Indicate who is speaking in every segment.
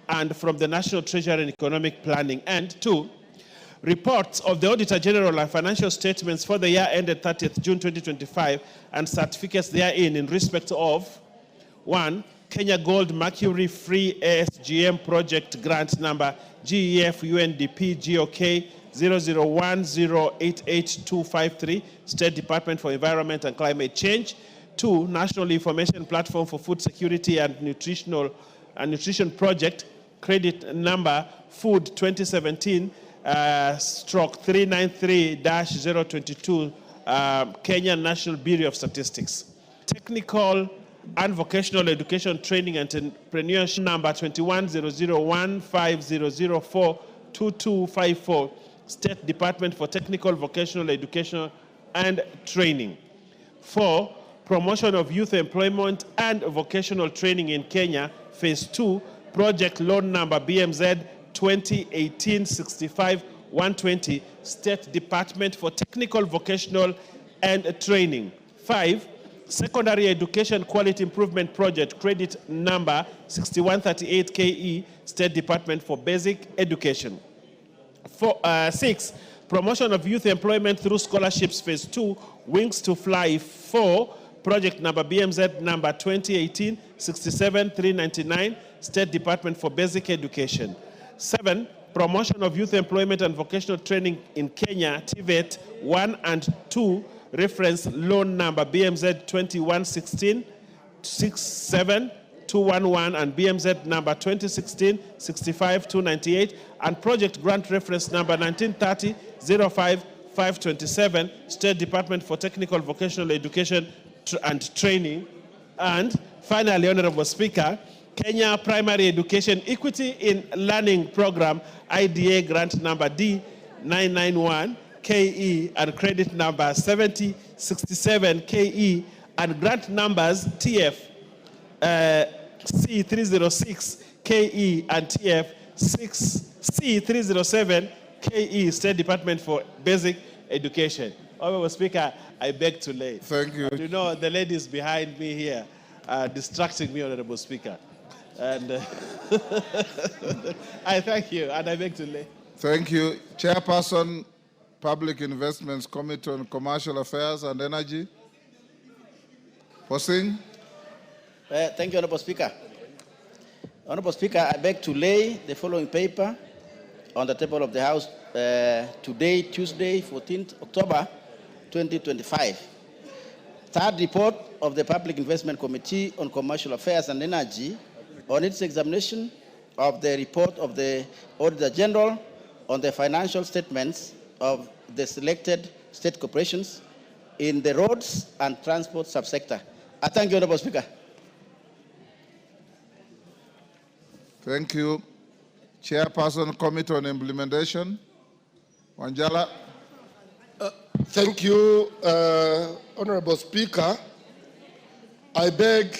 Speaker 1: and from the National Treasury and Economic Planning. And 2, reports of the Auditor General and financial statements for the year ended 30th June 2025 and certificates therein in respect of 1. Kenya Gold Mercury Free ASGM Project Grant Number GEF UNDP GOK 0010888253, State Department for Environment and Climate Change. 2. National Information Platform for Food Security and Nutrition Project, credit number Food 2017 stroke 393-022, Kenya National Bureau of Statistics. Technical and Vocational Education Training and Entrepreneurship number 21001500042254, State Department for Technical Vocational Education and Training. 4. Promotion of Youth Employment and Vocational Training in Kenya, Phase 2, Project Loan Number BMZ 2018-65-120, State Department for Technical Vocational and Training. 5. Secondary Education Quality Improvement Project, credit number 6138 KE, State Department for Basic Education. 6. Promotion of Youth Employment through Scholarships, Phase 2, Wings to Fly 4, Project number BMZ number 2018-67-399, State Department for Basic Education. 7. Promotion of Youth Employment and Vocational Training in Kenya, TVET 1 and 2, reference loan number BMZ 2116-67211 and BMZ number 2016-65-298, and project grant reference number 1930-05-527, State Department for Technical Vocational Education and Training. And finally, Honorable Speaker, Kenya Primary Education Equity in Learning Program, IDA grant number D991 KE and credit number 7067 KE and grant numbers TF C306 KE and TF 6C307 KE, State Department for Basic Education. Honorable Speaker, I beg to lay.
Speaker 2: Thank you.
Speaker 1: You know, the ladies behind me here are distracting me, Honorable Speaker. And I thank you, and I beg to lay.
Speaker 2: Thank you. Chairperson, Public Investments Committee on Commercial Affairs and Energy. Proceedings.
Speaker 3: Thank you, Honorable Speaker. Honorable Speaker, I beg to lay the following paper on the table of the House today, Tuesday, 14th October, 2025. Third report of the Public Investment Committee on Commercial Affairs and Energy on its examination of the report of the Auditor General on the financial statements of the selected state corporations in the roads and transport subsector. I thank you, Honorable Speaker.
Speaker 2: Thank you. Chairperson, Committee on Implementation. Wanjala.
Speaker 4: Thank you, Honorable Speaker. I beg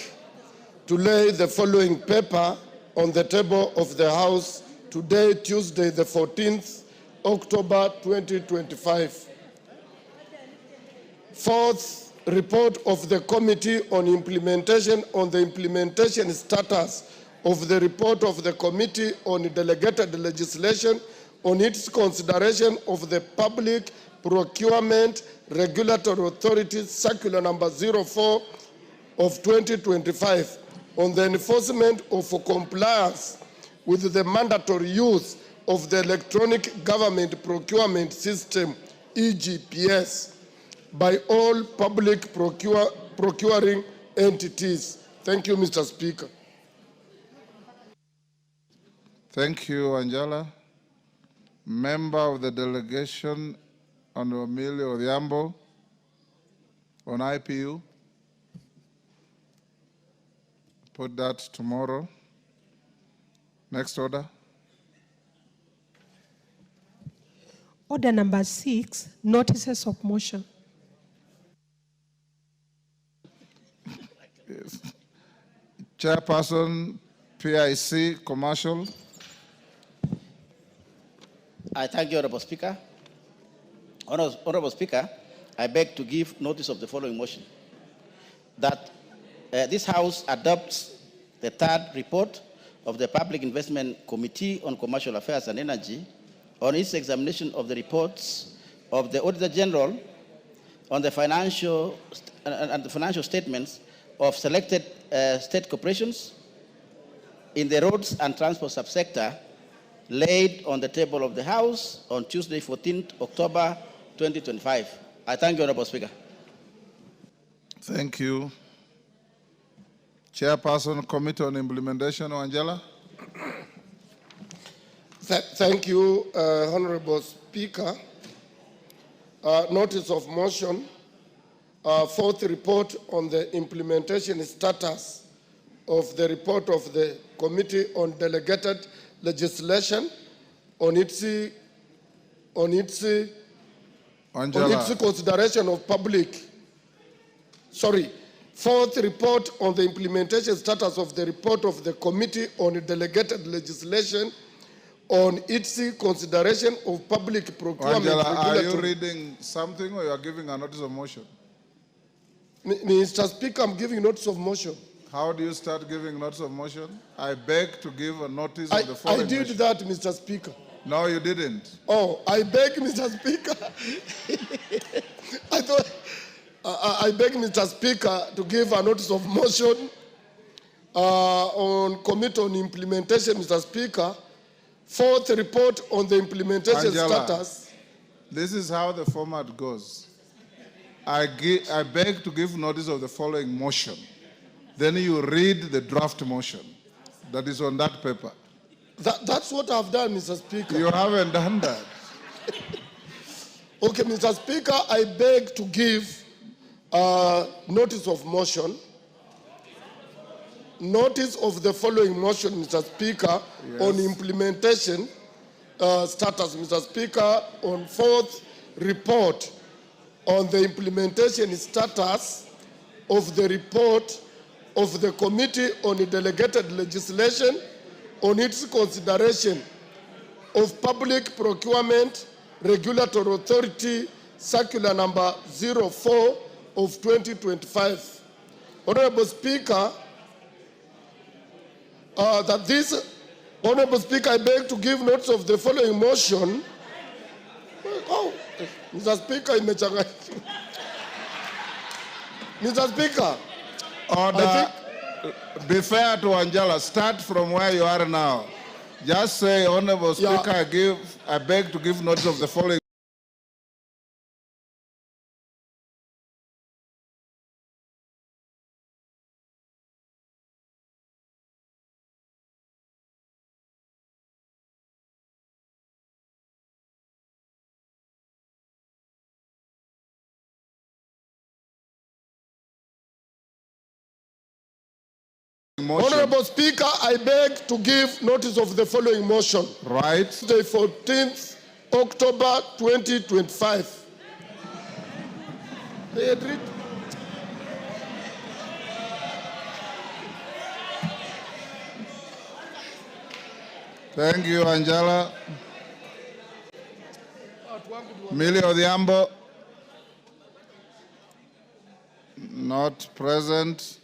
Speaker 4: to lay the following paper on the table of the House today, Tuesday, the 14th October 2025. Fourth report of the Committee on Implementation on the implementation status of the report of the Committee on Delegated Legislation on its consideration of the Public Procurement Regulatory Authority Circular number 04 of 2025 on the enforcement of compliance with the mandatory use of the Electronic Government Procurement System, EGPS, by all public procuring entities. Thank you, Mr. Speaker.
Speaker 2: Thank you, Angela. Member of the delegation, Honorable Emilio Odhiambo, on IPU. Put that tomorrow. Next order.
Speaker 5: Order number 6, notices of motion.
Speaker 2: Yes. Chairperson, PIC, Commercial.
Speaker 3: I thank you, Honorable Speaker. Honorable Speaker, I beg to give notice of the following motion. That this House adopts the third report of the Public Investment Committee on Commercial Affairs and Energy on its examination of the reports of the Auditor General on the financial statements of selected state corporations in the roads and transport subsector laid on the table of the House on Tuesday, 14th October 2025. I thank you, Honorable Speaker.
Speaker 2: Thank you. Chairperson, Committee on Implementation, Wangela.
Speaker 4: Thank you, Honorable Speaker. Notice of motion, fourth report on the implementation status of the report of the Committee on Delegated Legislation on its consideration of public. Fourth report on the implementation status of the report of the Committee on Delegated Legislation on its consideration of public procurement.
Speaker 2: Angela, are you reading something or you are giving a notice of motion?
Speaker 4: Mr. Speaker, I'm giving notice of motion.
Speaker 2: How do you start giving notice of motion? I beg to give a notice of the following
Speaker 4: I did
Speaker 2: motion.
Speaker 4: that, Mr. Speaker.
Speaker 2: No, you didn't.
Speaker 4: Oh, I beg, Mr. Speaker. I beg, Mr. Speaker, to give a notice of motion on Committee on Implementation, Mr. Speaker. Fourth report on the implementation
Speaker 2: Angela,
Speaker 4: status.
Speaker 2: This is how the format goes. I beg to give notice of the following motion. Then you read the draft motion that is on that paper.
Speaker 4: That's what I've done, Mr. Speaker.
Speaker 2: You haven't done that.
Speaker 4: Okay, Mr. Speaker, I beg to give notice of motion. Notice of the following motion, Mr. Speaker,
Speaker 2: yes,
Speaker 4: on implementation status, Mr. Speaker, on fourth report on the implementation status of the report of the Committee on Delegated Legislation on its consideration of Public Procurement Regulatory Authority Circular number 04 of 2025. Honorable Speaker, Honorable Speaker, I beg to give notice of the following motion. Oh, Mr. Speaker, Mr. Speaker.
Speaker 2: Order. Be fair to Angela. Start from where you are now. Just say, Honorable Speaker,
Speaker 4: Yeah.
Speaker 2: I beg to give notice of the following. Motion.
Speaker 4: Honorable Speaker, I beg to give notice of the following motion.
Speaker 2: Right.
Speaker 4: The 14th October 2025. They agreed.
Speaker 2: Thank you, Angela. Millie Odhiambo, not present.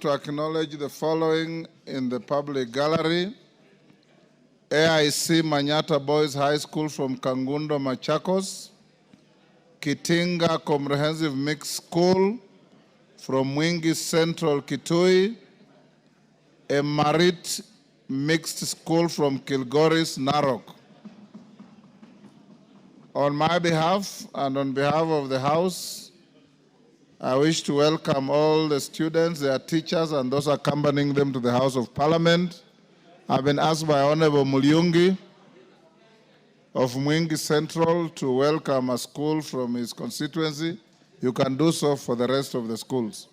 Speaker 2: To acknowledge the following in the public gallery: AIC Manyata Boys High School from Kangundo, Machakos; Kitinga Comprehensive Mixed School from Mwingi Central, Kitui; Marit Mixed School from Kilgoris, Narok. On my behalf and on behalf of the House, I wish to welcome all the students, their teachers, and those accompanying them to the House of Parliament. I've been asked by Honorable Mulyungi of Mwingi Central to welcome a school from his constituency. You can do so for the rest of the schools.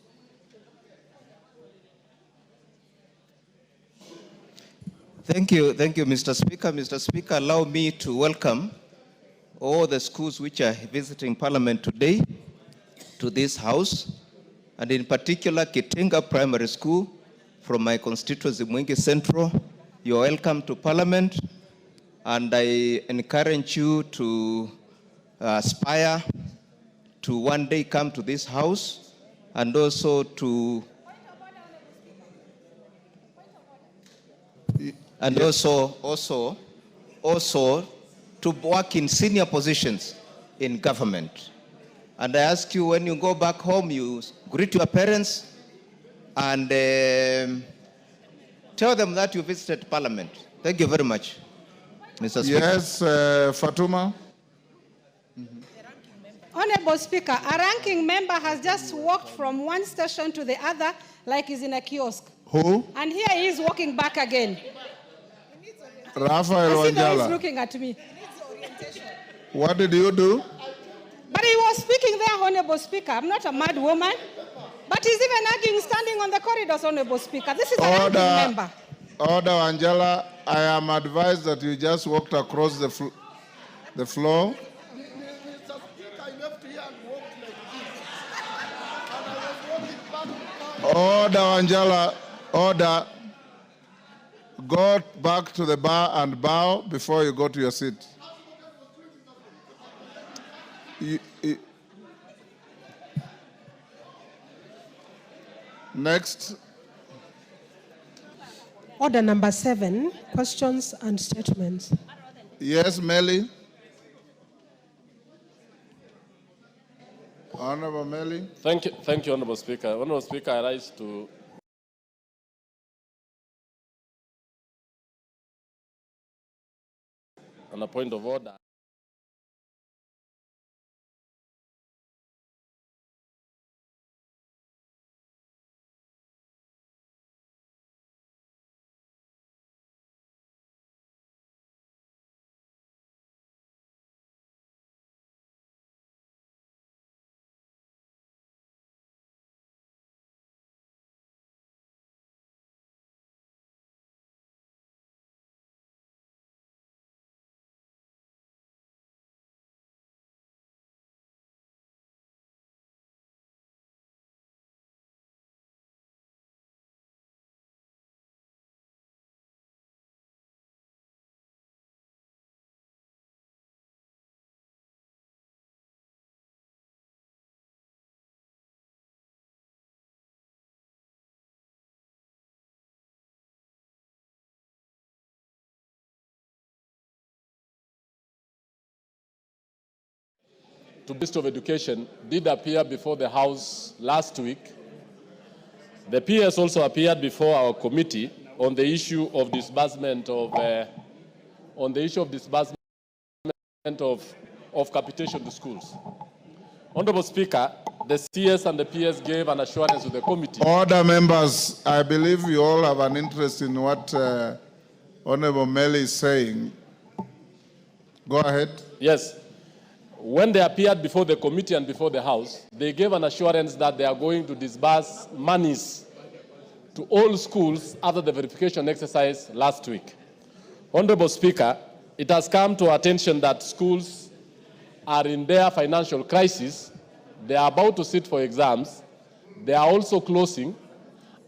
Speaker 6: Thank you, Mr. Speaker. Mr. Speaker, allow me to welcome all the schools which are visiting Parliament today to this House, and in particular Kitinga Primary School from my constituency, Mwingi Central. You're welcome to Parliament, and I encourage you to aspire to one day come to this house and also to also to work in senior positions in government. And I ask you, when you go back home, you greet your parents and tell them that you visited Parliament. Thank you very much, Mr. Speaker.
Speaker 2: Yes, Fatuma.
Speaker 7: Honorable Speaker, a ranking member has just walked from one station to the other like he's in a kiosk.
Speaker 2: Who?
Speaker 7: And here he is walking back again.
Speaker 2: Rafael
Speaker 7: I see that he's
Speaker 2: Wanjala.
Speaker 7: looking at me.
Speaker 2: What did you do?
Speaker 7: But he was speaking there, Honorable Speaker. I'm not a mad woman. But he's even arguing standing on the corridors, Honorable Speaker. This is a ranking member.
Speaker 2: Order, Wanjala. I am advised that you just walked across the floor. Order, Wanjala. Order. Go back to the bar and bow before you go to your seat. Next.
Speaker 5: Order number 7, questions and statements.
Speaker 2: Yes, Melly. Honorable Melly.
Speaker 8: Thank you, Honorable Speaker. Honorable Speaker, I rise to on a point of order. To Minister of Education did appear before the House last week. The PS also appeared before our committee on the issue of disbursement of capitation to schools. Honorable Speaker, the CS and the PS gave an assurance to the committee.
Speaker 2: Order, members. I believe you all have an interest in what Honorable Melly is saying. Go ahead.
Speaker 8: Yes. When they appeared before the committee and before the House, they gave an assurance that they are going to disburse monies to all schools after the verification exercise last week. Honorable Speaker, it has come to our attention that schools are in their financial crisis. They are about to sit for exams. They are also closing,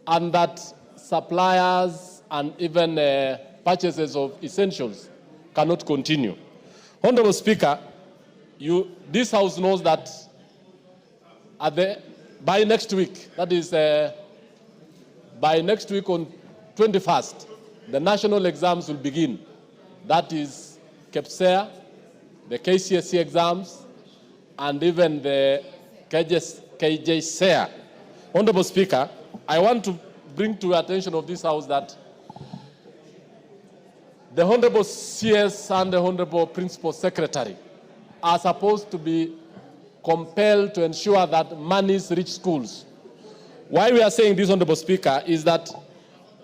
Speaker 8: and that suppliers and even purchases of essentials cannot continue. Honorable Speaker, this House knows that by next week, that is by next week on 21st, the national exams will begin. That is KPSEA, the KCSE exams, and even the KJSEA. Honorable Speaker, I want to bring to your attention of this House that the Honorable CS and the Honorable Principal Secretary are supposed to be compelled to ensure that monies reach schools. Why we are saying this, Honorable Speaker, is that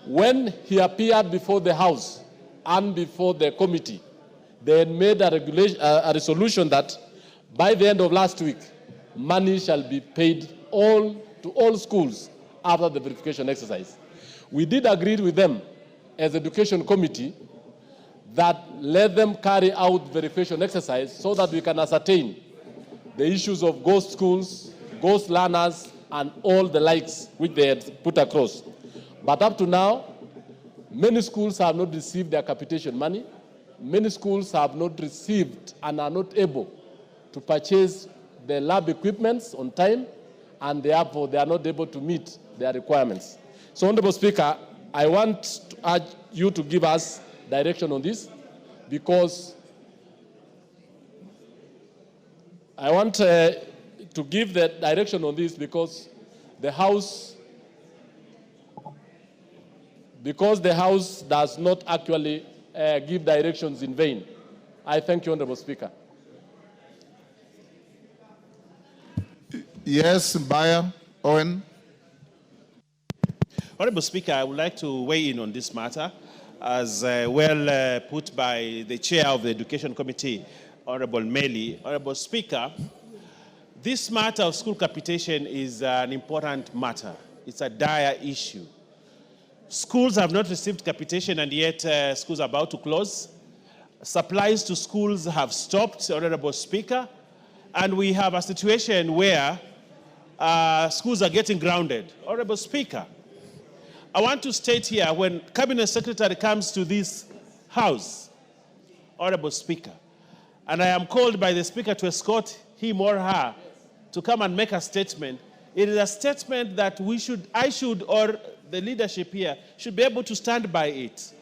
Speaker 8: when he appeared before the House and before the committee, they had made a resolution that by the end of last week, money shall be paid to all schools after the verification exercise. We did agree with them as Education Committee that let them carry out verification exercise so that we can ascertain the issues of ghost schools, ghost learners, and all the likes which they had put across. But up to now, many schools have not received their capitation money. Many schools have not received and are not able to purchase the lab equipments on time, and therefore they are not able to meet their requirements. So, Honorable Speaker, I want to urge you to give us direction on this, because I want to give the direction on this because the House does not actually give directions in vain. I thank you, Honorable Speaker.
Speaker 2: Yes, Bayer, Owen.
Speaker 1: Honorable Speaker, I would like to weigh in on this matter, as well put by the Chair of the Education Committee, Honorable Meli. Honorable Speaker, this matter of school capitation is an important matter. It's a dire issue. Schools have not received capitation, and yet schools are about to close. Supplies to schools have stopped, Honorable Speaker, and we have a situation where schools are getting grounded. Honorable Speaker, I want to state here, when Cabinet Secretary comes to this House, Honorable Speaker, and I am called by the Speaker to escort him or her to come and make a statement, it is a statement that I should, or the leadership here, should be able to stand by it.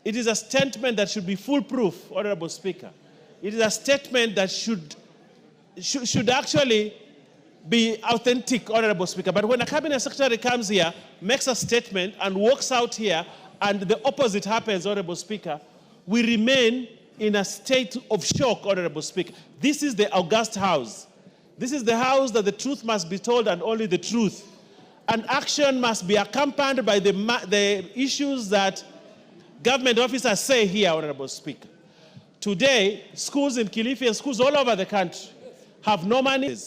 Speaker 1: It is a statement that should be foolproof, Honorable Speaker. It is a statement that should actually be authentic, Honorable Speaker. But when a Cabinet Secretary comes here, makes a statement, and walks out here, and the opposite happens, Honorable Speaker, we remain in a state of shock, Honorable Speaker. This is the august House. This is the House that the truth must be told, and only the truth. And action must be accompanied by the issues that government officers say here, Honorable Speaker. Today, schools in Kilifi and schools all over the country have no money.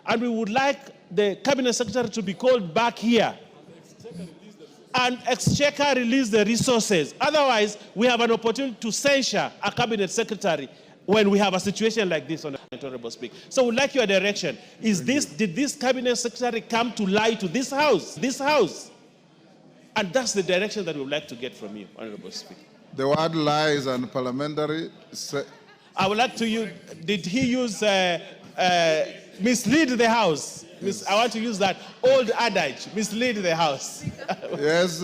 Speaker 1: And we would like the Cabinet Secretary to be called back here and Exchequer release the resources. Otherwise, we have an opportunity to censure a Cabinet Secretary when we have a situation like this, Honorable Speaker. So we'd like your direction. Did this Cabinet Secretary come to lie to this House? This House? And that's the direction that we would like to get from you, Honorable Speaker.
Speaker 2: The word lie is unparliamentary.
Speaker 1: I would like to use, did he use mislead the House? I want to use that old adage, mislead the House.
Speaker 2: Yes,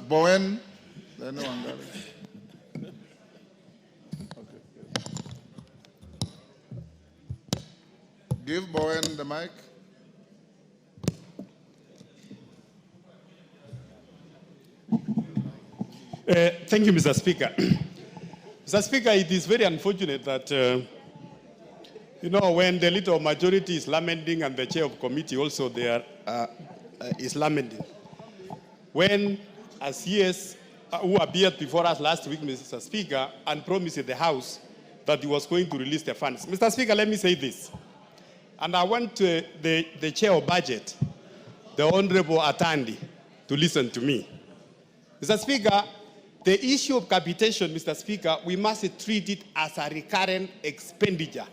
Speaker 2: Bowen. Give Bowen the mic.
Speaker 9: Thank you, Mr. Speaker. Mr. Speaker, it is very unfortunate that, when the leader of majority is lamenting and the chair of committee also there is lamenting. When a CS who appeared before us last week, Mr. Speaker, and promised the House that he was going to release the funds. Mr. Speaker, let me say this. And I want the chair of budget, the Honorable Atandi, to listen to me. Mr. Speaker, the issue of capitation, Mr. Speaker, we must treat it as a recurrent expenditure.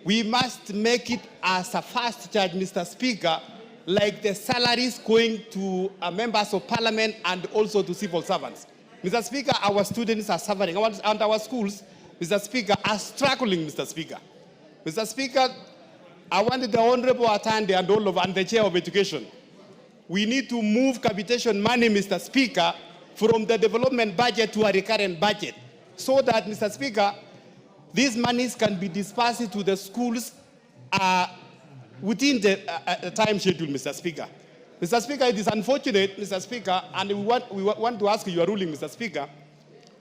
Speaker 9: We must make it as a fast charge, Mr. Speaker, like the salaries going to members of parliament and also to civil servants. Mr. Speaker, our students are suffering, and our schools, Mr. Speaker, are struggling, Mr. Speaker. Mr. Speaker, I want the Honorable Atandi and all of and the Chair of Education. We need to move capitation money, Mr. Speaker, from the development budget to a recurrent budget, so that, Mr. Speaker, these monies can be dispersed to the schools within the time schedule, Mr. Speaker. Mr. Speaker, it is unfortunate, Mr. Speaker, and we want to ask your ruling, Mr. Speaker,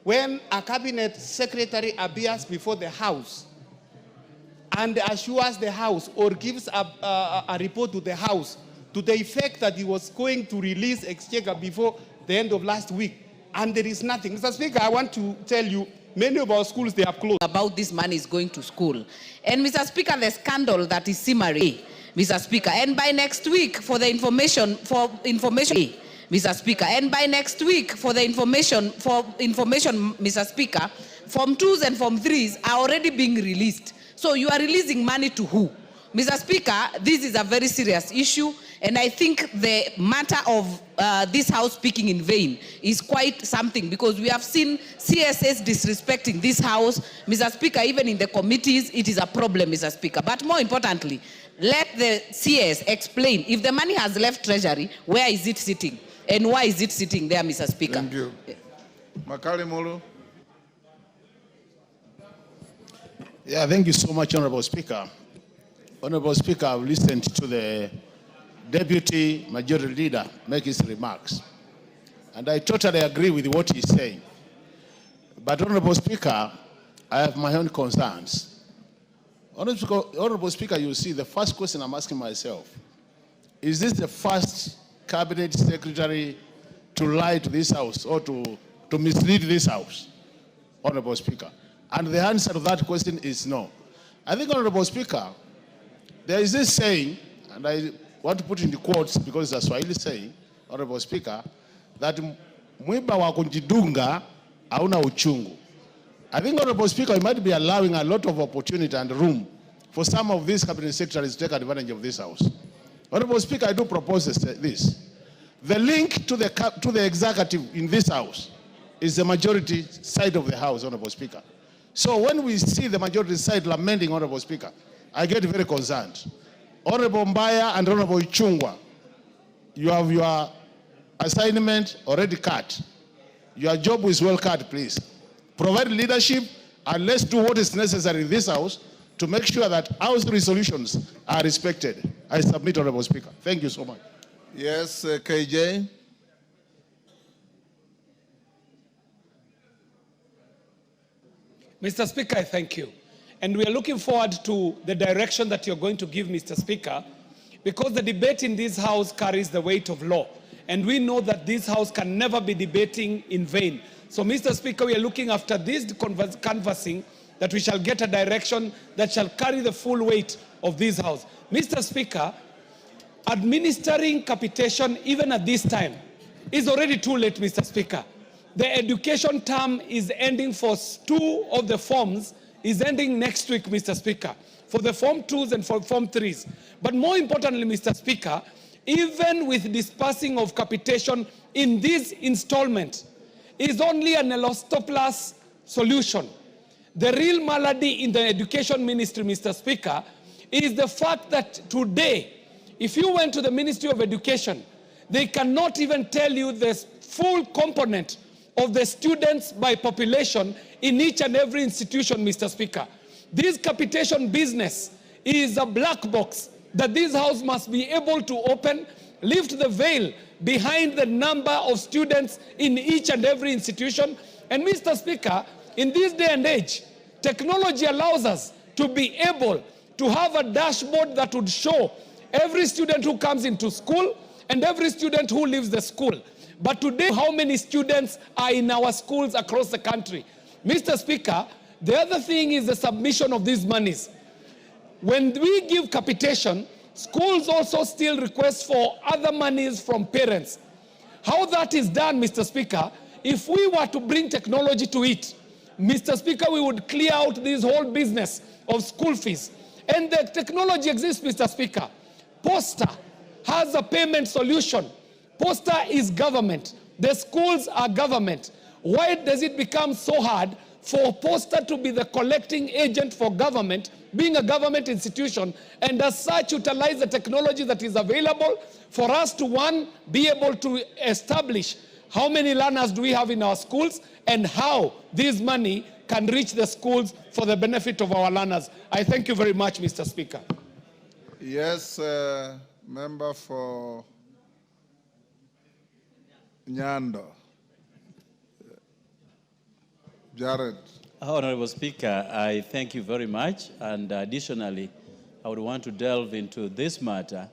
Speaker 9: when a cabinet secretary appears before the House and assures the House or gives a report to the House to the effect that he was going to release Exchequer before the end of last week, and there is nothing. Mr. Speaker, I want to tell you, many of our schools, they have closed.
Speaker 10: About this money is going to school. And Mr. Speaker, the scandal that is simmering, Mr. Speaker, and by next week for information, Mr. Speaker, and by next week for information, Mr. Speaker, Form 2s and Form 3s are already being released. So you are releasing money to who? Mr. Speaker, this is a very serious issue, and I think the matter of this House speaking in vain is quite something, because we have seen CSS disrespecting this House. Mr. Speaker, even in the committees, it is a problem, Mr. Speaker. But more importantly, let the CS explain, if the money has left Treasury, where is it sitting? And why is it sitting there, Mr. Speaker?
Speaker 2: Thank you. Makali Mulu.
Speaker 11: Yeah, thank you so much, Honorable Speaker. Honorable Speaker, I've listened to the Deputy Majority Leader make his remarks, and I totally agree with what he's saying. But, Honorable Speaker, I have my own concerns. Honorable Speaker, you see, the first question I'm asking myself, is this the first Cabinet Secretary to lie to this House or to mislead this House, Honorable Speaker? And the answer to that question is no. I think, Honorable Speaker, there is this saying, and I want to put it in the quotes because it's a Swahili saying, Honorable Speaker, that mwiba wa kunjidunga hauna uchungu. I think, Honorable Speaker, we might be allowing a lot of opportunity and room for some of these cabinet secretaries to take advantage of this House. Honorable Speaker, I do propose this. The link to the executive in this House is the majority side of the House, Honorable Speaker. So when we see the majority side lamenting, Honorable Speaker, I get very concerned. Honorable Mbaya and Honorable Ichungwa, you have your assignment already cut. Your job is well cut, please. Provide leadership and let's do what is necessary in this House to make sure that House resolutions are respected. I submit, Honorable Speaker. Thank you so much.
Speaker 2: Yes, KJ.
Speaker 12: Mr. Speaker, I thank you. And we are looking forward to the direction that you're going to give, Mr. Speaker, because the debate in this House carries the weight of law. And we know that this House can never be debating in vain. So, Mr. Speaker, we are looking after this canvassing that we shall get a direction that shall carry the full weight of this House. Mr. Speaker, administering capitation even at this time is already too late, Mr. Speaker. The education term is ending for 2 of the forms, is ending next week, Mr. Speaker, for the Form 2s and for Form 3s. But more importantly, Mr. Speaker, even with dispersing of capitation in this installment is only an elastoplus solution. The real malady in the education ministry, Mr. Speaker, is the fact that today, if you went to the Ministry of Education, they cannot even tell you the full component of the students by population in each and every institution, Mr. Speaker. This capitation business is a black box that this House must be able to open, lift the veil behind the number of students in each and every institution. And Mr. Speaker, in this day and age, technology allows us to be able to have a dashboard that would show every student who comes into school and every student who leaves the school. But today, how many students are in our schools across the country? Mr. Speaker, the other thing is the submission of these monies. When we give capitation, schools also still request for other monies from parents. How that is done, Mr. Speaker, if we were to bring technology to it, Mr. Speaker, we would clear out this whole business of school fees. And the technology exists, Mr. Speaker. Posta has a payment solution. Posta is government. The schools are government. Why does it become so hard for Posta to be the collecting agent for government, being a government institution, and as such utilize the technology that is available for us to, one, be able to establish how many learners do we have in our schools and how this money can reach the schools for the benefit of our learners. I thank you very much, Mr. Speaker.
Speaker 2: Yes, member for Nyando. Jared.
Speaker 13: Honorable Speaker, I thank you very much. And additionally, I would want to delve into this matter.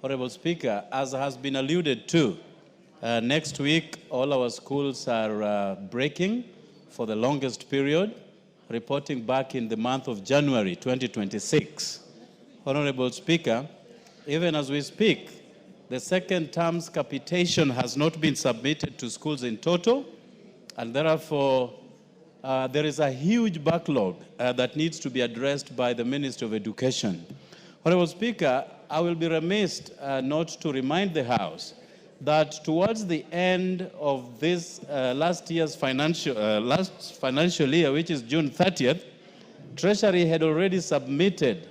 Speaker 13: Honorable Speaker, as has been alluded to, next week all our schools are breaking for the longest period, reporting back in the month of January 2026. Honorable Speaker, even as we speak, the second term's capitation has not been submitted to schools in total, and therefore there is a huge backlog that needs to be addressed by the Ministry of Education. Honorable Speaker, I will be remiss not to remind the House that towards the end of this last financial year, which is June 30th, Treasury had already submitted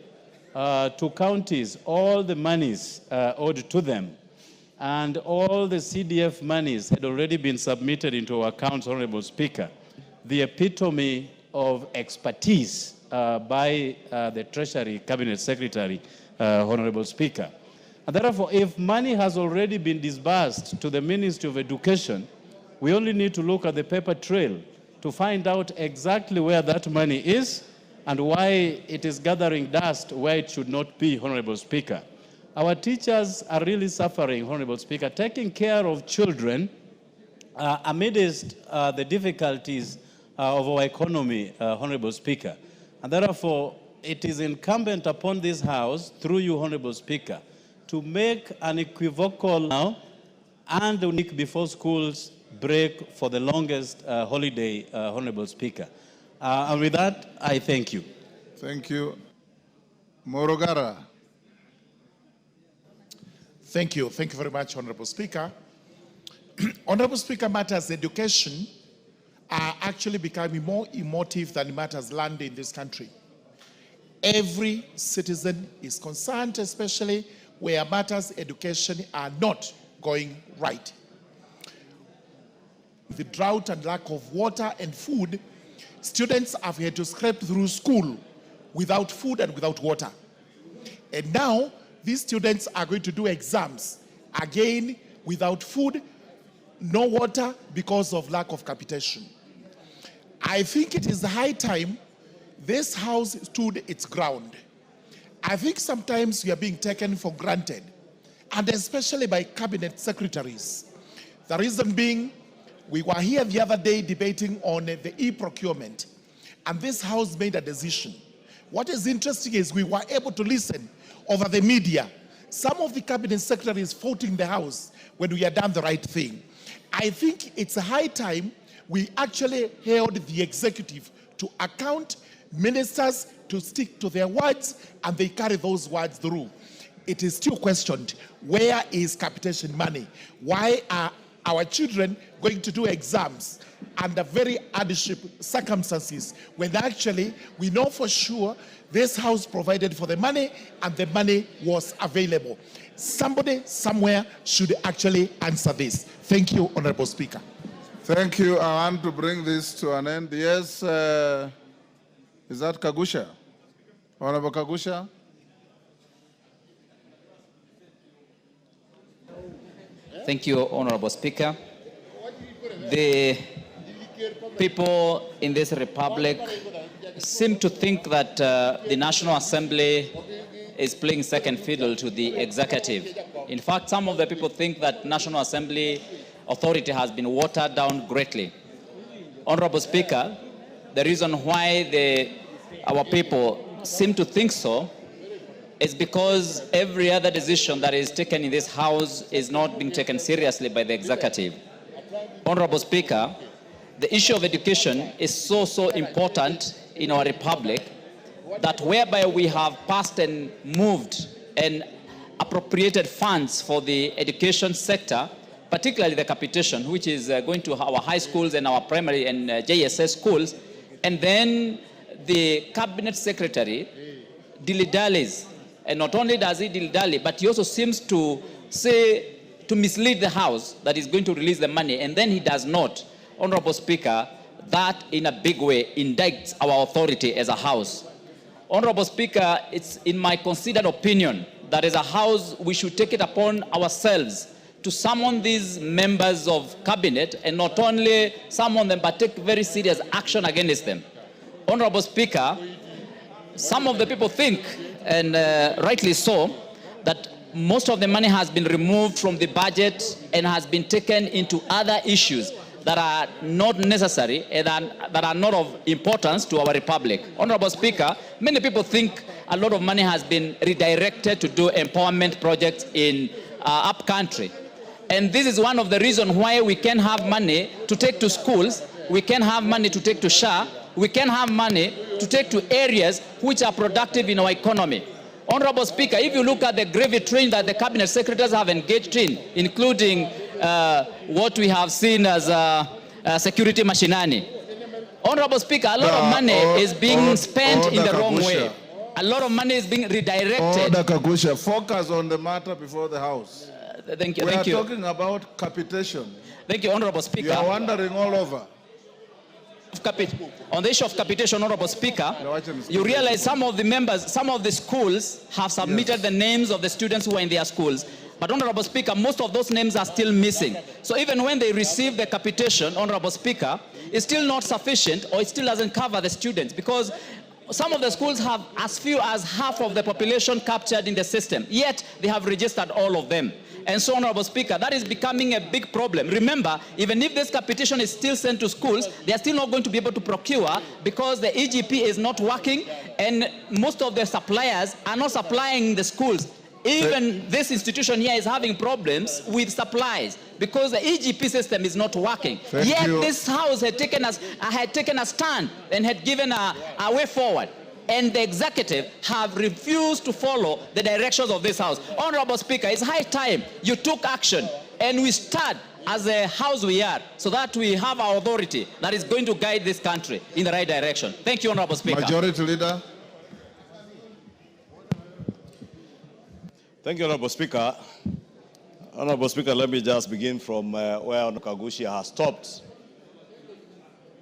Speaker 13: to counties all the monies owed to them. And all the CDF monies had already been submitted into our accounts, Honorable Speaker. The epitome of expertise by the Treasury Cabinet Secretary, Honorable Speaker. And therefore, if money has already been disbursed to the Ministry of Education, we only need to look at the paper trail to find out exactly where that money is and why it is gathering dust where it should not be, Honorable Speaker. Our teachers are really suffering, Honorable Speaker, taking care of children amidst the difficulties of our economy, Honorable Speaker. And therefore, it is incumbent upon this House, through you, Honorable Speaker, to make an equivocal now and a week before schools break for the longest holiday, Honorable Speaker. And with that, I thank you.
Speaker 2: Thank you. Morogara.
Speaker 14: Thank you. Thank you very much, Honorable Speaker. Honorable Speaker, matters education are actually becoming more emotive than matters land in this country. Every citizen is concerned, especially where matters education are not going right. The drought and lack of water and food, students have had to scrape through school without food and without water. And now, these students are going to do exams, again, without food, no water, because of lack of capitation. I think it is high time this House stood its ground. I think sometimes we are being taken for granted, and especially by cabinet secretaries. The reason being, we were here the other day debating on the e-procurement, and this House made a decision. What is interesting is we were able to listen over the media. Some of the cabinet secretaries faulting the House when we had done the right thing. I think it's a high time we actually held the executive to account, ministers to stick to their words, and they carry those words through. It is still questioned, where is capitation money? Why are our children going to do exams under very hardship circumstances when actually we know for sure this House provided for the money and the money was available? Somebody somewhere should actually answer this. Thank you, Honorable Speaker.
Speaker 2: Thank you. I want to bring this to an end. Yes, is that Kagusha? Honorable Kagusha?
Speaker 15: Thank you, Honorable Speaker. The people in this republic seem to think that the National Assembly is playing second fiddle to the executive. In fact, some of the people think that National Assembly authority has been watered down greatly. Honorable Speaker, the reason why our people seem to think so is because every other decision that is taken in this House is not being taken seriously by the executive. Honorable Speaker, the issue of education is so important in our republic that whereby we have passed and moved and appropriated funds for the education sector, particularly the capitation, which is going to our high schools and our primary and JSS schools, and then the cabinet secretary dilly-dallies. And not only does he dilly-dally, but he also seems to say, to mislead the House that he's going to release the money, and then he does not. Honorable Speaker, that in a big way indicts our authority as a House. Honorable Speaker, it's in my considered opinion that as a House we should take it upon ourselves to summon these members of cabinet, and not only summon them but take very serious action against them. Honorable Speaker, some of the people think, and rightly so, that most of the money has been removed from the budget and has been taken into other issues that are not necessary and that are not of importance to our republic. Honorable Speaker, many people think a lot of money has been redirected to do empowerment projects in up country. And this is one of the reasons why we can have money to take to schools, we can have money to take to SHA, we can have money to take to areas which are productive in our economy. Honorable Speaker, if you look at the gravy train that the cabinet secretaries have engaged in, including what we have seen as security machinani. Honorable Speaker, a lot of money is being spent in the wrong way. A lot of money is being redirected.
Speaker 2: Order, Kagusha. Focus on the matter before the House.
Speaker 15: Thank you.
Speaker 2: We
Speaker 15: Thank
Speaker 2: are
Speaker 15: you.
Speaker 2: talking about capitation.
Speaker 15: Thank you, Honorable Speaker.
Speaker 2: You are wandering all over.
Speaker 15: On the issue of capitation, Honorable Speaker, you realize some of the members, some of the schools have submitted the names of the students who are in their schools. But Honorable Speaker, most of those names are still missing. So even when they receive the capitation, Honorable Speaker, it's still not sufficient, or it still doesn't cover the students, because some of the schools have as few as half of the population captured in the system, yet they have registered all of them. And so, Honorable Speaker, that is becoming a big problem. Remember, even if this capitation is still sent to schools, they are still not going to be able to procure because the EGP is not working, and most of the suppliers are not supplying the schools. Even this institution here is having problems with supplies because the EGP system is not working. Yet this House had taken a stand and had given a way forward. And the executive have refused to follow the directions of this House. Honorable Speaker, it's high time you took action and we start as a House we are, so that we have our authority that is going to guide this country in the right direction. Thank you, Honorable Speaker.
Speaker 2: Majority Leader.
Speaker 16: Thank you, Honorable Speaker. Honorable Speaker, let me just begin from where Honorable Kagushia has stopped.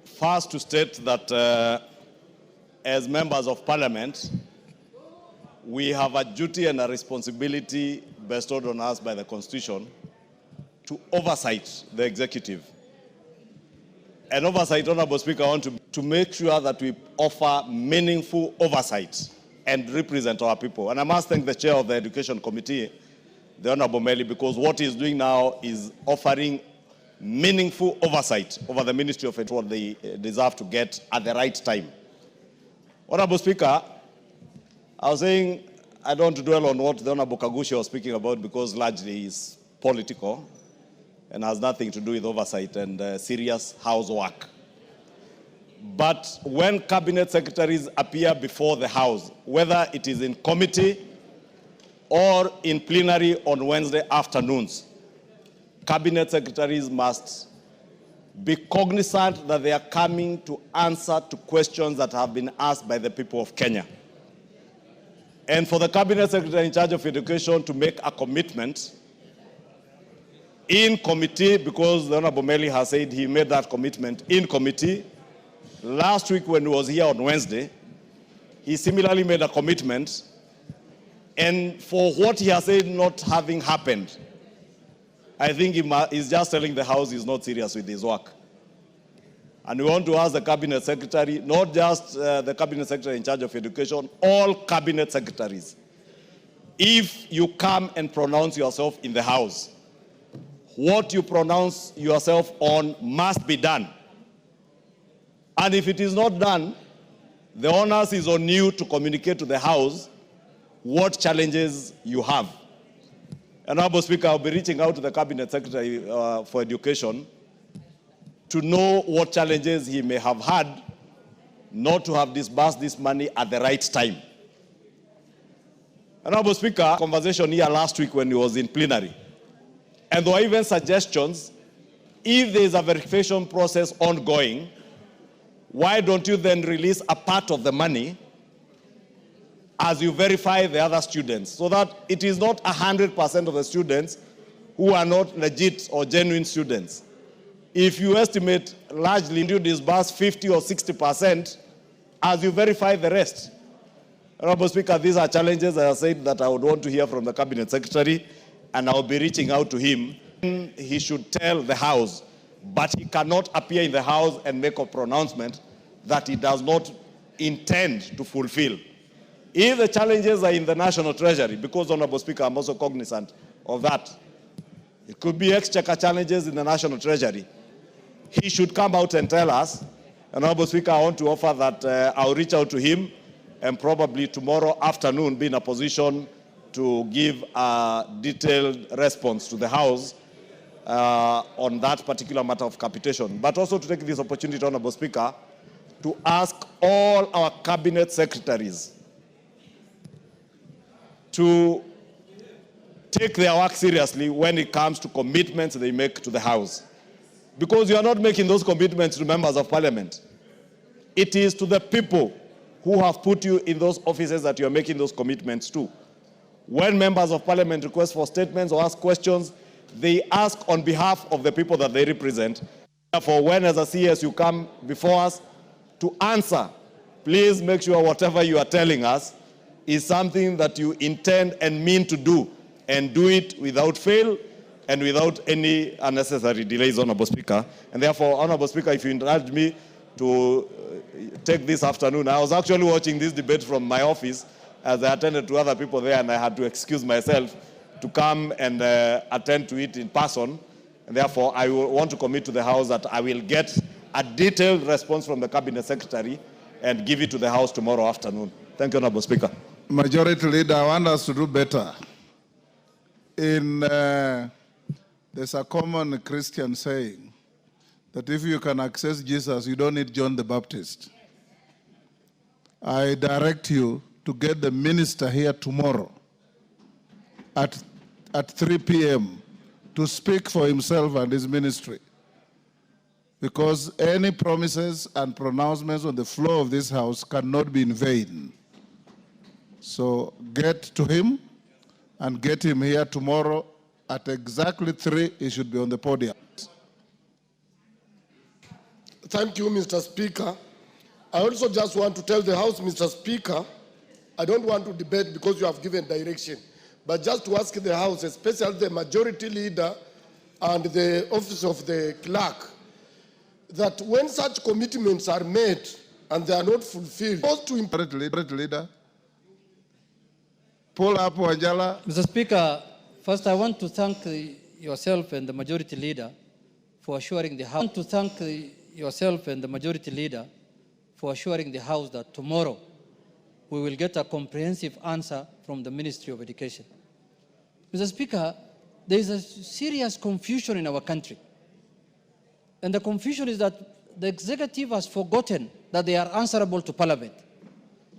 Speaker 16: First, to state that as members of Parliament, we have a duty and a responsibility bestowed on us by the Constitution to oversight the executive. And oversight, Honorable Speaker, I want to make sure that we offer meaningful oversight and represent our people. And I must thank the chair of the Education Committee, the Honorable Meli, because what he's doing now is offering meaningful oversight over the Ministry of Education, what they deserve to get at the right time. Honorable Speaker, I was saying I don't want to dwell on what the Honorable Kagushia was speaking about because largely is political and has nothing to do with oversight and serious housework. But when cabinet secretaries appear before the House, whether it is in committee or in plenary on Wednesday afternoons, cabinet secretaries must be cognizant that they are coming to answer to questions that have been asked by the people of Kenya. And for the cabinet secretary in charge of education to make a commitment in committee, because the Honorable Meli has said he made that commitment in committee. Last week when he was here on Wednesday, he similarly made a commitment, and for what he has said not having happened, I think he's just telling the House he's not serious with his work. And we want to ask the Cabinet Secretary, not just the Cabinet Secretary in charge of education, all Cabinet Secretaries, if you come and pronounce yourself in the House, what you pronounce yourself on must be done. And if it is not done, the onus is on you to communicate to the House what challenges you have. And Honorable Speaker, I'll be reaching out to the Cabinet Secretary for Education to know what challenges he may have had not to have disbursed this money at the right time. And Honorable Speaker, conversation here last week when he was in plenary, and there were even suggestions, if there is a verification process ongoing, why don't you then release a part of the money as you verify the other students, so that it is not 100% of the students who are not legit or genuine students. If you estimate largely you disburse 50 or 60%, as you verify the rest. Honorable Speaker, these are challenges, as I said, that I would want to hear from the Cabinet Secretary, and I'll be reaching out to him. He should tell the House, but he cannot appear in the House and make a pronouncement that he does not intend to fulfill. If the challenges are in the National Treasury, because, Honorable Speaker, I'm also cognizant of that, it could be exchequer challenges in the National Treasury, he should come out and tell us. And Honorable Speaker, I want to offer that I'll reach out to him and probably tomorrow afternoon be in a position to give a detailed response to the House on that particular matter of capitation. But also to take this opportunity, Honorable Speaker, to ask all our cabinet secretaries to take their work seriously when it comes to commitments they make to the House. Because you are not making those commitments to members of parliament. It is to the people who have put you in those offices that you are making those commitments to. When members of parliament request for statements or ask questions, they ask on behalf of the people that they represent. Therefore, when as a CS you come before us to answer, please make sure whatever you are telling us is something that you intend and mean to do, and do it without fail and without any unnecessary delays, Honorable Speaker. And therefore, Honorable Speaker, if you encourage me to take this afternoon, I was actually watching this debate from my office as I attended to other people there, and I had to excuse myself to come and attend to it in person. And therefore, I will want to commit to the House that I will get a detailed response from the Cabinet Secretary and give it to the House tomorrow afternoon. Thank you, Honorable Speaker.
Speaker 2: Majority Leader, I want us to do better. There's a common Christian saying that if you can access Jesus, you don't need John the Baptist. I direct you to get the minister here tomorrow at 3 p.m. to speak for himself and his ministry. Because any promises and pronouncements on the floor of this House cannot be in vain. So get to him and get him here tomorrow at exactly 3. He should be on the podium.
Speaker 4: Thank you, Mr. Speaker. I also just want to tell the House, Mr. Speaker, I don't want to debate because you have given direction, but just to ask the House, especially the Majority Leader and the Office of the Clerk, that when such commitments are made and they are not fulfilled,
Speaker 2: Leader. Pull up, Wanjala.
Speaker 17: Mr. Speaker, first I want to thank yourself and the Majority Leader for assuring the House. I want to thank yourself and the Majority Leader for assuring the House that tomorrow we will get a comprehensive answer from the Ministry of Education. Mr. Speaker, there is a serious confusion in our country. And the confusion is that the executive has forgotten that they are answerable to Parliament.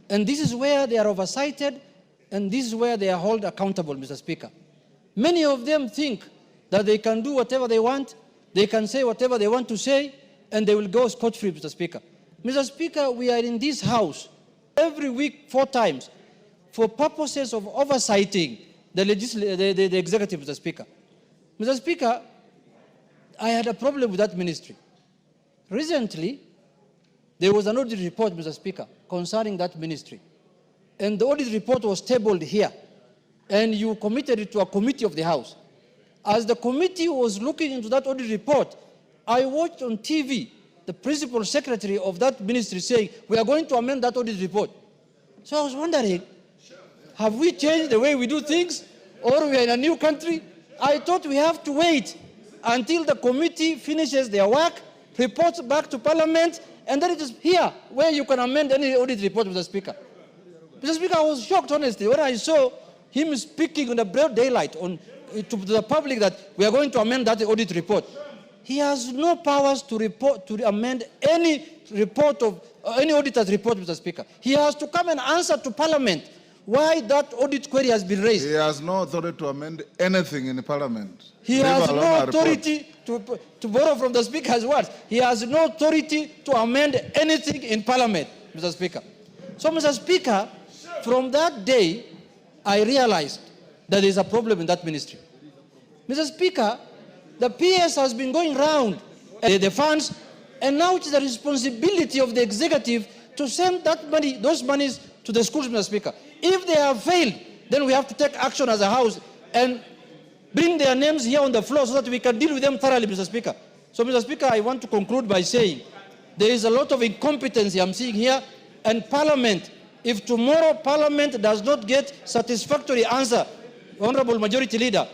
Speaker 17: And this is where they are oversighted, and this is where they are held accountable, Mr. Speaker. Many of them think that they can do whatever they want, they can say whatever they want to say, and they will go scot-free, Mr. Speaker. Mr. Speaker, we are in this House every week 4 times for purposes of oversighting the executive, Mr. Speaker. Mr. Speaker, I had a problem with that ministry. Recently, there was an audit report, Mr. Speaker, concerning that ministry. And the audit report was tabled here. And you committed it to a committee of the House. As the committee was looking into that audit report, I watched on TV the principal secretary of that ministry saying, we are going to amend that audit report. So I was wondering, have we changed the way we do things? Or we are in a new country? I thought we have to wait until the committee finishes their work, reports back to Parliament, and then it is here where you can amend any audit report, Mr. Speaker. Mr. Speaker, I was shocked, honestly, when I saw him speaking in the broad daylight to the public that we are going to amend that audit report. He has no powers to amend any report of any auditor's report, Mr. Speaker. He has to come and answer to Parliament why that audit query has been raised.
Speaker 2: He has no authority to amend anything in the Parliament.
Speaker 17: He has no authority to borrow from the Speaker's words. He has no authority to amend anything in Parliament, Mr. Speaker. So, Mr. Speaker, from that day, I realized that there is a problem in that ministry. Mr. Speaker, the PS has been going round the funds, and now it is the responsibility of the executive to send that money, those monies to the schools, Mr. Speaker. If they have failed, then we have to take action as a House and bring their names here on the floor so that we can deal with them thoroughly, Mr. Speaker. So, Mr. Speaker, I want to conclude by saying there is a lot of incompetency I'm seeing here, and Parliament, if tomorrow Parliament does not get satisfactory answer, Honorable Majority Leader,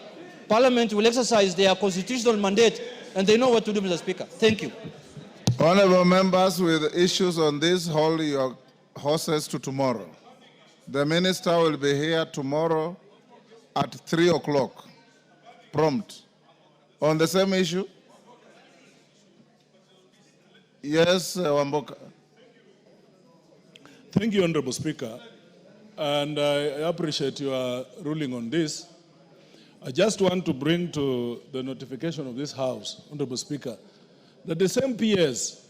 Speaker 17: Parliament will exercise their constitutional mandate, and they know what to do, Mr. Speaker. Thank you.
Speaker 2: Honorable members with issues on this, hold your horses to tomorrow. The minister will be here tomorrow at 3 o'clock, prompt. On the same issue? Yes, Wamboka.
Speaker 18: Thank you, Honorable Speaker. and I appreciate your ruling on this. I just want to bring to the notification of this House, Honorable Speaker, that the same PS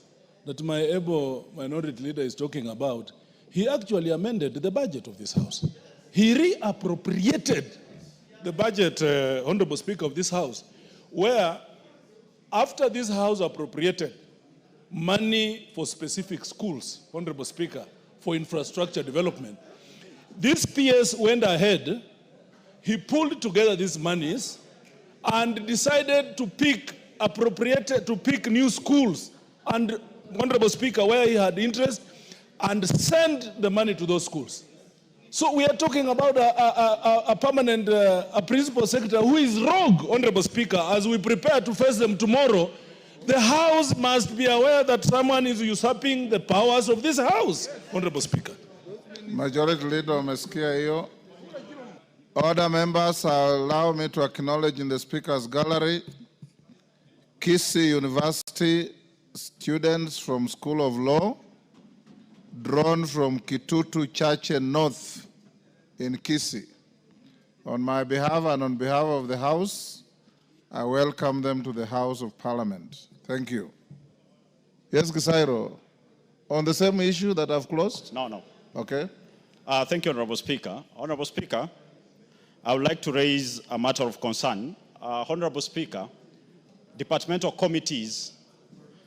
Speaker 18: that my able minority leader is talking about, he actually amended the budget of this House. He reappropriated the budget, Honorable Speaker, of this House, where after this House appropriated money for specific schools, Honorable Speaker, for infrastructure development, this PS went ahead, he pulled together these monies and decided to pick new schools, and Honorable Speaker, where he had interest, and send the money to those schools. So we are talking about a permanent, a principal secretary who is rogue, Honorable Speaker. As we prepare to face them tomorrow, the House must be aware that someone is usurping the powers of this House, Honorable Speaker.
Speaker 2: Majority Leader umesikia hiyo. Other members, allow me to acknowledge in the Speaker's gallery Kisii University students from School of Law, drawn from Kitutu Church North in Kisii. On my behalf and on behalf of the House, I welcome them to the House of Parliament. Thank you. Yes, Gisairo, on the same issue that I've closed?
Speaker 19: No.
Speaker 2: Okay.
Speaker 19: Thank you, Honorable Speaker. Honorable Speaker, I would like to raise a matter of concern. Honorable Speaker, departmental committees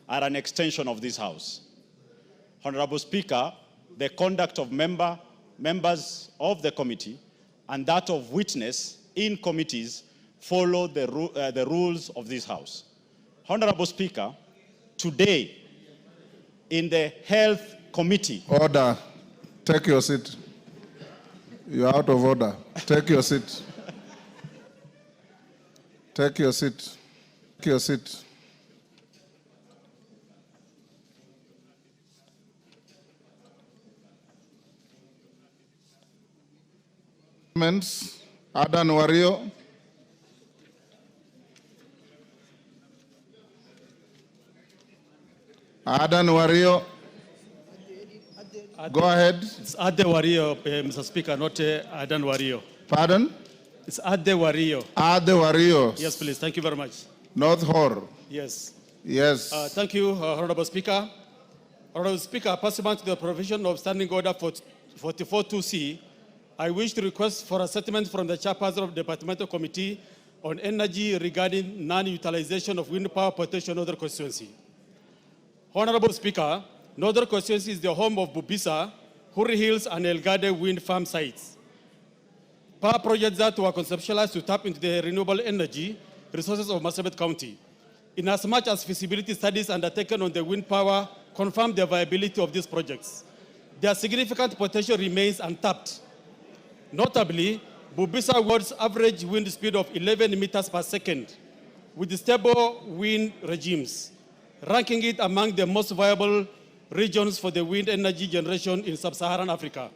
Speaker 19: are an extension of this House. Honorable Speaker, the conduct of members of the committee and that of witness in committees follow the rules of this House. Honorable Speaker, today in the Health Committee...
Speaker 2: Order. Take your seat. You're out of order. Take your seat. Take your seat. Take your seat. Adan Wario. Adan Wario. Go ahead.
Speaker 20: It's Ade Wario, Mr. Speaker, not Adan Wario.
Speaker 2: Pardon?
Speaker 20: It's Ade Wario.
Speaker 2: Ade Wario.
Speaker 20: Yes, please. Thank you very much.
Speaker 2: North Hor.
Speaker 20: Yes.
Speaker 2: Yes.
Speaker 20: Thank you, Honorable Speaker. Honorable Speaker, pursuant to the provision of Standing Order 44.2c, I wish to request for a statement from the chairperson of the Departmental Committee on Energy regarding non-utilization of wind power potential in Northern Constituency. Honorable Speaker, Northern Constituency is the home of Bubisa, Huri Hills, and Elgade wind farm sites. Power projects that were conceptualized to tap into the renewable energy resources of Marsabit County. Inasmuch as feasibility studies undertaken on the wind power confirm the viability of these projects, their significant potential remains untapped. Notably, Bubisa world's average wind speed of 11 meters per second with stable wind regimes, ranking it among the most viable regions for the wind energy generation in sub-Saharan Africa.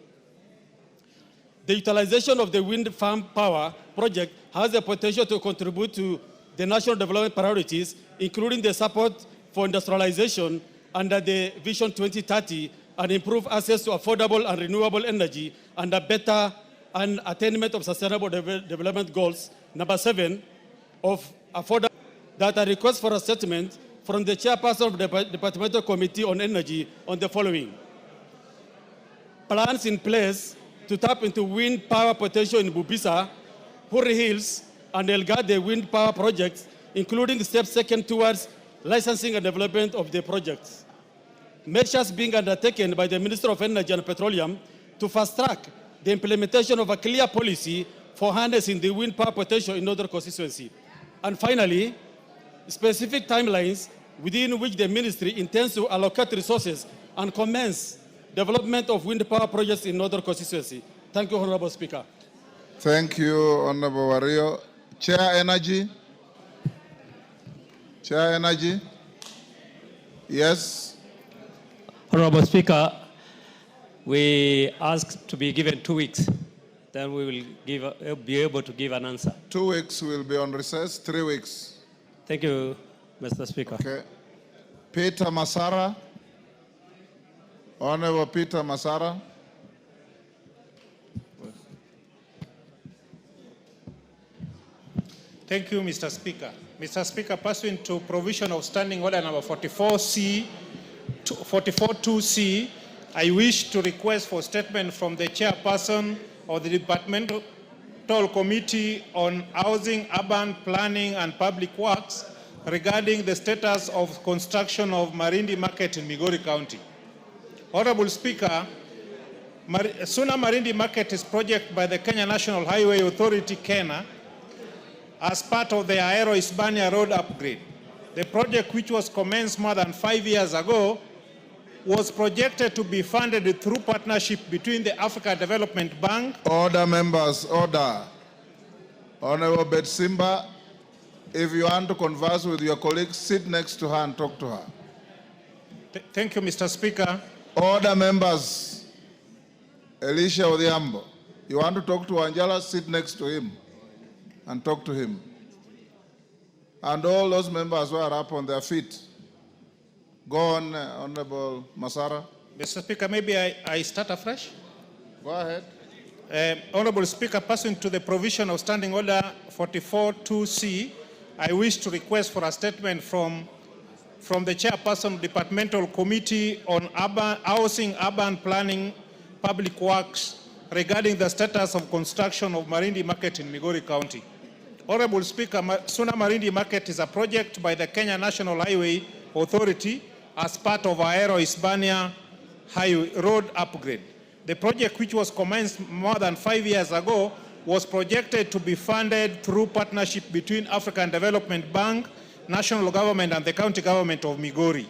Speaker 20: The utilization of the wind farm power project has the potential to contribute to the national development priorities, including the support for industrialization under the Vision 2030 and improve access to affordable and renewable energy and a better and attainment of sustainable development goals. Number 7, of affordable, that a request for a statement from the chairperson of the Departmental Committee on Energy on the following. Plans in place to tap into wind power potential in Bubisa, Huri Hills, and Elgade wind power projects, including steps taken towards licensing and development of the projects. Measures being undertaken by the Minister of Energy and Petroleum to fast-track the implementation of a clear policy for harnessing the wind power potential in Northern Constituency. And finally, specific timelines within which the ministry intends to allocate resources and commence development of wind power projects in Northern Constituency. Thank you, Honorable Speaker.
Speaker 2: Thank you, Honorable Wario. Chair Energy. Chair Energy. Yes.
Speaker 21: Honorable Speaker, we ask to be given 2 weeks. Then we will be able to give an answer.
Speaker 2: 2 weeks will be on recess, 3 weeks.
Speaker 21: Thank you, Mr. Speaker.
Speaker 2: Okay. Peter Masara. Honorable Peter Masara.
Speaker 3: Thank you, Mr. Speaker. Mr. Speaker, pursuant to provision of Standing Order number 44.2c, I wish to request for statement from the chairperson of the Departmental Committee on Housing, Urban Planning and Public Works regarding the status of construction of Marindi Market in Migori County. Honorable Speaker, Suna Marindi Market is a project by the Kenya National Highway Authority, KENA, as part of the Aero-Hispania road upgrade. The project, which was commenced more than 5 years ago, was projected to be funded through partnership between the Africa Development Bank.
Speaker 2: Order, members, order. Honorable Betsimba, if you want to converse with your colleagues, sit next to her and talk to her.
Speaker 3: Thank you, Mr. Speaker.
Speaker 2: Order, members. Elisha Odhiambo, you want to talk to Angela, sit next to him and talk to him. And all those members who are up on their feet. Go on, Honorable Masara.
Speaker 3: Mr. Speaker, maybe I start afresh?
Speaker 2: Go ahead.
Speaker 3: Honorable Speaker, pursuant to the provision of Standing Order 44.2c, I wish to request for a statement from the Chairperson of the Departmental Committee on Housing, Urban Planning, Public Works regarding the status of construction of Marindi Market in Migori County. Honorable Speaker, Suna Marindi Market is a project by the Kenya National Highway Authority as part of Aero-Hispania Highway road upgrade. The project, which was commenced more than 5 years ago, was projected to be funded through partnership between African Development Bank, national government, and the county government of Migori.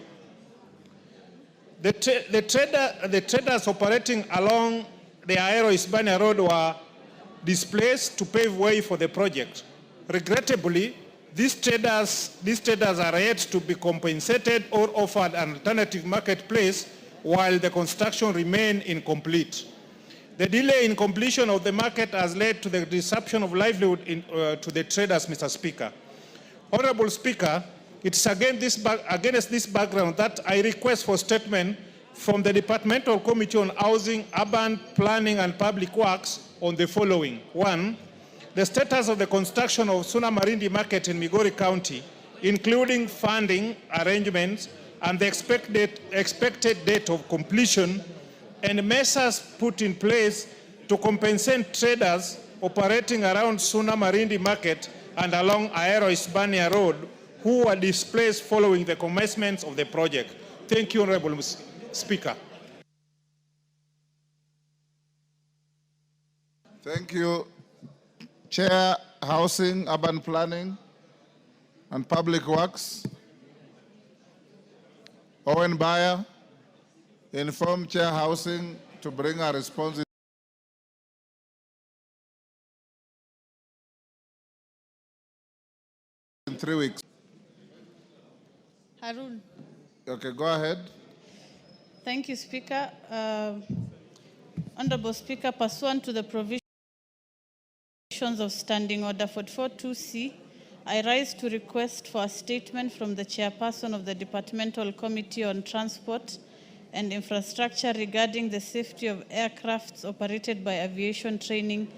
Speaker 3: The traders operating along the Aero-Hispania road were displaced to pave way for the project. Regrettably, these traders are yet to be compensated or offered an alternative marketplace while the construction remains incomplete. The delay in completion of the market has led to the disruption of livelihood to the traders, Mr. Speaker. Honorable Speaker, it's against this background that I request for statement from the Departmental Committee on Housing, Urban Planning and Public Works on the following. 1, the status of the construction of Suna Marindi Market in Migori County, including funding arrangements and the expected date of completion, and measures put in place to compensate traders operating around Suna Marindi Market and along Aero-Hispania Road who were displaced following the commencement of the project. Thank you, Honorable Speaker.
Speaker 2: Thank you. Chair, Housing, Urban Planning and Public Works. Owen Bayer, inform Chair Housing to bring a response in 3 weeks.
Speaker 22: Harun.
Speaker 2: Okay, go ahead.
Speaker 22: Thank you, Speaker. Honorable Speaker, pursuant to the provisions of Standing Order 44.2c, I rise to request for a statement from the Chairperson of the Departmental Committee on Transport and Infrastructure regarding the safety of aircrafts operated by aviation training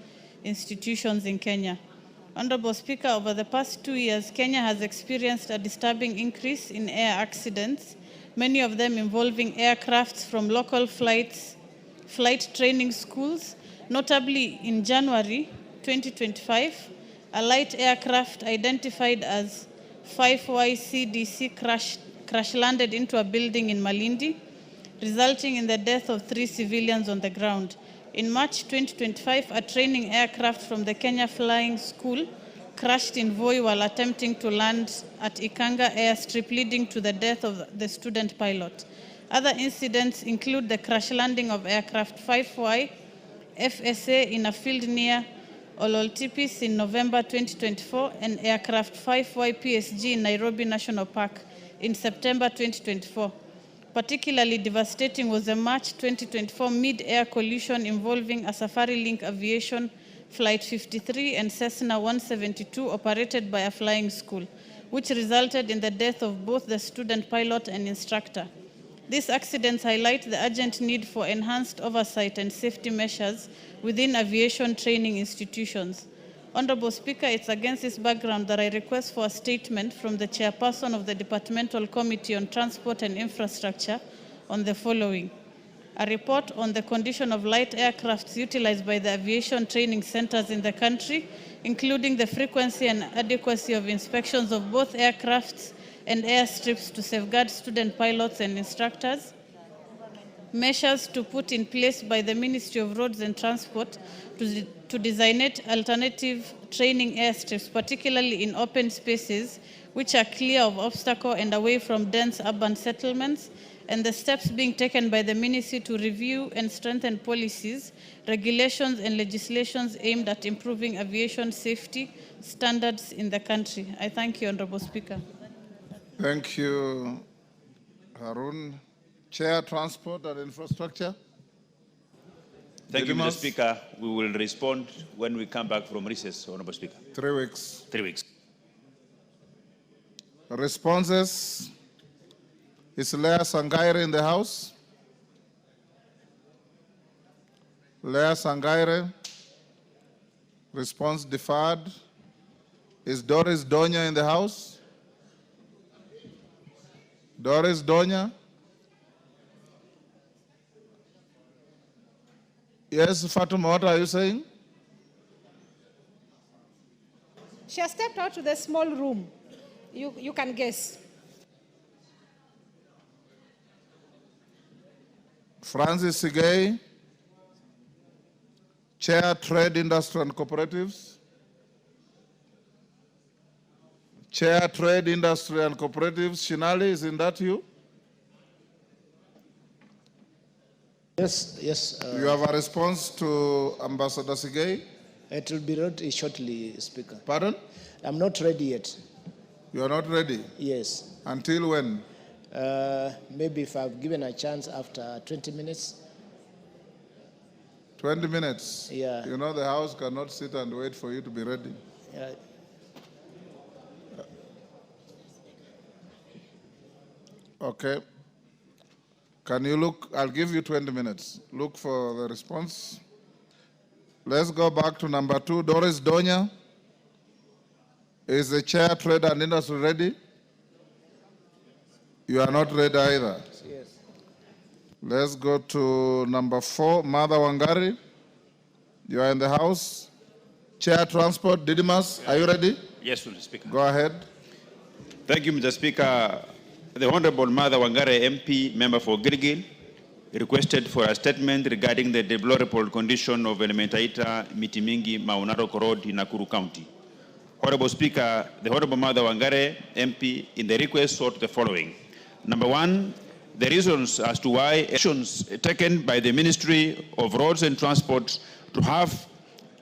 Speaker 22: institutions in Kenya. Honorable Speaker, over the past 2 years, Kenya has experienced a disturbing increase in air accidents, many of them involving aircrafts from local flight training schools. Notably, in January 2025, a light aircraft identified as 5YCDC crash-landed into a building in Malindi, resulting in the death of 3 civilians on the ground. In March 2025, a training aircraft from the Kenya Flying School crashed in Voi while attempting to land at Ikanga airstrip, leading to the death of the student pilot. Other incidents include the crash landing of aircraft 5Y FSA in a field near Ololtipis in November 2024 and aircraft 5Y PSG in Nairobi National Park in September 2024. Particularly devastating was a March 2024 mid-air collision involving a Safari Link Aviation Flight 53 and Cessna 172 operated by a flying school, which resulted in the death of both the student pilot and instructor. These accidents highlight the urgent need for enhanced oversight and safety measures within aviation training institutions. Honorable Speaker, it's against this background that I request for a statement from the chairperson of the Departmental Committee on Transport and Infrastructure on the following. A report on the condition of light aircrafts utilized by the aviation training centers in the country, including the frequency and adequacy of inspections of both aircrafts and airstrips to safeguard student pilots and instructors. Measures to put in place by the Ministry of Roads and Transport to designate alternative training airstrips, particularly in open spaces which are clear of obstacle and away from dense urban settlements, and the steps being taken by the Ministry to review and strengthen policies, regulations, and legislations aimed at improving aviation safety standards in the country. I thank you, Honorable Speaker.
Speaker 2: Thank you, Harun. Chair, Transport and Infrastructure.
Speaker 6: Thank you, Mr. Speaker. We will respond when we come back from recess, Honorable Speaker.
Speaker 2: 3 weeks.
Speaker 6: 3 weeks.
Speaker 2: Responses. Is Leah Sangaire in the House? Leah Sangaire. Response deferred. Is Doris Donya in the House? Doris Donya? Yes, Fatuma, what are you saying?
Speaker 7: She has stepped out to the small room. You can guess.
Speaker 2: Francis Sigay, Chair, Trade, Industry and Cooperatives. Chair, Trade, Industry and Cooperatives. Shinali, isn't that you?
Speaker 23: Yes, yes.
Speaker 2: You have a response to Ambassador Sigay?
Speaker 23: It will be ready shortly, Speaker.
Speaker 2: Pardon?
Speaker 23: I'm not ready yet.
Speaker 2: You are not ready?
Speaker 23: Yes.
Speaker 2: Until when?
Speaker 23: Maybe if I've given a chance after 20 minutes.
Speaker 2: 20 minutes?
Speaker 23: Yeah.
Speaker 2: You know the House cannot sit and wait for you to be ready.
Speaker 23: Yeah.
Speaker 2: Okay. Can you look? I'll give you 20 minutes. Look for the response. Let's go back to number 2. Doris Donya. Is the Chair, Trade and Industry ready? You are not ready either.
Speaker 23: Yes.
Speaker 2: Let's go to number 4. Mother Wangari. You are in the House. Chair, Transport, Didimas. Are you ready?
Speaker 6: Yes, Mr. Speaker.
Speaker 2: Go ahead.
Speaker 6: Thank you, Mr. Speaker. The Honorable Mother Wangare MP, member for Gilgil, requested for a statement regarding the deplorable condition of Elementaita Mitimingi Maunarok Road in Nakuru County. Honorable Speaker, the Honorable Mother Wangare MP in the request sought the following. Number 1, the reasons as to why actions taken by the Ministry of Roads and Transport to have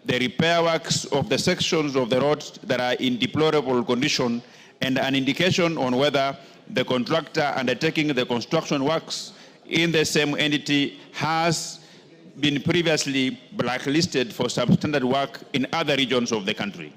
Speaker 6: the repair works of the sections of the roads that are in deplorable condition, and an indication on whether the contractor undertaking the construction works in the same entity has been previously blacklisted for substandard work in other regions of the country.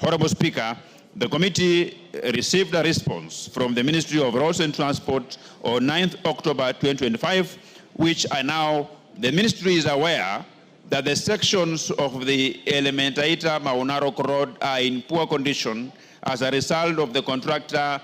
Speaker 6: Honorable Speaker, the committee received a response from the Ministry of Roads and Transport on 9th October 2025, which are now, the Ministry is aware that the sections of the Elementaita Maunarok Road are in poor condition as a result of the contractor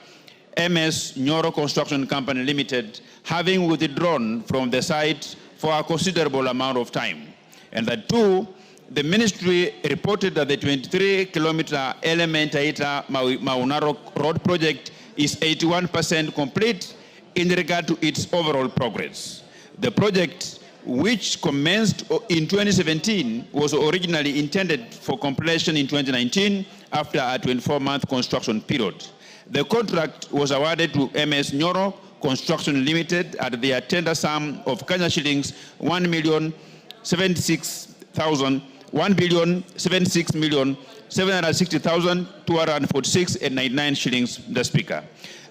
Speaker 6: MS Nyoro Construction Company Limited having withdrawn from the site for a considerable amount of time. And that 2, the ministry reported that the 23-kilometer Elementaita Maunarok Road project is 81% complete in regard to its overall progress. The project, which commenced in 2017, was originally intended for completion in 2019 after a 24-month construction period. The contract was awarded to MS Nyoro Construction Limited at the tender sum of Kenya shillings 1,076,760,246.99 shillings, Mr. Speaker.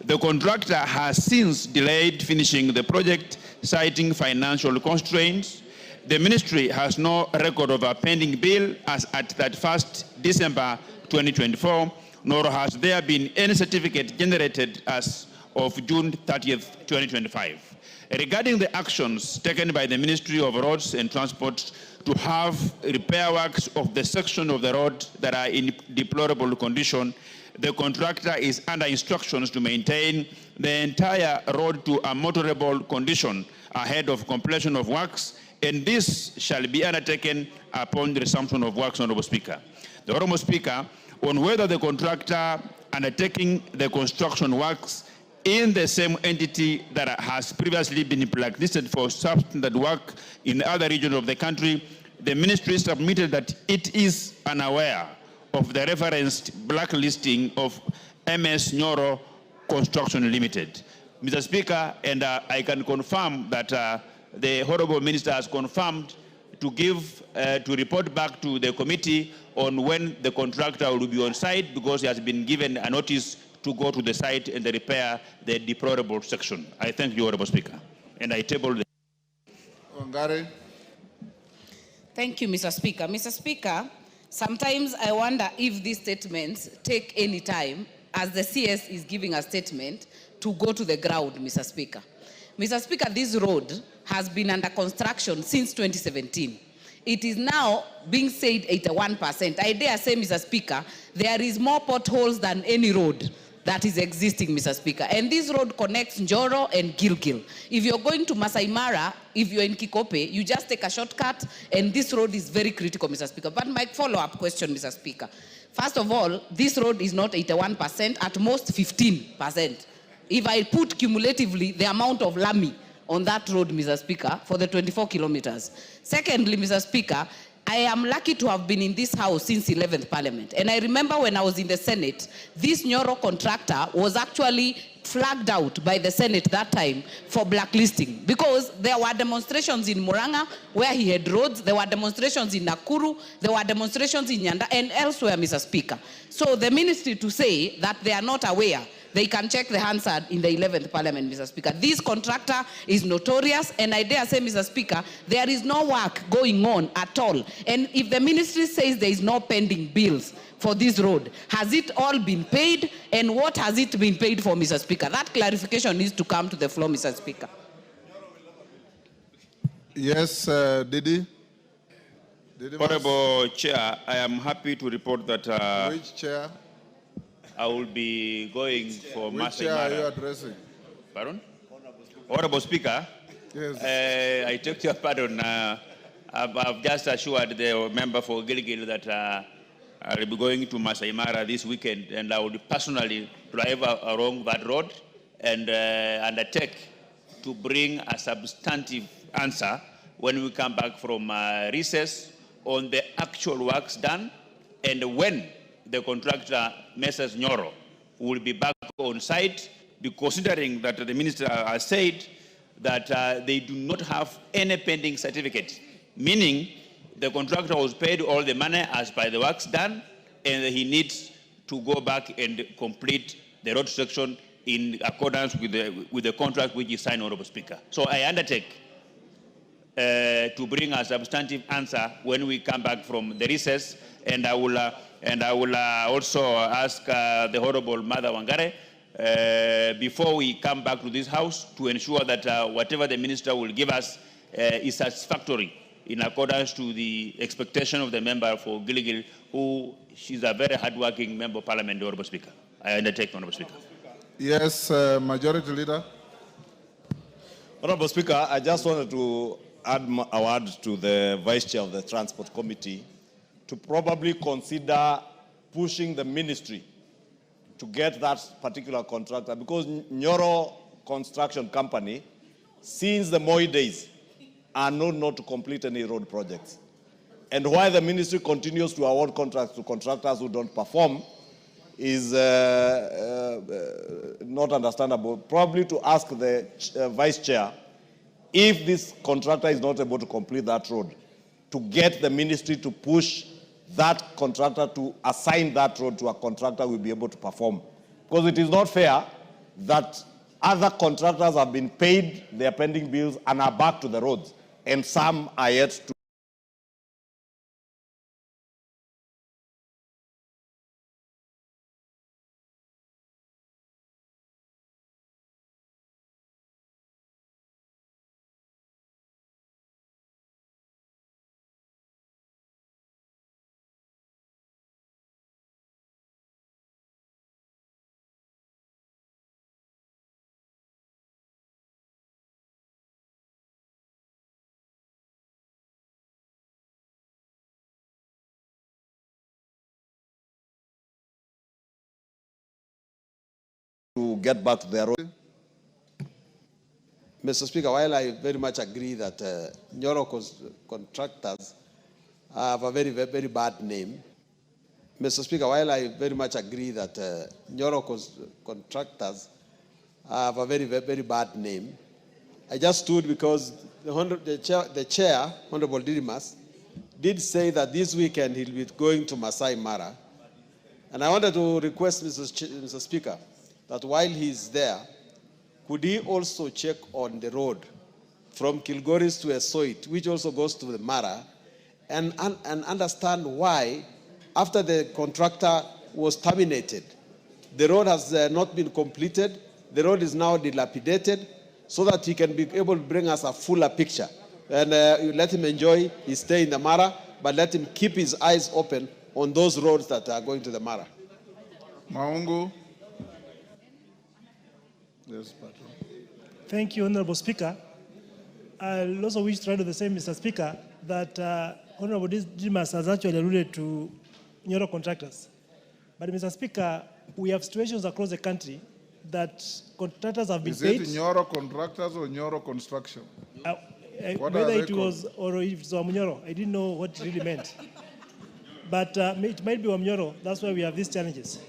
Speaker 6: The contractor has since delayed finishing the project, citing financial constraints. The ministry has no record of a pending bill as at 31st December 2024, nor has there been any certificate generated as of June 30th, 2025. Regarding the actions taken by the Ministry of Roads and Transport to have repair works of the section of the road that are in deplorable condition. The contractor is under instructions to maintain the entire road to a motorable condition ahead of completion of works, and this shall be undertaken upon the resumption of works, Honorable Speaker. The Honorable Speaker, on whether the contractor undertaking the construction works in the same entity that has previously been blacklisted for substandard work in other regions of the country, the ministry submitted that it is unaware of the referenced blacklisting of MS Nyoro Construction Limited. Mr. Speaker, and I can confirm that the Honorable Minister has confirmed to report back to the committee on when the contractor will be on site, because he has been given a notice to go to the site and repair the deplorable section. I thank you, Honorable Speaker. And I table the...
Speaker 2: Wangari.
Speaker 10: Thank you, Mr. Speaker. Mr. Speaker, sometimes I wonder if these statements take any time, as the CS is giving a statement, to go to the ground, Mr. Speaker. Mr. Speaker, this road has been under construction since 2017. It is now being said 81%. I dare say, Mr. Speaker, there is more potholes than any road that is existing, Mr. Speaker. And this road connects Njoro and Gilgil. If you're going to Masai Mara, if you're in Kikope, you just take a shortcut, and this road is very critical, Mr. Speaker. But my follow-up question, Mr. Speaker. First of all, this road is not 81%, at most 15%. If I put cumulatively the amount of lami on that road, Mr. Speaker, for the 24 kilometers. Secondly, Mr. Speaker, I am lucky to have been in this house since 11th Parliament. And I remember when I was in the Senate, this Nyoro contractor was actually flagged out by the Senate that time for blacklisting, because there were demonstrations in Muranga where he had roads, there were demonstrations in Nakuru, there were demonstrations in Nyanda and elsewhere, Mr. Speaker. So the ministry to say that they are not aware, they can check the Hansard in the 11th Parliament, Mr. Speaker. This contractor is notorious, and I dare say, Mr. Speaker, there is no work going on at all. And if the ministry says there is no pending bills for this road, has it all been paid? And what has it been paid for, Mr. Speaker? That clarification needs to come to the floor, Mr. Speaker.
Speaker 2: Yes, Didi.
Speaker 6: Honorable Chair, I am happy to report that...
Speaker 2: Which chair?
Speaker 6: I will be going for
Speaker 2: Which chair are you addressing?
Speaker 6: Pardon? Honorable Speaker,
Speaker 2: yes.
Speaker 6: I take your pardon. I've just assured the member for Gilgil that I will be going to Masai Mara this weekend, and I will personally drive along that road and undertake to bring a substantive answer when we come back from recess on the actual works done and when the contractor, Messrs. Nyoro, will be back on site, considering that the minister has said that they do not have any pending certificate, meaning the contractor was paid all the money as by the works done, and he needs to go back and complete the road section in accordance with the contract which is signed, Honorable Speaker. So I undertake to bring a substantive answer when we come back from the recess, and I will also ask the Honorable Mother Wangare before we come back to this house to ensure that whatever the minister will give us is satisfactory in accordance to the expectation of the member for Gilgil, who she's a very hardworking member of Parliament, Honorable Speaker. I undertake, Honorable Speaker.
Speaker 2: Yes, Majority Leader.
Speaker 16: Honorable Speaker, I just wanted to add a word to the Vice Chair of the Transport Committee to probably consider pushing the ministry to get that particular contractor, because Nyoro Construction Company, since the Moi days, are known not to complete any road projects. And why the ministry continues to award contracts to contractors who don't perform is not understandable. Probably to ask the Vice Chair, if this contractor is not able to complete that road, to get the ministry to push that contractor to assign that road to a contractor who will be able to perform. Because it is not fair that other contractors have been paid their pending bills and are back to the roads, and some are yet to to get back to their road. Mr. Speaker, while I very much agree that Nyoro contractors have a very, very bad name, Mr. Speaker, while I very much agree that Nyoro contractors have a very, very bad name, I just stood because the chair, Honorable Didimas, did say that this weekend he'll be going to Masai Mara. And I wanted to request Mr. Speaker that while he's there, could he also check on the road from Kilgoris to Esoit, which also goes to the Mara, and understand why, after the contractor was terminated, the road has not been completed, the road is now dilapidated, so that he can be able to bring us a fuller picture. And let him enjoy his stay in the Mara, but let him keep his eyes open on those roads that are going to the Mara.
Speaker 2: Maungu. Yes, Patron.
Speaker 1: Thank you, Honorable Speaker. I also wish to add the same, Mr. Speaker, that Honorable Dimas has actually alluded to Nyoro contractors. But, Mr. Speaker, we have situations across the country that contractors have been paid.
Speaker 2: Is it Nyoro contractors or Nyoro construction?
Speaker 1: Whether it was or if it was Nyoro, I didn't know what it really meant. But it might be Nyoro. That's why we have these challenges.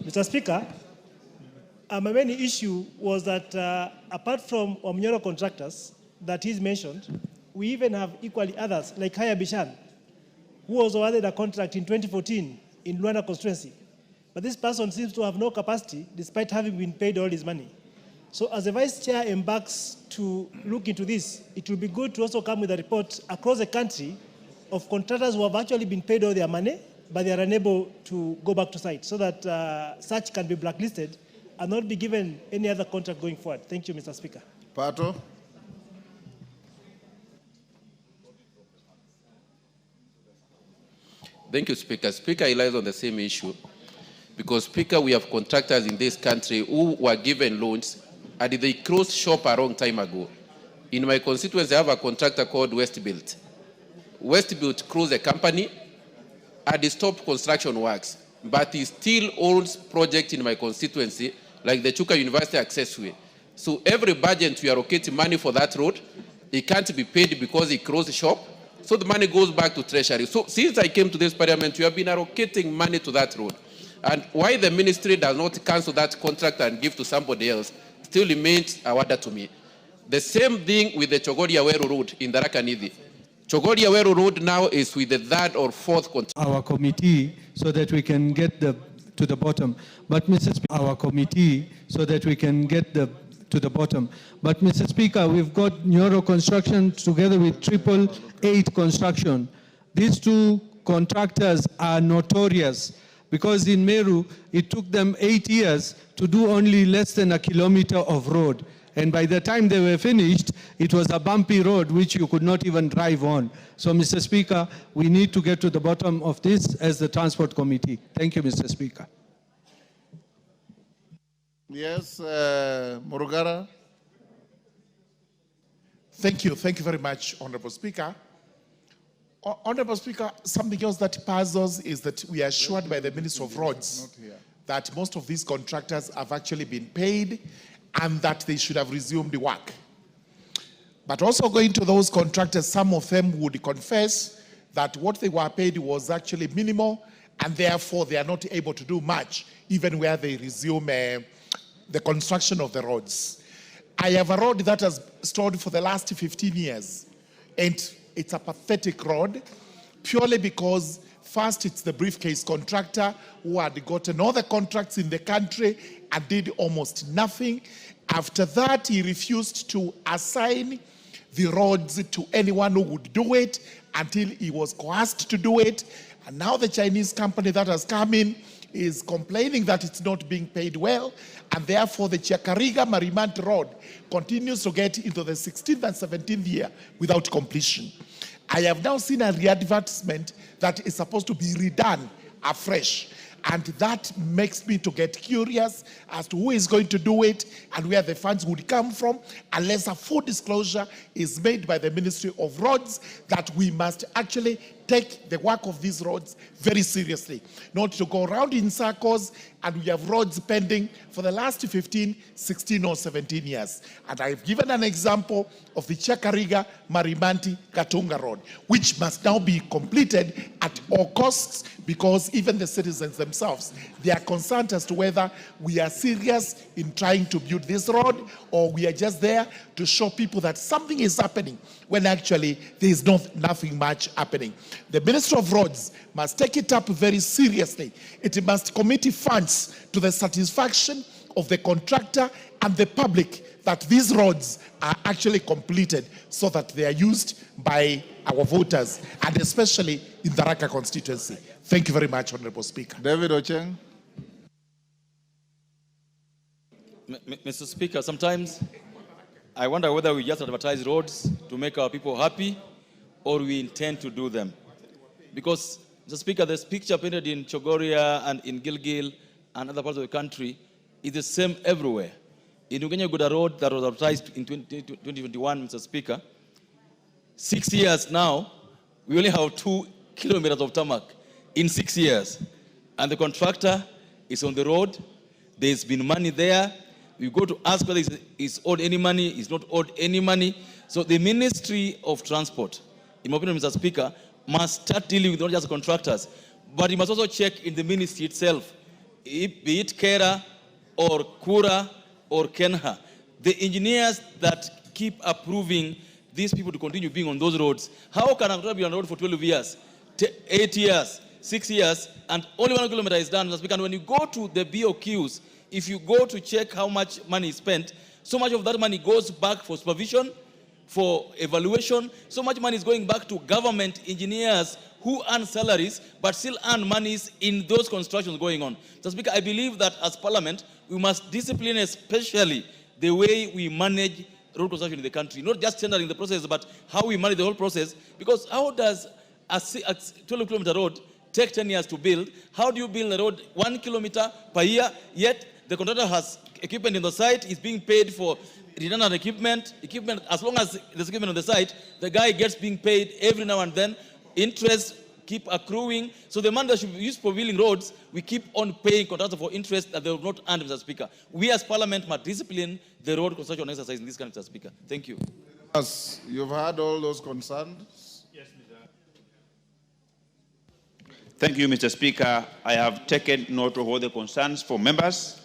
Speaker 1: Mr. Speaker, my main issue was that apart from Nyoro contractors that he's mentioned, we even have equally others like Haya Bishan, who was awarded a contract in 2014 in Luanda constituency. But this person seems to have no capacity despite having been paid all his money. So as the Vice Chair embarks to look into this, it will be good to also come with a report across the country of contractors who have actually been paid all their money, but they are unable to go back to site, so that such can be blacklisted and not be given any other contract going forward. Thank you, Mr. Speaker.
Speaker 2: Pato.
Speaker 5: Thank you, Speaker. Speaker relies on the same issue because, Speaker, we have contractors in this country who were given loans and they closed shop a long time ago. In my constituency, I have a contractor called Westbuilt. Westbuilt closed the company and they stopped construction works, but he still owns projects in my constituency, like the Chuka University Accessway. So every budget we allocate money for that road, it can't be paid because he closed the shop. So the money goes back to Treasury. So since I came to this parliament, we have been allocating money to that road. And why the ministry does not cancel that contract and give to somebody else still remains a wonder to me. The same thing with the Chogoria-Weru road in Tharaka-Nithi. Chogoria-Weru road now is with the third or fourth contract.
Speaker 8: Our committee so that we can get to the bottom. But Mr. Speaker, our committee so that we can get to the bottom. But Mr. Speaker, we've got Nyoro Construction together with 888 Construction. These two contractors are notorious because in Meru, it took them 8 years to do only less than a kilometer of road. And by the time they were finished, it was a bumpy road which you could not even drive on. So, Mr. Speaker, we need to get to the bottom of this as the Transport Committee. Thank you, Mr. Speaker.
Speaker 2: Yes, Murugara.
Speaker 14: Thank you very much, Honorable Speaker. Honorable Speaker, something else that puzzles is that we are assured by the Minister of Roads that most of these contractors have actually been paid and that they should have resumed the work. But also going to those contractors, some of them would confess that what they were paid was actually minimal and therefore they are not able to do much even where they resume the construction of the roads. I have a road that has stood for the last 15 years and it's a pathetic road purely because first it's the briefcase contractor who had gotten all the contracts in the country and did almost nothing. After that, he refused to assign the roads to anyone who would do it until he was coerced to do it. And now the Chinese company that has come in is complaining that it's not being paid well, and therefore the Chiakariga-Marimant Road continues to get into the 16th and 17th year without completion. I have now seen a re-advertisement that is supposed to be redone afresh, and that makes me to get curious as to who is going to do it and where the funds would come from, unless a full disclosure is made by the Ministry of Roads that we must actually take the work of these roads very seriously, not to go around in circles, and we have roads pending for the last 15, 16 or 17 years. And I've given an example of the Chakariga, Marimanti, Katunga Road, which must now be completed at all costs, because even the citizens themselves, they are concerned as to whether we are serious in trying to build this road, or we are just there to show people that something is happening when actually there is nothing much happening. The Minister of Roads must take it up very seriously. It must commit funds to the satisfaction of the contractor and the public that these roads are actually completed, so that they are used by our voters, and especially in the Raka constituency. Thank you very much, Honorable Speaker.
Speaker 2: David Ocheng.
Speaker 9: Mr. Speaker, sometimes I wonder whether we just advertise roads to make our people happy, or we intend to do them. Because, Mr. Speaker, this picture painted in Chogoria and in Gilgil and other parts of the country is the same everywhere. In Ugenya Road that was advertised in 2021, Mr. Speaker, 6 years now, we only have 2 kilometers of tarmac in 6 years. And the contractor is on the road. There's been money there. We go to ask whether he's owed any money, he's not owed any money. So the Ministry of Transport, in my opinion, Mr. Speaker, must start dealing with not just contractors, but he must also check in the ministry itself, be it Kera or Kura or Kenha, the engineers that keep approving these people to continue being on those roads. How can a contractor be on the road for 12 years, 8 years, 6 years, and only 1 kilometer is done? Mr. Speaker, and when you go to the BOQs, if you go to check how much money is spent, so much of that money goes back for supervision, for evaluation. So much money is going back to government engineers who earn salaries but still earn monies in those constructions going on. So, Speaker, I believe that as Parliament, we must discipline especially the way we manage road construction in the country, not just tendering the process, but how we manage the whole process. Because how does a 12-kilometer road take 10 years to build? How do you build a road 1 kilometer per year, yet the contractor has equipment in the site, is being paid for redundant equipment, as long as there's equipment on the site, the guy gets being paid every now and then, interest keep accruing. So the money that should be used for building roads, we keep on paying contractors for interest that they have not earned, Mr. Speaker. We as Parliament must discipline the road construction exercise in this country, Mr. Speaker. Thank you.
Speaker 2: Yes, you've heard all those concerns.
Speaker 6: Yes, Mr. Thank you, Mr. Speaker. I have taken note of all the concerns for members,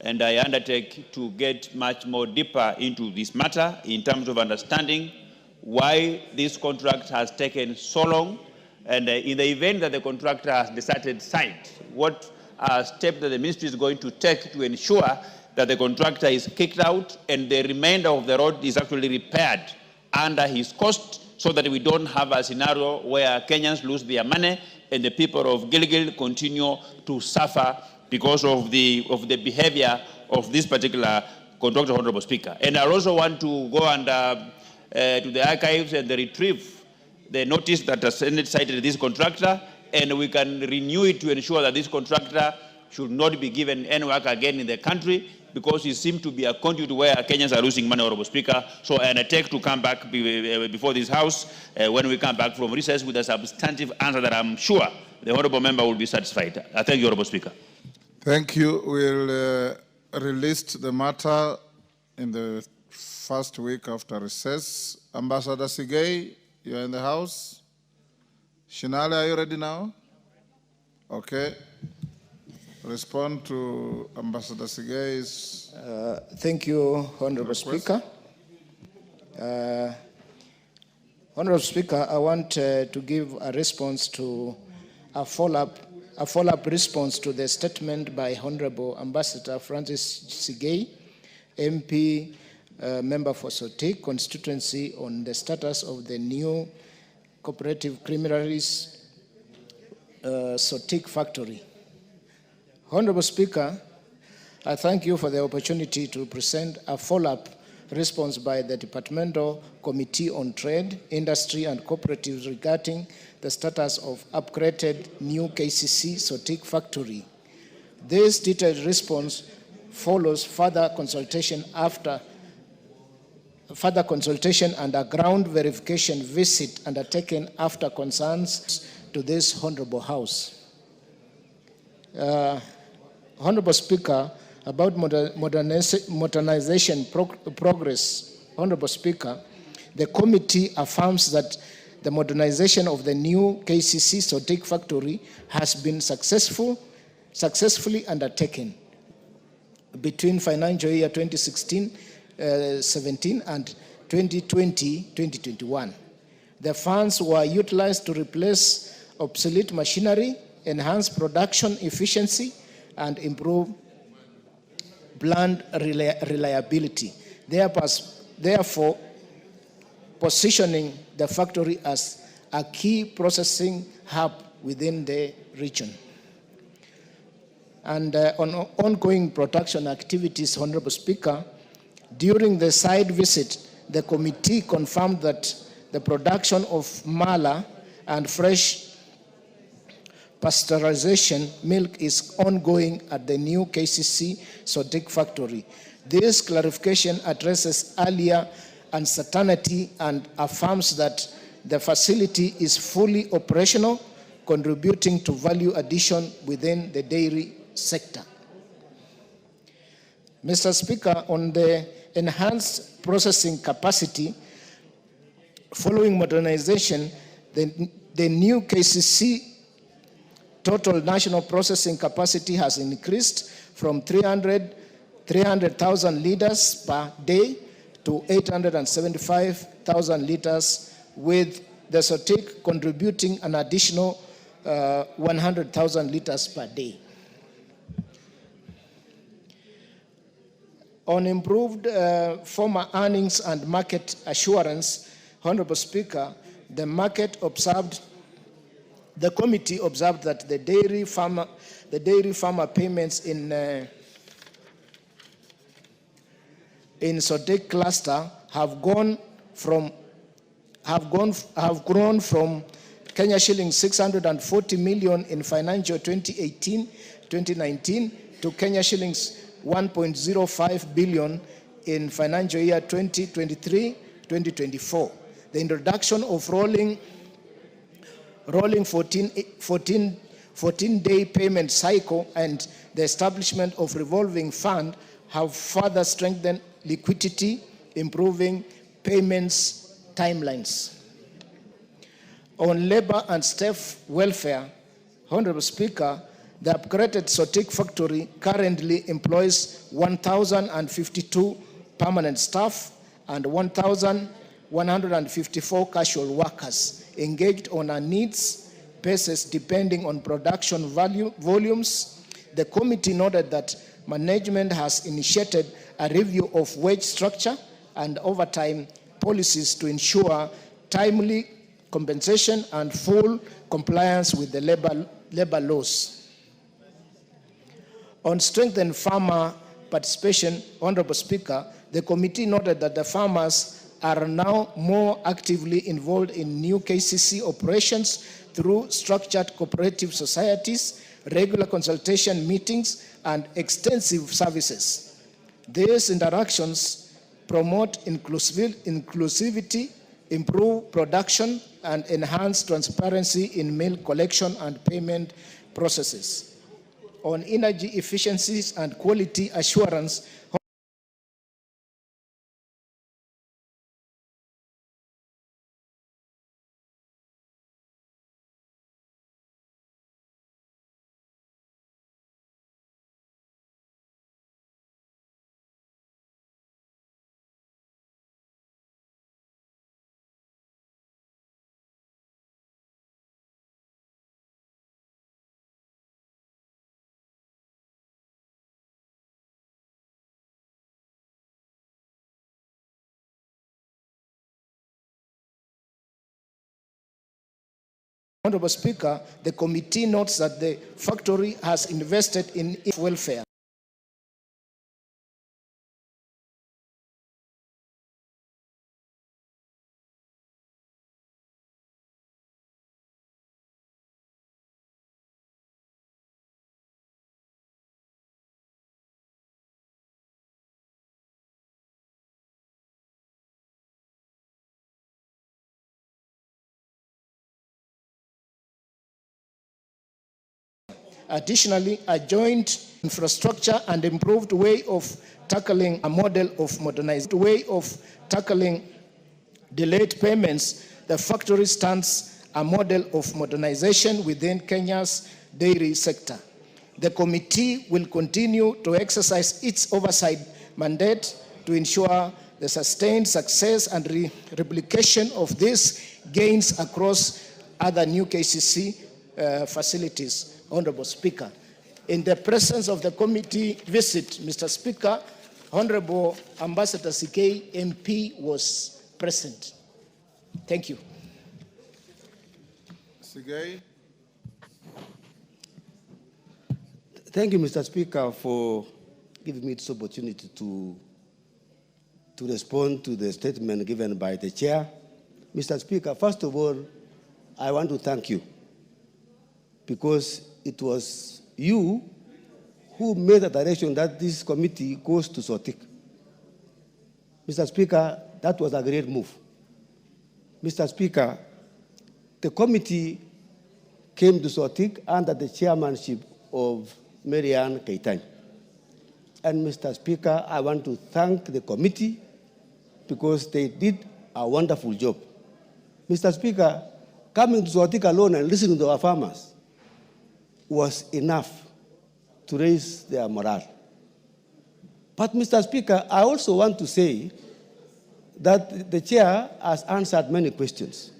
Speaker 6: and I undertake to get much more deeper into this matter in terms of understanding why this contract has taken so long, and in the event that the contractor has decided site, what step that the ministry is going to take to ensure that the contractor is kicked out and the remainder of the road is actually repaired under his cost, so that we don't have a scenario where Kenyans lose their money and the people of Gilgil continue to suffer because of the behavior of this particular contractor, Honorable Speaker. And I also want to go and to the archives and retrieve the notice that the Senate cited this contractor, and we can renew it to ensure that this contractor should not be given any work again in the country, because he seems to be a conduit where Kenyans are losing money, Honorable Speaker. So I undertake to come back before this House when we come back from recess with a substantive answer that I'm sure the Honorable Member will be satisfied. Thank you, Honorable Speaker.
Speaker 2: Thank you. We'll release the matter in the first week after recess. Ambassador Sigei, you're in the House. Shinale, are you ready now? Okay. Respond to Ambassador Sigei's
Speaker 23: Thank you, Honorable
Speaker 2: request.
Speaker 23: Speaker. Honorable Speaker, I want to give a response to a follow-up response to the statement by Honorable Ambassador Francis Sigei, MP, member for Sotik constituency, on the status of the new cooperative criminalist Sotik factory. Honorable Speaker, I thank you for the opportunity to present a follow-up response by the Departmental Committee on Trade, Industry and Cooperatives regarding the status of upgraded new KCC Sotik factory. This detailed response follows further consultation after further consultation and a ground verification visit undertaken after concerns to this Honorable House. Honorable Speaker, about modernization progress, Honorable Speaker, the committee affirms that the modernization of the new KCC Sotik factory has been successfully undertaken between financial year 2016-17 and 2020-2021. The funds were utilized to replace obsolete machinery, enhance production efficiency, and improve plant reliability, therefore positioning the factory as a key processing hub within the region. And on ongoing production activities, Honorable Speaker, during the site visit, the committee confirmed that the production of mala and fresh pasteurization milk is ongoing at the new KCC Sotik factory. This clarification addresses earlier uncertainty and affirms that the facility is fully operational, contributing to value addition within the dairy sector. Mr. Speaker, on the enhanced processing capacity, following modernization, the new KCC total national processing capacity has increased from 300,000 liters per day to 875,000 liters, with the Sotik contributing an additional 100,000 liters per day. On improved farmer earnings and market assurance, Honorable Speaker, the committee observed that the dairy farmer payments in Sotik cluster have grown from Kenya shillings 640 million in financial 2018-2019 to Kenya shillings 1.05 billion in financial year 2023-2024. The introduction of rolling 14-day payment cycle and the establishment of revolving fund have further strengthened liquidity, improving payments timelines. On labor and staff welfare, Honorable Speaker, the upgraded Sotik factory currently employs 1,052 permanent staff and 1,154 casual workers engaged on a needs basis depending on production volumes. The committee noted that management has initiated a review of wage structure and overtime policies to ensure timely compensation and full compliance with the labor laws. On strengthened farmer participation, Honorable Speaker, the committee noted that the farmers are now more actively involved in new KCC operations through structured cooperative societies, regular consultation meetings, and extensive services. These interactions promote inclusivity, improve production, and enhance transparency in milk collection and payment processes. On energy efficiencies and quality assurance, Honorable Speaker, the committee notes that the factory has invested in welfare. Additionally, a joint infrastructure and improved way of tackling a model of modernization, way of tackling delayed payments, the factory stands a model of modernization within Kenya's dairy sector. The committee will continue to exercise its oversight mandate to ensure the sustained success and replication of these gains across other new KCC facilities. Honorable Speaker, in the presence of the committee visit, Mr. Speaker, Honorable Ambassador Sigei MP was present. Thank you.
Speaker 2: Sigei.
Speaker 11: Thank you, Mr. Speaker, for giving me this opportunity to respond to the statement given by the chair. Mr. Speaker, first of all, I want to thank you because it was you who made the direction that this committee goes to Sotik. Mr. Speaker, that was a great move. Mr. Speaker, the committee came to Sotik under the chairmanship of Marianne Keitany. And Mr. Speaker, I want to thank the committee because they did a wonderful job. Mr. Speaker, coming to Sotik alone and listening to our farmers was enough to raise their morale. But Mr. Speaker, I also want to say that the chair has answered many questions.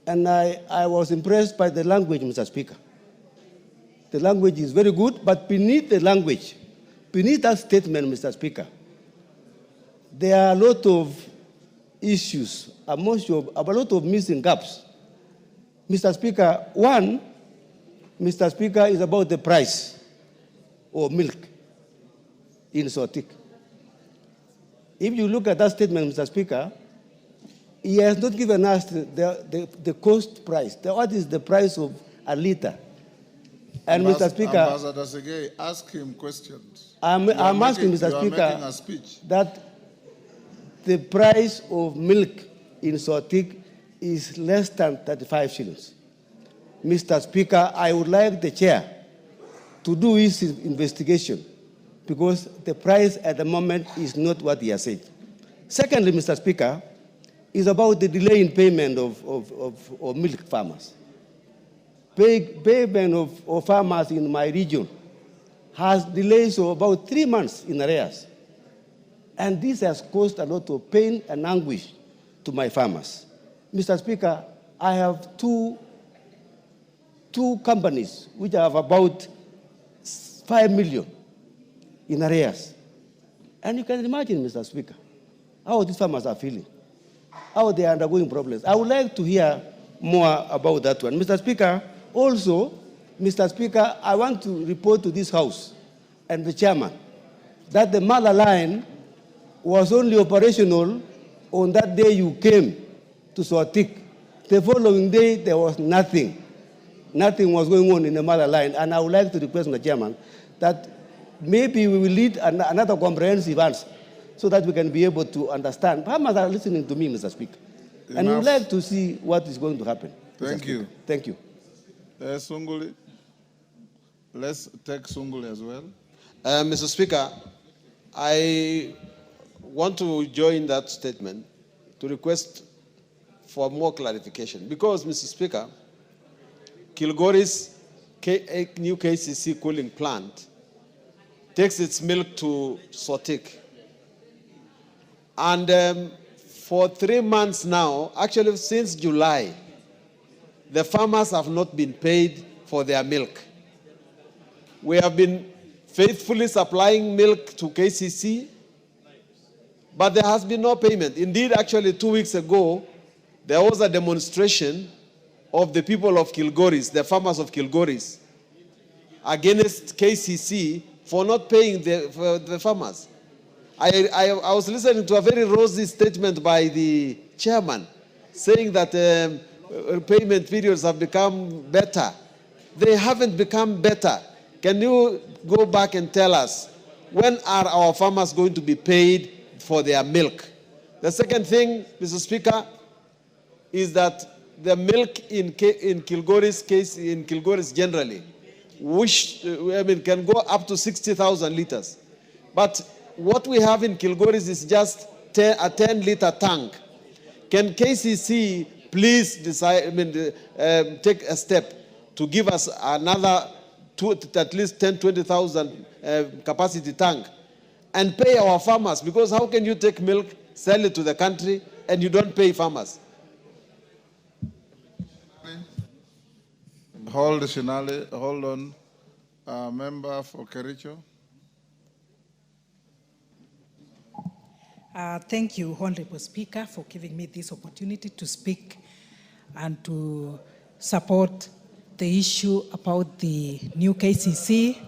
Speaker 11: And I was impressed by the language, Mr. Speaker. The language is very good, but beneath the language, beneath that statement, Mr. Speaker, there are a lot of issues, a lot of missing gaps. Mr. Speaker, one, Mr. Speaker, is about the price of milk in Sotik. If you look at that statement, Mr. Speaker, he has not given us the cost price. What is the price of a liter? And Mr. Speaker,
Speaker 2: Ambassador Segei, ask him questions.
Speaker 11: I'm asking Mr. Speaker that the price of milk in Sotik is less than 35 shillings. Mr. Speaker, I would like the chair to do his investigation because the price at the moment is not what he has said. Secondly, Mr. Speaker, is about the delay in payment of milk farmers. Payment of farmers in my region has delays of about 3 months in arrears. And this has caused a lot of pain and anguish to my farmers. Mr. Speaker, I have two companies which have about 5 million in arrears. And you can imagine, Mr. Speaker, how these farmers are feeling, how they are undergoing problems. I would like to hear more about that one. Mr. Speaker, also, Mr. Speaker, I want to report to this House and the chairman that the Mala line was only operational on that day you came to Sotik. The following day, there was nothing. Nothing was going on in the Mala line. And I would like to request the chairman that maybe we will lead another comprehensive answer so that we can be able to understand. Farmers are listening to me, Mr. Speaker. Enough. And we would like to see what is going to happen.
Speaker 2: Thank you.
Speaker 11: Thank you.
Speaker 2: Sunguli. Let's take Sunguli as well.
Speaker 12: Mr. Speaker, I want to join that statement to request for more clarification. Because, Mr. Speaker, Kilgoris new KCC cooling plant takes its milk to Sotik. And for 3 months now, actually since July, the farmers have not been paid for their milk. We have been faithfully supplying milk to KCC, but there has been no payment. Indeed, actually 2 weeks ago, there was a demonstration of the people of Kilgoris, the farmers of Kilgoris, against KCC for not paying the farmers. I was listening to a very rosy statement by the chairman saying that payment periods have become better. They haven't become better. Can you go back and tell us when are our farmers going to be paid for their milk? The second thing, Mr. Speaker, is that the milk in Kilgoris case, in Kilgoris generally, which can go up to 60,000 liters. But what we have in Kilgoris is just a 10-liter tank. Can KCC please decide, take a step to give us another at least 10, 20,000 capacity tank and pay our farmers? Because how can you take milk, sell it to the country, and you don't pay farmers?
Speaker 2: Hold, Shinali. Hold on. Member for Kericho.
Speaker 4: Thank you, Honorable Speaker, for giving me this opportunity to speak and to support the issue about the new KCC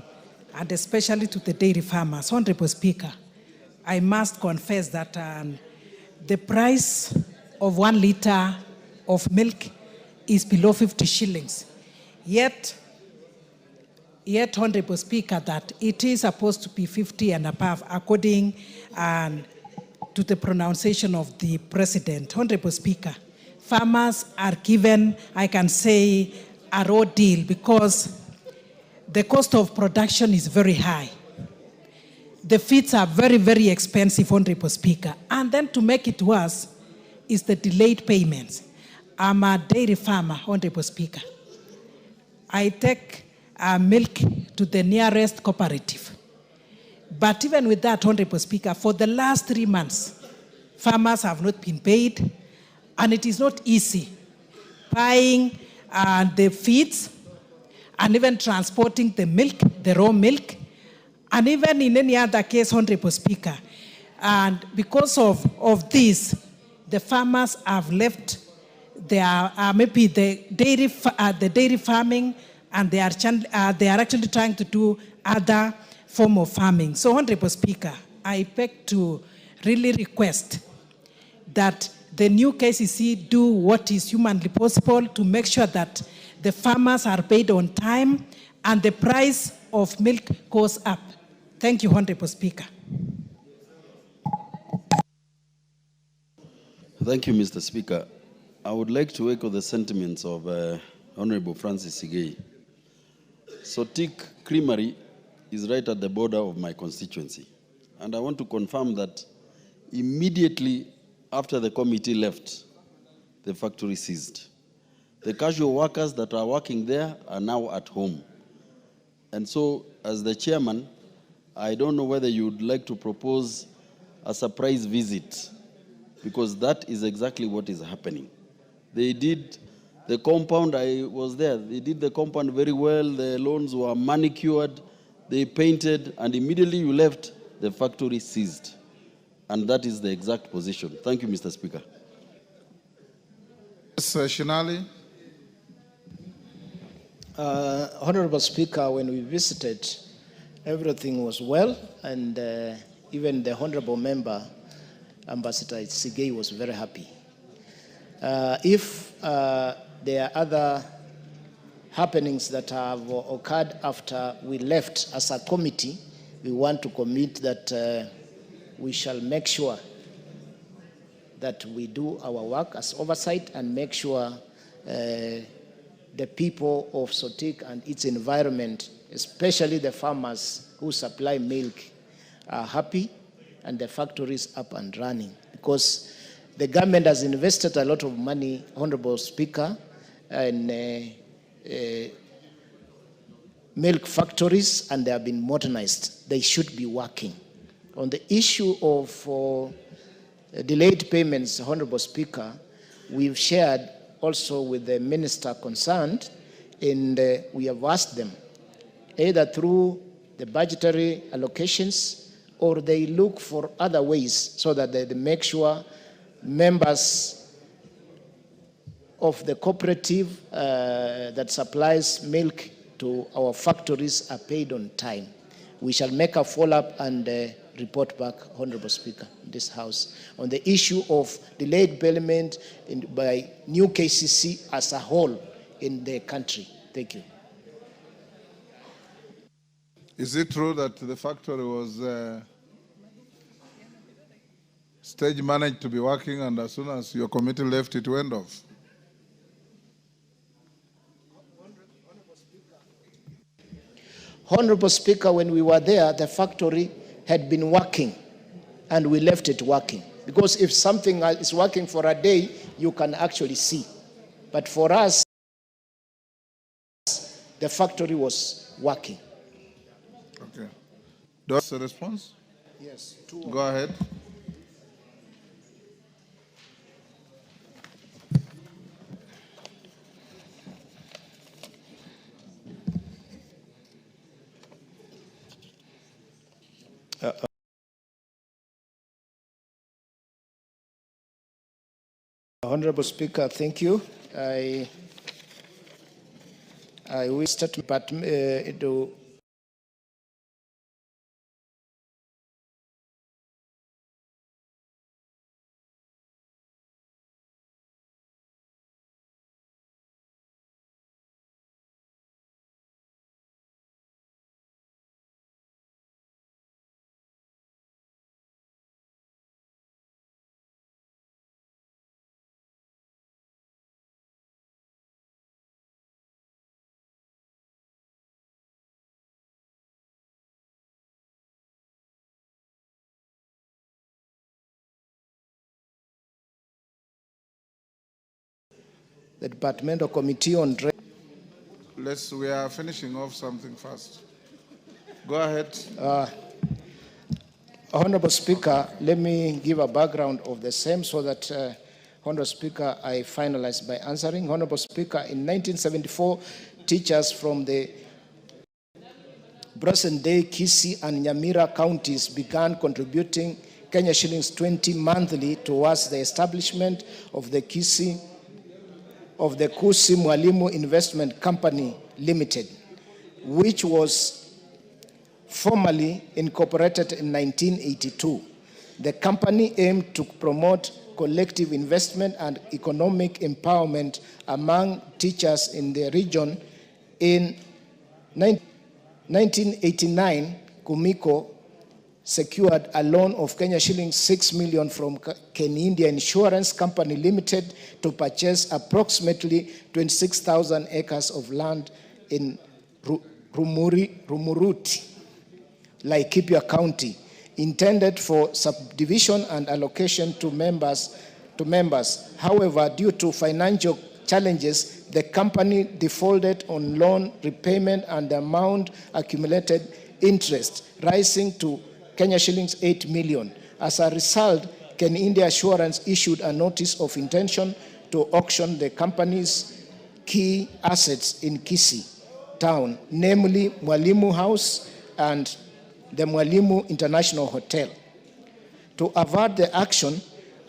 Speaker 4: and especially to the dairy farmers. Honorable Speaker, I must confess that the price of 1 liter of milk is below 50 shillings. Yet, Honorable Speaker, that it is supposed to be 50 and above according to the pronunciation of the President. Honorable Speaker, farmers are given, I can say, a raw deal because the cost of production is very high. The feeds are very, very expensive, Honorable Speaker. And then to make it worse is the delayed payments. I'm a dairy farmer, Honorable Speaker. I take milk to the nearest cooperative. But even with that, Honorable Speaker, for the last 3 months, farmers have not been paid, and it is not easy buying the feeds and even transporting the milk, the raw milk, and even in any other case, Honorable Speaker. And because of this, the farmers have left their maybe the dairy farming, and they are actually trying to do other form of farming. So, Honorable Speaker, I beg to really request that the new KCC do what is humanly possible to make sure that the farmers are paid on time and the price of milk goes up. Thank you, Honorable Speaker.
Speaker 13: Thank you, Mr. Speaker. I would like to echo the sentiments of Honorable Francis Sigei. Sotik Creamery is right at the border of my constituency. And I want to confirm that immediately after the committee left, the factory ceased. The casual workers that are working there are now at home. And so, as the chairman, I don't know whether you would like to propose a surprise visit, because that is exactly what is happening. They did the compound, I was there, they did the compound very well, the lawns were manicured, they painted, and immediately you left, the factory ceased. And that is the exact position. Thank you, Mr. Speaker.
Speaker 2: Mr. Shinali.
Speaker 23: Honorable Speaker, when we visited, everything was well, and even the Honorable Member, Ambassador Sigei, was very happy. If there are other happenings that have occurred after we left as a committee, we want to commit that we shall make sure that we do our work as oversight and make sure the people of Sotik and its environment, especially the farmers who supply milk, are happy and the factory is up and running. Because the government has invested a lot of money, Honorable Speaker, in milk factories, and they have been modernized. They should be working. On the issue of delayed payments, Honorable Speaker, we've shared also with the minister concerned, and we have asked them, either through the budgetary allocations or they look for other ways so that they make sure members of the cooperative that supplies milk to our factories are paid on time. We shall make a follow-up and report back, Honorable Speaker, in this House, on the issue of delayed payment by new KCC as a whole in the country. Thank you.
Speaker 2: Is it true that the factory was stage managed to be working, and as soon as your committee left, it went off?
Speaker 23: Honorable Speaker, when we were there, the factory had been working, and we left it working. Because if something is working for a day, you can actually see. But for us, the factory was working.
Speaker 2: Okay. Does a response?
Speaker 23: Yes.
Speaker 2: Go ahead.
Speaker 23: Honorable Speaker, thank you. I wish to, but the Departmental Committee on
Speaker 2: We are finishing off something first. Go ahead.
Speaker 23: Honorable Speaker, let me give a background of the same so that, Honorable Speaker, I finalize by answering. Honorable Speaker, in 1974, teachers from the present-day Kisii and Nyamira counties began contributing Kenya shillings 20 monthly towards the establishment of the Kisii Mwalimu Investment Company Limited, which was formally incorporated in 1982. The company aimed to promote collective investment and economic empowerment among teachers in the region. In 1989, Kumiko secured a loan of Kenya shillings 6 million from Ken India Insurance Company Limited to purchase approximately 26,000 acres of land in Rumuruti, Laikipia County, intended for subdivision and allocation to members. However, due to financial challenges, the company defaulted on loan repayment and the amount accumulated interest, rising to Kenya shillings 8 million. As a result, Ken India Assurance issued a notice of intention to auction the company's key assets in Kisii town, namely Mwalimu House and the Mwalimu International Hotel. To avert the action,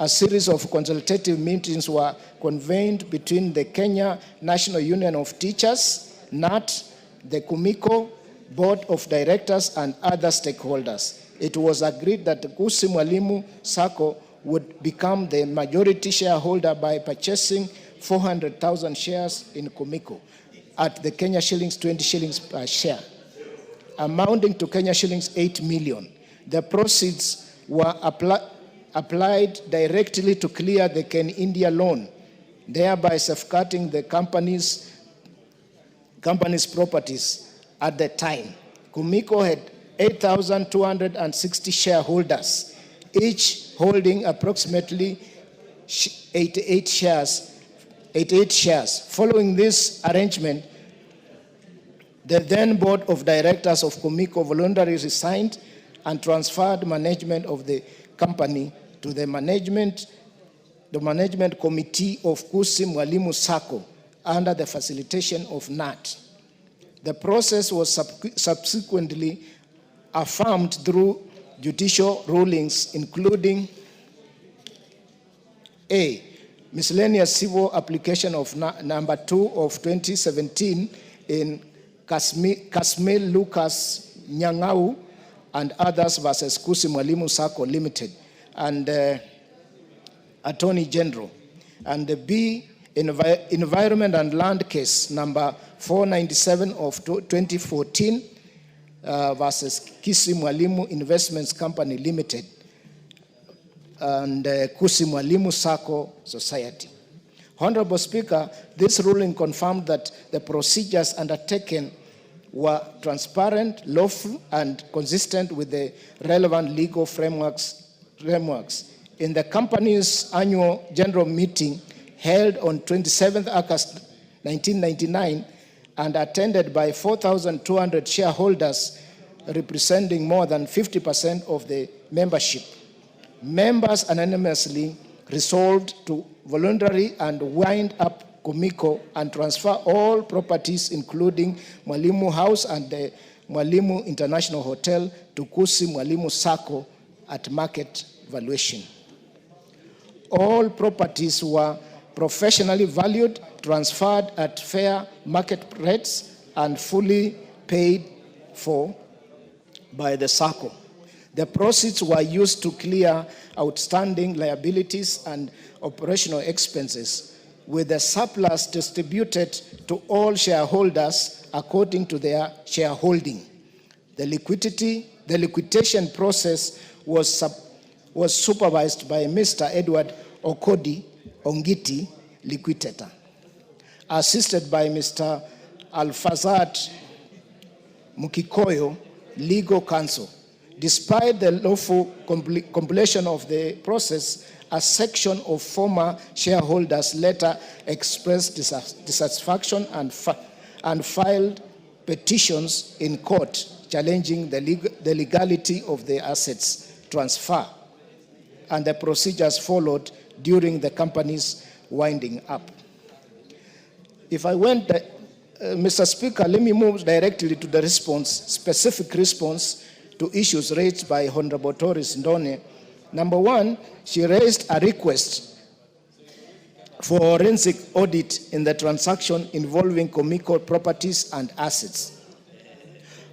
Speaker 23: a series of consultative meetings were convened between the Kenya National Union of Teachers, NAT, the Kumiko Board of Directors, and other stakeholders. It was agreed that the Kisii Mwalimu Sacco would become the majority shareholder by purchasing 400,000 shares in Kumiko at the Kenya shillings 20 shillings per share, amounting to Kenya shillings 8 million. The proceeds were applied directly to clear the Ken India loan, thereby safeguarding the company's properties at the time. Kumiko had 8,260 shareholders, each holding approximately 88 shares. Following this arrangement, the then board of directors of Kumiko voluntarily resigned and transferred management of the company to the management committee of Kisii Mwalimu Sacco under the facilitation of NAT. The process was subsequently affirmed through judicial rulings, including A, miscellaneous civil application of number 2 of 2017 in Kasmil Lucas Nyang'au and others versus Kisii Mwalimu Sacco Limited and Attorney General, and the B, Environment and Land Case number 497 of 2014 versus Kisii Mwalimu Investments Company Limited and Kisii Mwalimu Sacco Society. Honorable Speaker, this ruling confirmed that the procedures undertaken were transparent, lawful, and consistent with the relevant legal frameworks. In the company's annual general meeting held on 27th August 1999 and attended by 4,200 shareholders representing more than 50% of the membership, members unanimously resolved to voluntarily and wind up Komiko and transfer all properties, including Mwalimu House and the Mwalimu International Hotel, to Kusi Mwalimu Sacco at market valuation. All properties were professionally valued, transferred at fair market rates, and fully paid for by the Sacco. The proceeds were used to clear outstanding liabilities and operational expenses, with the surplus distributed to all shareholders according to their shareholding. The liquidation process was supervised by Mr. Edward Ongiti, liquidator, assisted by Mr. Alfazad Mukikoyo, legal counsel. Despite the lawful completion of the process, a section of former shareholders later expressed dissatisfaction and filed petitions in court challenging the legality of the assets transfer and the procedures followed during the company's winding up. If I went, Mr. Speaker, let me move directly to the specific response to issues raised by Honorable Doris Ndone. Number one, she raised a request for forensic audit in the transaction involving Komiko properties and assets.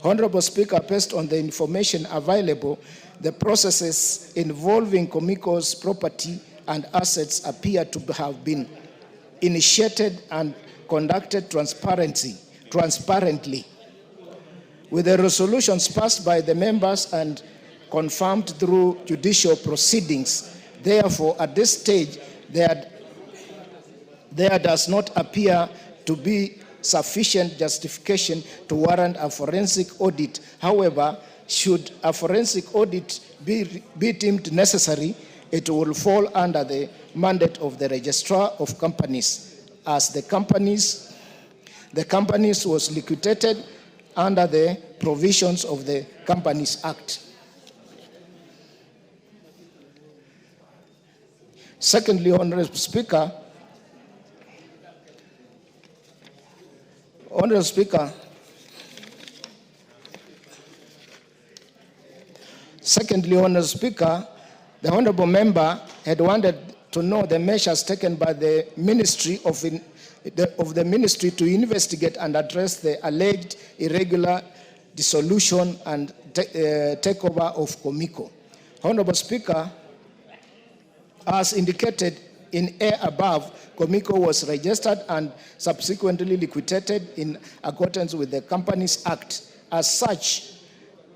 Speaker 23: Honorable Speaker, based on the information available, the processes involving Komiko's property and assets appear to have been initiated and conducted transparently, with the resolutions passed by the members and confirmed through judicial proceedings. Therefore, at this stage, there does not appear to be sufficient justification to warrant a forensic audit. However, should a forensic audit be deemed necessary, it will fall under the mandate of the Registrar of Companies, as the companies was liquidated under the provisions of the Companies Act. Secondly, Honorable Speaker, the Honorable Member had wanted to know the measures taken by the Ministry of the Ministry to investigate and address the alleged irregular dissolution and takeover of Komiko. Honorable Speaker, as indicated in A above, Komiko was registered and subsequently liquidated in accordance with the Companies Act. As such,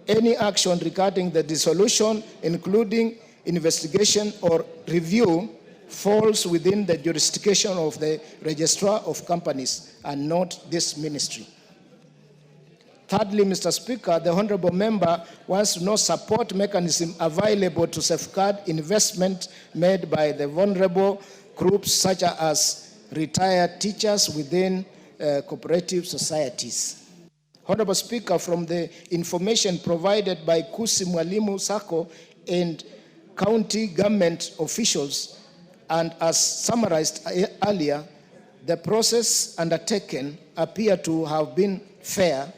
Speaker 23: any action regarding the dissolution, including investigation or review, falls within the jurisdiction of the Registrar of Companies and not this ministry. Thirdly, Mr. Speaker, the Honorable Member wants to know support mechanism available to safeguard investment made by the vulnerable groups such as retired teachers within cooperative societies. Honorable Speaker, from the information provided by Kusi Mwalimu Sacco and county government officials, and as summarized earlier, the process undertaken appear to have been fair,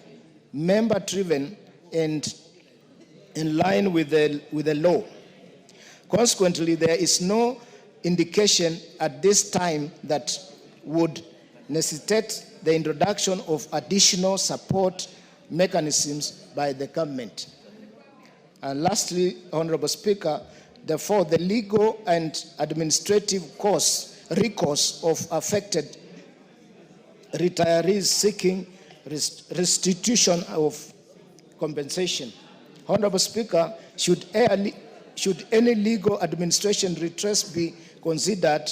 Speaker 23: member-driven, and in line with the law. Consequently, there is no indication at this time that would necessitate the introduction of additional support mechanisms by the government. And lastly, Honorable Speaker, therefore, the legal and administrative recourse of affected retirees seeking restitution of compensation. Honorable Speaker, should any legal administration redress be considered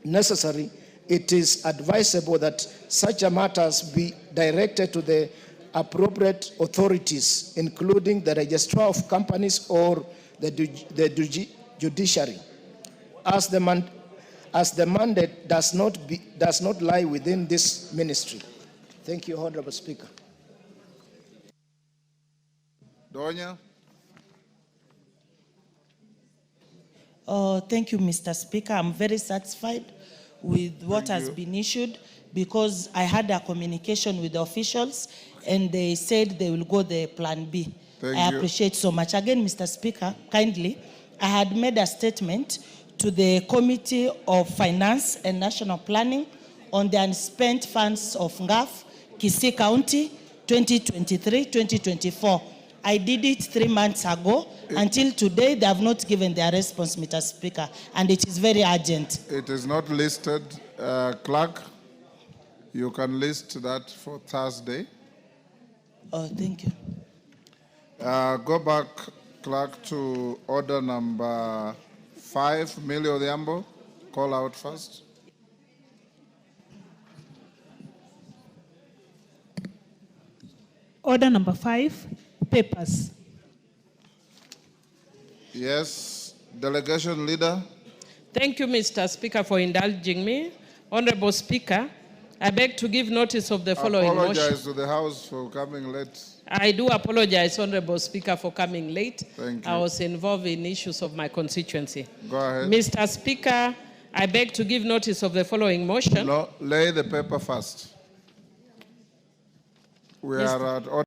Speaker 23: necessary, it is advisable that such matters be directed to the appropriate authorities, including the registrar of companies or the judiciary, as the mandate does not lie within this ministry. Thank you, Honorable Speaker.
Speaker 2: Donya.
Speaker 15: Thank you, Mr. Speaker. I'm very satisfied with what has been issued because I had a communication with the officials and they said they will go the plan B. I appreciate so much. Again, Mr. Speaker, kindly, I had made a statement to the Committee of Finance and National Planning on the unspent funds of NGAF, Kisii County, 2023-2024. I did it 3 months ago. Until today, they have not given their response, Mr. Speaker, and it is very urgent.
Speaker 2: It is not listed. Clerk, you can list that for Thursday.
Speaker 15: Oh, thank you.
Speaker 2: Go back, Clerk, to order number 5, Millie Odhiambo. Call out first.
Speaker 17: Order number 5, papers.
Speaker 2: Yes, delegation leader.
Speaker 18: Thank you, Mr. Speaker, for indulging me. Honorable Speaker, I beg to give notice of the following motion.
Speaker 2: Apologize to the House for coming late.
Speaker 18: I do apologize, Honorable Speaker, for coming late.
Speaker 2: Thank you.
Speaker 18: I was involved in issues of my constituency.
Speaker 2: Go ahead.
Speaker 18: Mr. Speaker, I beg to give notice of the following motion.
Speaker 2: No, lay the paper first. We are at order.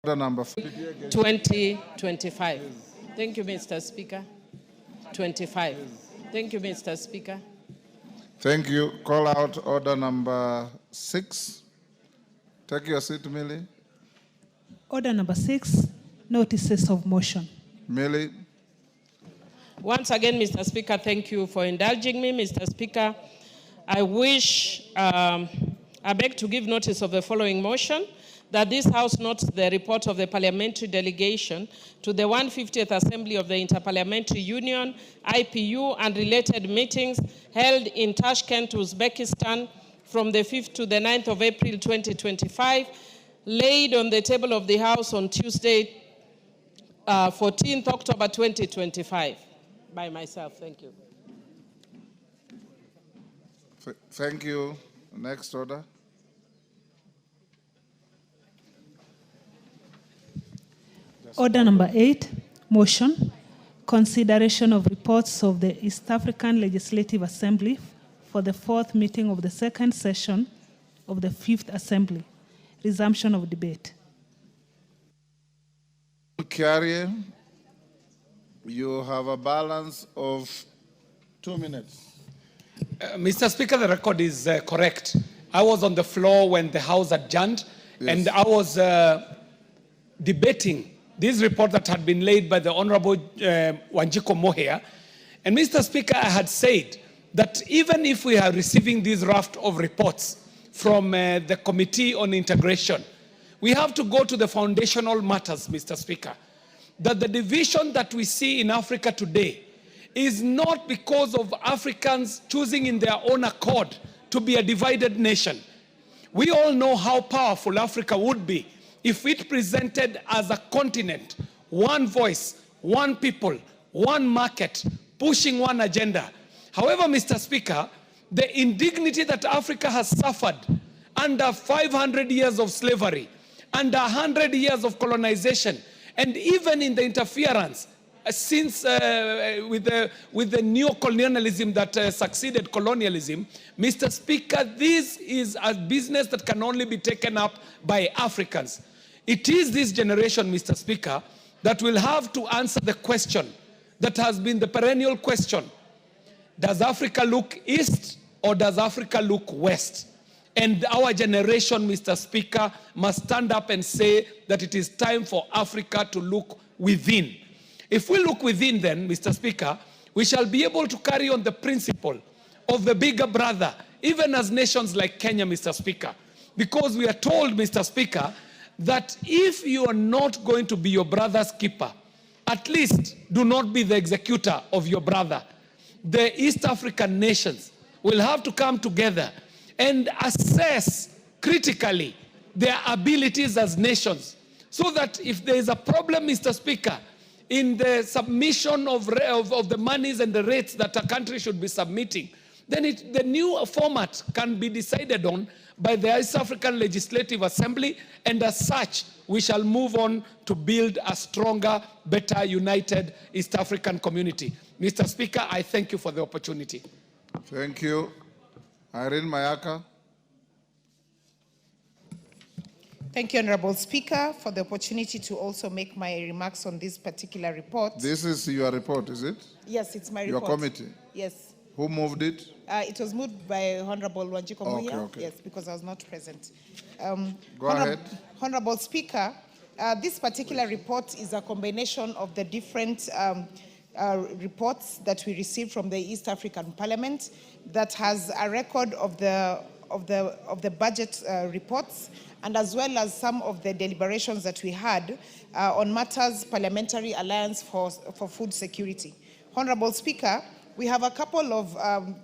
Speaker 2: Order number
Speaker 18: 2025. Thank you, Mr. Speaker. 25. Thank you, Mr. Speaker.
Speaker 2: Thank you. Call out order number 6. Take your seat, Millie.
Speaker 17: Order number 6, notices of motion.
Speaker 2: Millie.
Speaker 18: Once again, Mr. Speaker, thank you for indulging me. Mr. Speaker, I beg to give notice of the following motion, that this House notes the report of the parliamentary delegation to the 150th Assembly of the Interparliamentary Union, IPU, and related meetings held in Tashkent, Uzbekistan, from the 5th to the 9th of April 2025, laid on the table of the House on Tuesday, 14th October 2025. By myself, thank you.
Speaker 2: Thank you. Next order.
Speaker 17: Order number 8, motion, consideration of reports of the East African Legislative Assembly for the 4th meeting of the 2nd session of the 5th Assembly. Resumption of debate.
Speaker 2: Carrier, you have a balance of 2 minutes.
Speaker 24: Mr. Speaker, the record is correct. I was on the floor when the House adjourned, and I was debating this report that had been laid by the Honorable Wanjiko Moher. And Mr. Speaker, I had said that even if we are receiving this raft of reports from the Committee on Integration, we have to go to the foundational matters, Mr. Speaker. That the division that we see in Africa today is not because of Africans choosing in their own accord to be a divided nation. We all know how powerful Africa would be if it presented as a continent, one voice, one people, one market, pushing one agenda. However, Mr. Speaker, the indignity that Africa has suffered under 500 years of slavery, under 100 years of colonization, and even in the interference since with the neo-colonialism that succeeded colonialism, Mr. Speaker, this is a business that can only be taken up by Africans. It is this generation, Mr. Speaker, that will have to answer the question that has been the perennial question. Does Africa look east or does Africa look west? And our generation, Mr. Speaker, must stand up and say that it is time for Africa to look within. If we look within then, Mr. Speaker, we shall be able to carry on the principle of the bigger brother, even as nations like Kenya, Mr. Speaker. Because we are told, Mr. Speaker, that if you are not going to be your brother's keeper, at least do not be the executor of your brother. The East African nations will have to come together and assess critically their abilities as nations, so that if there is a problem, Mr. Speaker, in the submission of the monies and the rates that a country should be submitting, then the new format can be decided on by the East African Legislative Assembly, and as such, we shall move on to build a stronger, better, united East African community. Mr. Speaker, I thank you for the opportunity.
Speaker 2: Thank you. Irene Mayaka.
Speaker 3: Thank you, Honorable Speaker, for the opportunity to also make my remarks on this particular report.
Speaker 2: This is your report, is it?
Speaker 3: Yes, it's my
Speaker 2: your
Speaker 3: report.
Speaker 2: Your committee?
Speaker 3: Yes.
Speaker 2: Who moved it?
Speaker 3: It was moved by Honorable Wanjiko Muya.
Speaker 2: Okay.
Speaker 3: Yes, because I was not present.
Speaker 2: Go ahead.
Speaker 3: Honorable Speaker, this particular report is a combination of the different reports that we received from the East African Parliament that has a record of the budget reports, and as well as some of the deliberations that we had on matters Parliamentary Alliance for Food Security. Honorable Speaker, we have a couple of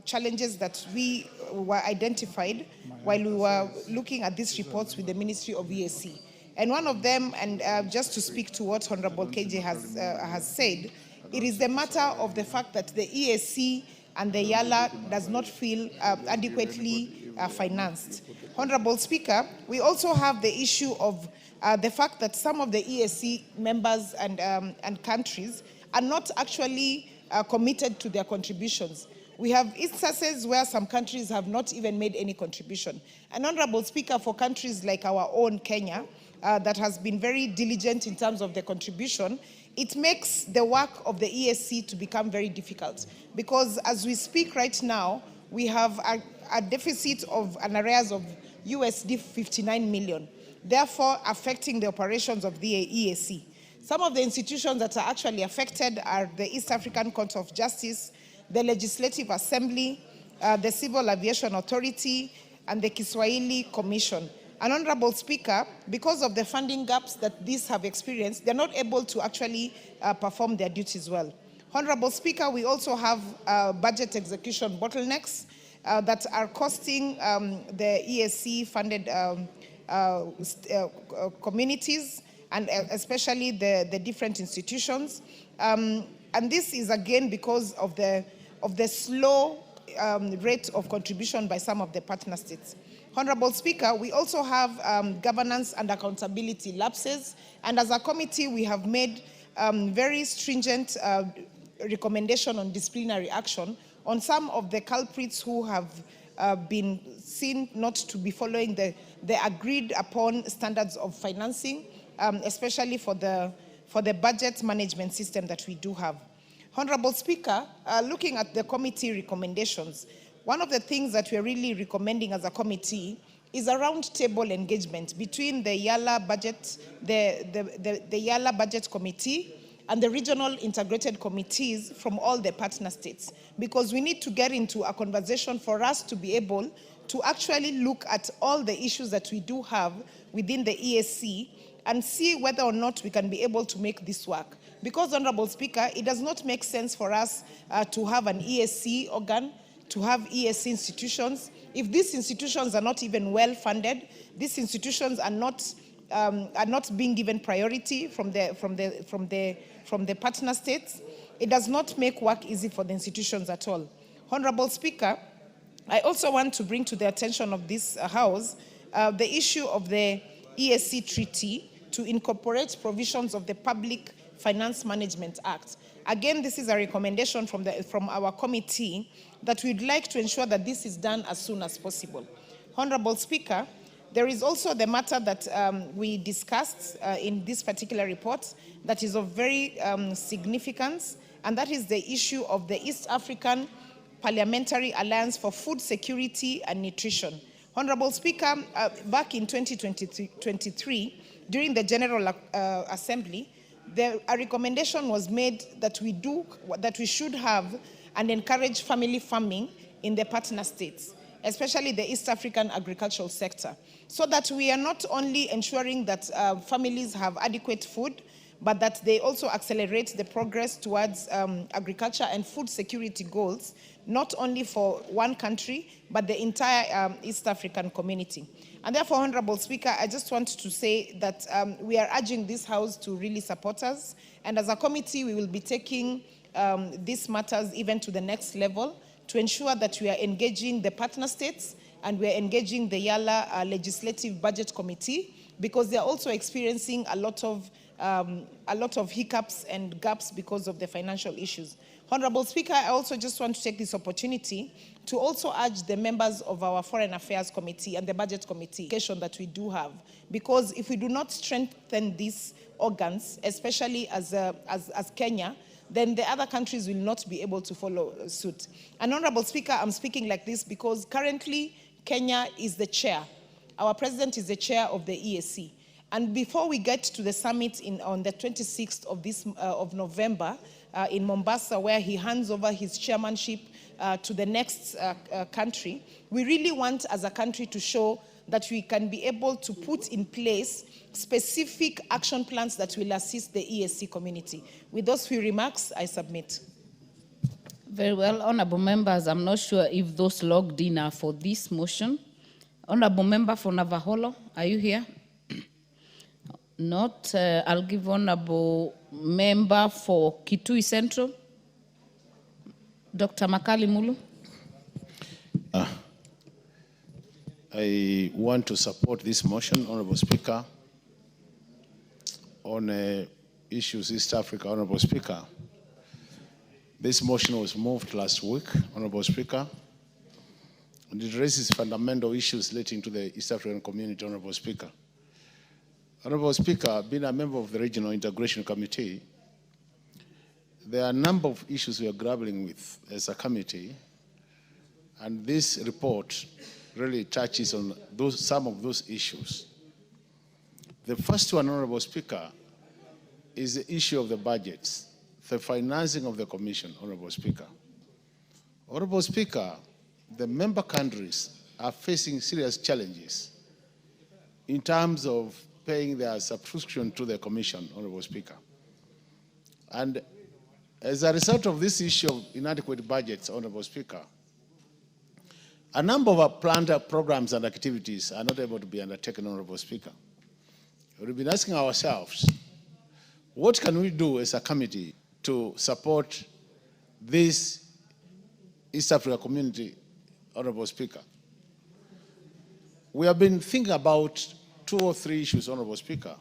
Speaker 3: challenges that we were identified while we were looking at these reports with the Ministry of EAC. And one of them, and just to speak to what Honorable KJ has said, it is the matter of the fact that the EAC and the YALA does not feel adequately financed. Honorable Speaker, we also have the issue of the fact that some of the EAC members and countries are not actually committed to their contributions. We have instances where some countries have not even made any contribution. And Honorable Speaker, for countries like our own Kenya, that has been very diligent in terms of the contribution, it makes the work of the EAC to become very difficult. Because as we speak right now, we have a deficit of an arrears of USD 59 million, therefore affecting the operations of the EAC. Some of the institutions that are actually affected are the East African Court of Justice, the Legislative Assembly, the Civil Aviation Authority, and the Kiswahili Commission. And Honorable Speaker, because of the funding gaps that these have experienced, they're not able to actually perform their duties well. Honorable Speaker, we also have budget execution bottlenecks that are costing the EAC-funded communities, and especially the different institutions. And this is again because of the slow rate of contribution by some of the partner states. Honorable Speaker, we also have governance and accountability lapses, and as a committee we have made very stringent recommendation on disciplinary action on some of the culprits who have been seen not to be following the agreed upon standards of financing, especially for the budget management system that we do have. Honorable Speaker, looking at the committee recommendations, one of the things that we're really recommending as a committee is a round-table engagement between the YALA budget, the YALA budget committee and the regional integrated committees from all the partner states, because we need to get into a conversation for us to be able to actually look at all the issues that we do have within the EAC and see whether or not we can be able to make this work. Because, Honorable Speaker, it does not make sense for us to have an EAC organ, to have EAC institutions. If these institutions are not even well funded, these institutions are not being given priority from the partner states, it does not make work easy for the institutions at all. Honorable Speaker, I also want to bring to the attention of this House the issue of the EAC treaty to incorporate provisions of the Public Finance Management Act. Again, this is a recommendation from our committee that we'd like to ensure that this is done as soon as possible. Honorable Speaker, there is also the matter that we discussed in this particular report that is of very significance, and that is the issue of the East African Parliamentary Alliance for Food Security and Nutrition. Honorable Speaker, back in 2023, during the General Assembly, a recommendation was made that we should have and encourage family farming in the partner states, especially the East African agricultural sector, so that we are not only ensuring that families have adequate food, but that they also accelerate the progress towards agriculture and food security goals, not only for one country, but the entire East African community. And therefore, Honorable Speaker, I just want to say that we are urging this House to really support us. And as a committee, we will be taking these matters even to the next level to ensure that we are engaging the partner states and we are engaging the Yala Legislative Budget Committee, because they are also experiencing a lot of hiccups and gaps because of the financial issues. Honorable Speaker, I also just want to take this opportunity to also urge the members of our Foreign Affairs Committee and the Budget Committee that we do have, because if we do not strengthen these organs, especially as Kenya, then the other countries will not be able to follow suit. And Honorable Speaker, I'm speaking like this because currently Kenya is the chair. Our president is the chair of the EAC. And before we get to the summit on the 26th of November in Mombasa, where he hands over his chairmanship to the next country, we really want as a country to show that we can be able to put in place specific action plans that will assist the EAC community. With those few remarks, I submit.
Speaker 10: Very well, honorable members, I'm not sure if those logged in are for this motion. Honorable member for Navaholo, are you here? Not. I'll give honorable member for Kitui Central, Dr. Makali Mulu.
Speaker 19: I want to support this motion, Honorable Speaker, on issues East Africa, Honorable Speaker. This motion was moved last week, Honorable Speaker, and it raises fundamental issues relating to the East African community, Honorable Speaker. Honorable Speaker, being a member of the Regional Integration Committee, there are a number of issues we are grappling with as a committee, and this report really touches on some of those issues. The first one, Honorable Speaker, is the issue of the budgets, the financing of the Commission, Honorable Speaker. Honorable Speaker, the member countries are facing serious challenges in terms of paying their subscription to the Commission, Honorable Speaker. And as a result of this issue of inadequate budgets, Honorable Speaker, a number of our planned programs and activities are not able to be undertaken, Honorable Speaker. We've been asking ourselves, what can we do as a committee to support this East Africa community, Honorable Speaker? We have been thinking about 2 or 3 issues, Honorable Speaker.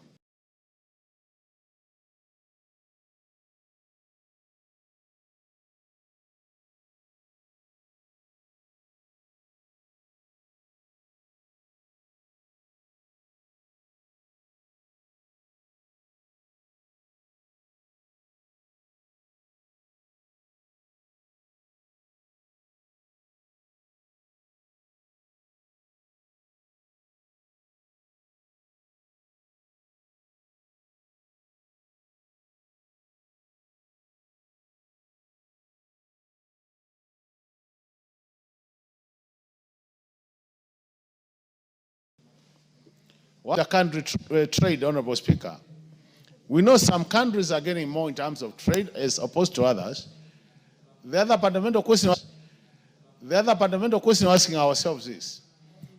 Speaker 19: What the country trade, Honorable Speaker. We know some countries are getting more in terms of trade as opposed to others. The other fundamental question we're asking ourselves is,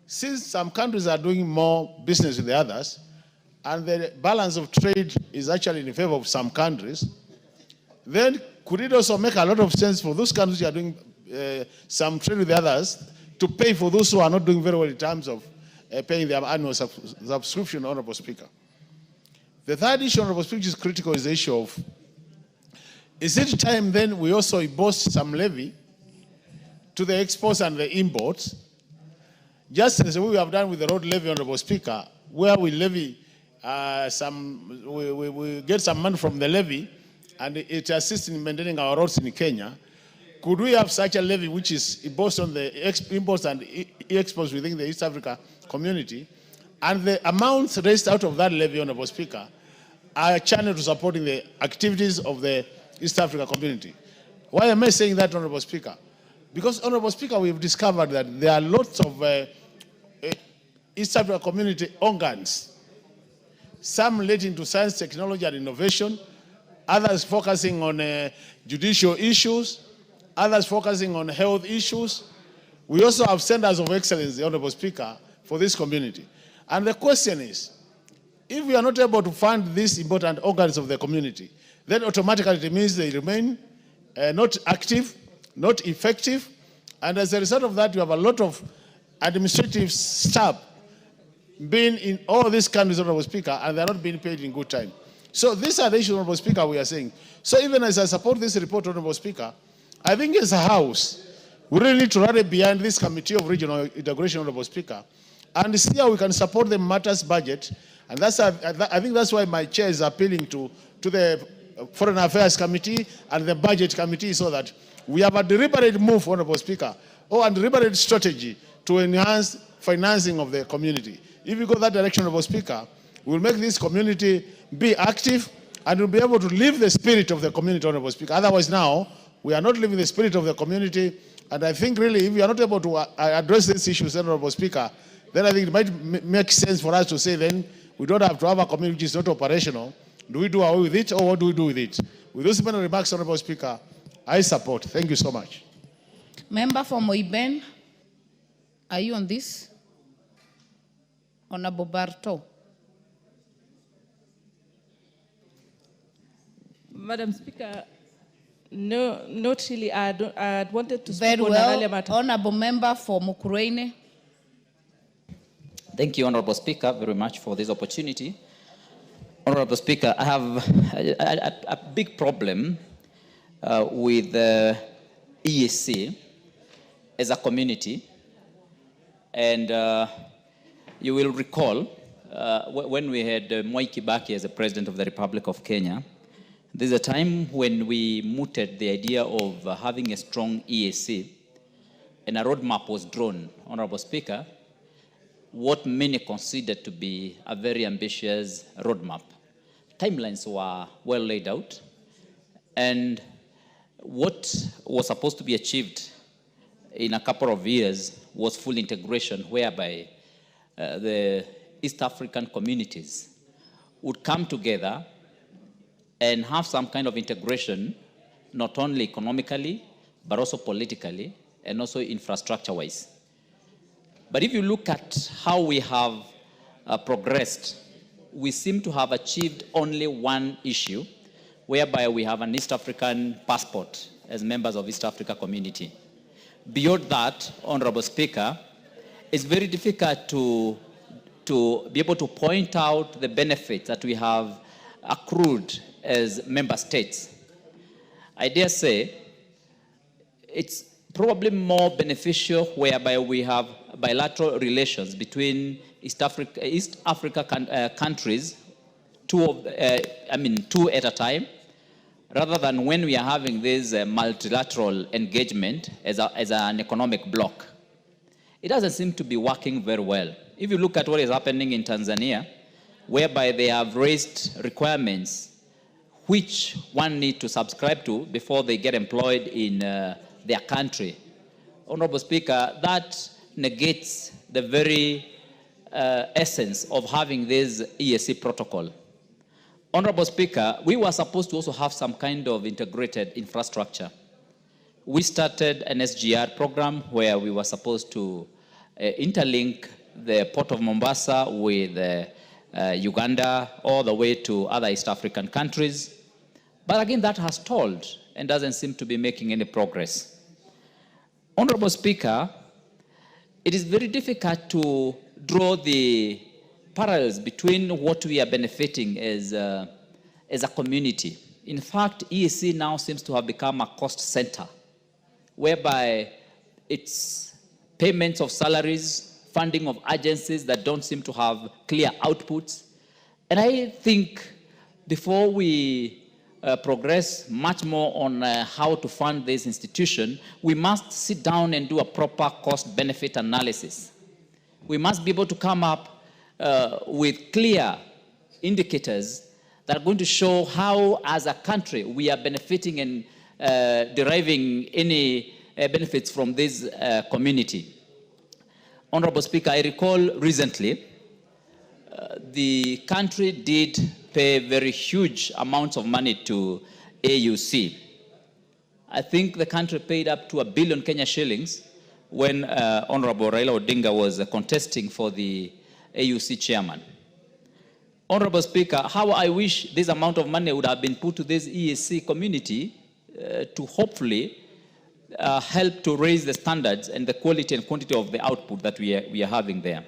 Speaker 19: since some countries are doing more business with the others, and the balance of trade is actually in favor of some countries, then could it also make a lot of sense for those countries who are doing some trade with the others to pay for those who are not doing very well in terms of paying their annual subscription, Honorable Speaker? The third issue, Honorable Speaker, which is critical, is the issue of, is it time then we also impose some levy to the exports and the imports, just as we have done with the road levy, Honorable Speaker, where we levy we get some money from the levy and it assists in maintaining our roads in Kenya, could we have such a levy which is imposed on the imports and exports within the East Africa community, and the amounts raised out of that levy, Honorable Speaker, are channeled to supporting the activities of the East Africa community? Why am I saying that, Honorable Speaker? Because, Honorable Speaker, we've discovered that there are lots of East Africa community organs, some relating to science, technology, and innovation, others focusing on judicial issues, others focusing on health issues. We also have centers of excellence, Honorable Speaker, for this community. And the question is, if we are not able to fund these important organs of the community, then automatically it means they remain not active, not effective, and as a result of that, you have a lot of administrative staff being in all these countries, Honorable Speaker, and they're not being paid in good time. So these are the issues, Honorable Speaker, we are saying. So even as I support this report, Honorable Speaker, I think as a House, we really need to rally behind this Committee of Regional Integration, Honorable Speaker, and see how we can support the matters budget. And that's, I think that's why my chair is appealing to the Foreign Affairs Committee and the Budget Committee, so that we have a deliberate move, Honorable Speaker, or a deliberate strategy to enhance financing of the community. If we go that direction, Honorable Speaker, we'll make this community be active and we'll be able to live the spirit of the community, Honorable Speaker. Otherwise now, we are not living the spirit of the community, and I think really if we are not able to address these issues, Honorable Speaker, then I think it might make sense for us to say then we don't have to have a community which is not operational. Do we do away with it, or what do we do with it? With those many remarks, Honorable Speaker, I support. Thank you so much.
Speaker 10: Member for Moiben, are you on this? Honorable Barto.
Speaker 18: Madam Speaker, no, not really. I wanted to speak
Speaker 10: Very
Speaker 18: on an earlier matter.
Speaker 10: Honorable Member for Mukurweini.
Speaker 7: Thank you, Honorable Speaker, very much for this opportunity. Honorable Speaker, I have a big problem with the EAC as a community. And you will recall when we had Mwai Kibaki as the President of the Republic of Kenya, there's a time when we mooted the idea of having a strong EAC, and a roadmap was drawn, Honorable Speaker, what many considered to be a very ambitious roadmap. Timelines were well laid out, and what was supposed to be achieved in a couple of years was full integration, whereby the East African communities would come together and have some kind of integration, not only economically, but also politically, and also infrastructure-wise. But if you look at how we have progressed, we seem to have achieved only one issue, whereby we have an East African passport as members of East Africa community. Beyond that, Honorable Speaker, it's very difficult to be able to point out the benefits that we have accrued as member states. I dare say it's probably more beneficial whereby we have bilateral relations between East Africa countries, two at a time, rather than when we are having this multilateral engagement as an economic bloc. It doesn't seem to be working very well. If you look at what is happening in Tanzania, whereby they have raised requirements which one need to subscribe to before they get employed in their country. Honorable Speaker, that negates the very essence of having this EAC protocol. Honorable Speaker, we were supposed to also have some kind of integrated infrastructure. We started an SGR program where we were supposed to interlink the port of Mombasa with Uganda all the way to other East African countries. But again, that has stalled and doesn't seem to be making any progress. Honorable Speaker, it is very difficult to draw the parallels between what we are benefiting as a community. In fact, EAC now seems to have become a cost center, whereby it's payments of salaries, funding of agencies that don't seem to have clear outputs. And I think before we progress much more on how to fund this institution, we must sit down and do a proper cost-benefit analysis. We must be able to come up with clear indicators that are going to show how, as a country, we are benefiting and deriving any benefits from this community. Honorable Speaker, I recall recently the country did pay very huge amounts of money to AUC. I think the country paid up to 1 billion Kenya shillings when Honorable Raila Odinga was contesting for the AUC chairman. Honorable Speaker, how I wish this amount of money would have been put to this EAC community to hopefully help to raise the standards and the quality and quantity of the output that we are having there.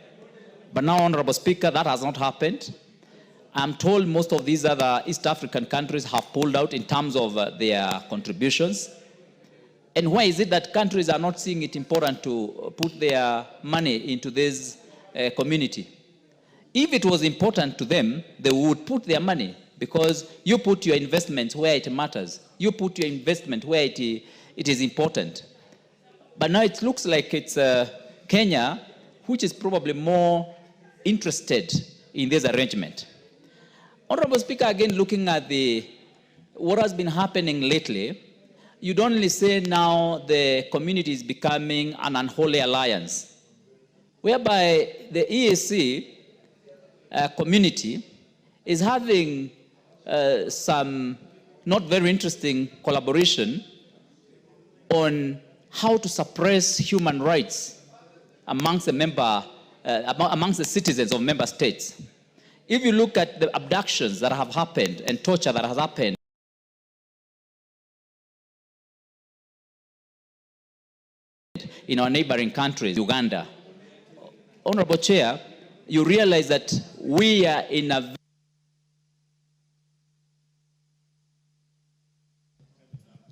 Speaker 7: But now, Honorable Speaker, that has not happened. I'm told most of these other East African countries have pulled out in terms of their contributions. And why is it that countries are not seeing it important to put their money into this community? If it was important to them, they would put their money, because you put your investments where it matters. You put your investment where it is important. But now it looks like it's Kenya, which is probably more interested in this arrangement. Honorable Speaker, again, looking at what has been happening lately, you'd only say now the community is becoming an unholy alliance, whereby the EAC community is having some not very interesting collaboration on how to suppress human rights amongst the citizens of member states. If you look at the abductions that have happened and torture that has happened in our neighboring countries, Uganda, Honorable Chair, you realize that we are in a...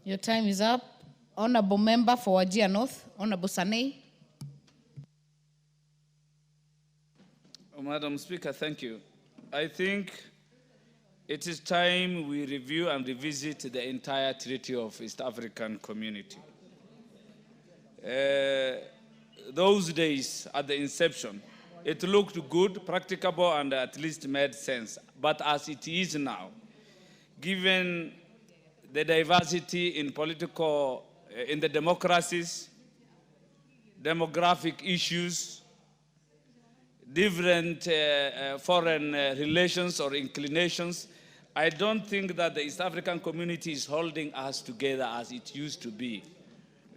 Speaker 10: Your time is up. Honorable Member for Wajir North, Honorable Sanei.
Speaker 16: Madam Speaker, thank you. I think it is time we review and revisit the entire Treaty of East African Community. Those days at the inception, it looked good, practicable, and at least made sense. But as it is now, given the diversity in in the democracies, demographic issues, different foreign relations or inclinations, I don't think that the East African community is holding us together as it used to be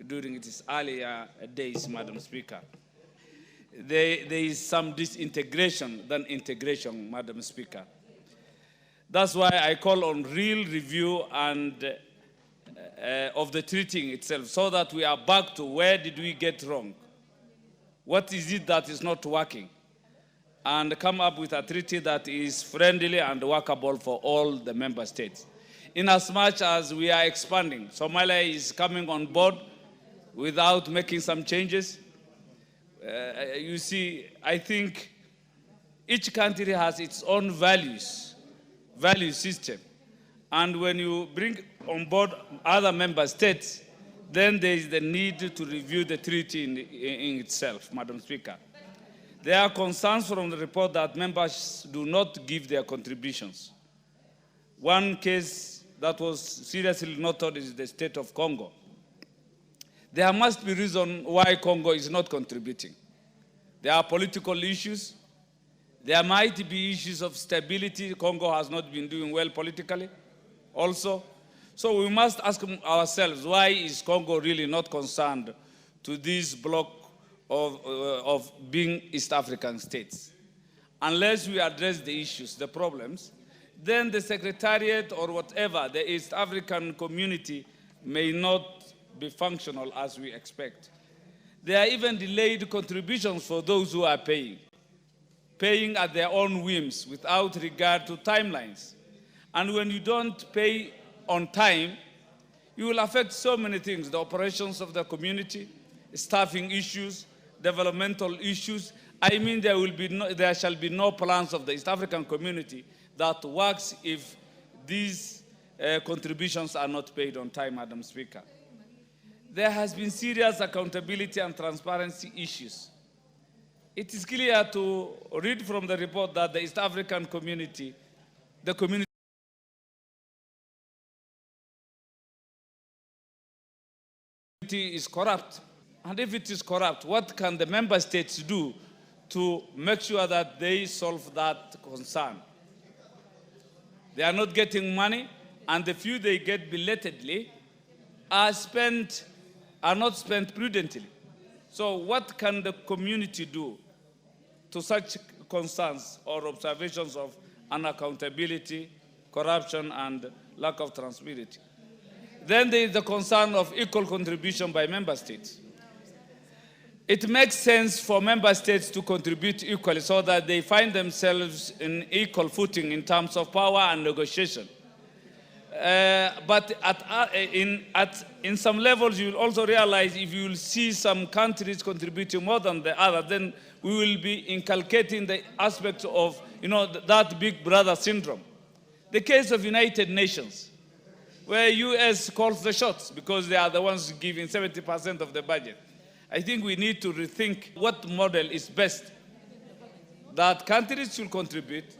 Speaker 16: during its earlier days, Madam Speaker. There is some disintegration than integration, Madam Speaker. That's why I call on real review and of the treaty itself, so that we are back to where did we get wrong? What is it that is not working? And come up with a treaty that is friendly and workable for all the member states. Inasmuch as we are expanding, Somalia is coming on board without making some changes. You see, I think each country has its own value system. And when you bring on board other member states, then there is the need to review the treaty in itself, Madam Speaker. There are concerns from the report that members do not give their contributions. One case that was seriously noted is the state of Congo. There must be reason why Congo is not contributing. There are political issues. There might be issues of stability. Congo has not been doing well politically also. So we must ask ourselves, why is Congo really not concerned to this block of being East African states? Unless we address the issues, the problems, then the Secretariat or whatever, the East African community may not be functional as we expect. There are even delayed contributions for those who are paying at their own whims without regard to timelines. And when you don't pay on time, you will affect so many things: the operations of the community, staffing issues, developmental issues. I mean, there shall be no plans of the East African community that works if these contributions are not paid on time, Madam Speaker. There has been serious accountability and transparency issues. It is clear to read from the report that the East African community, the community is corrupt. And if it is corrupt, what can the member states do to make sure that they solve that concern? They are not getting money, and the few they get belatedly are not spent prudently. So what can the community do to such concerns or observations of unaccountability, corruption, and lack of transparency? Then there is the concern of equal contribution by member states. It makes sense for member states to contribute equally so that they find themselves in equal footing in terms of power and negotiation. But in some levels, you will also realize if you will see some countries contributing more than the other, then we will be inculcating the aspect of, that big brother syndrome. The case of United Nations, where US calls the shots because they are the ones giving 70% of the budget. I think we need to rethink what model is best, that countries should contribute.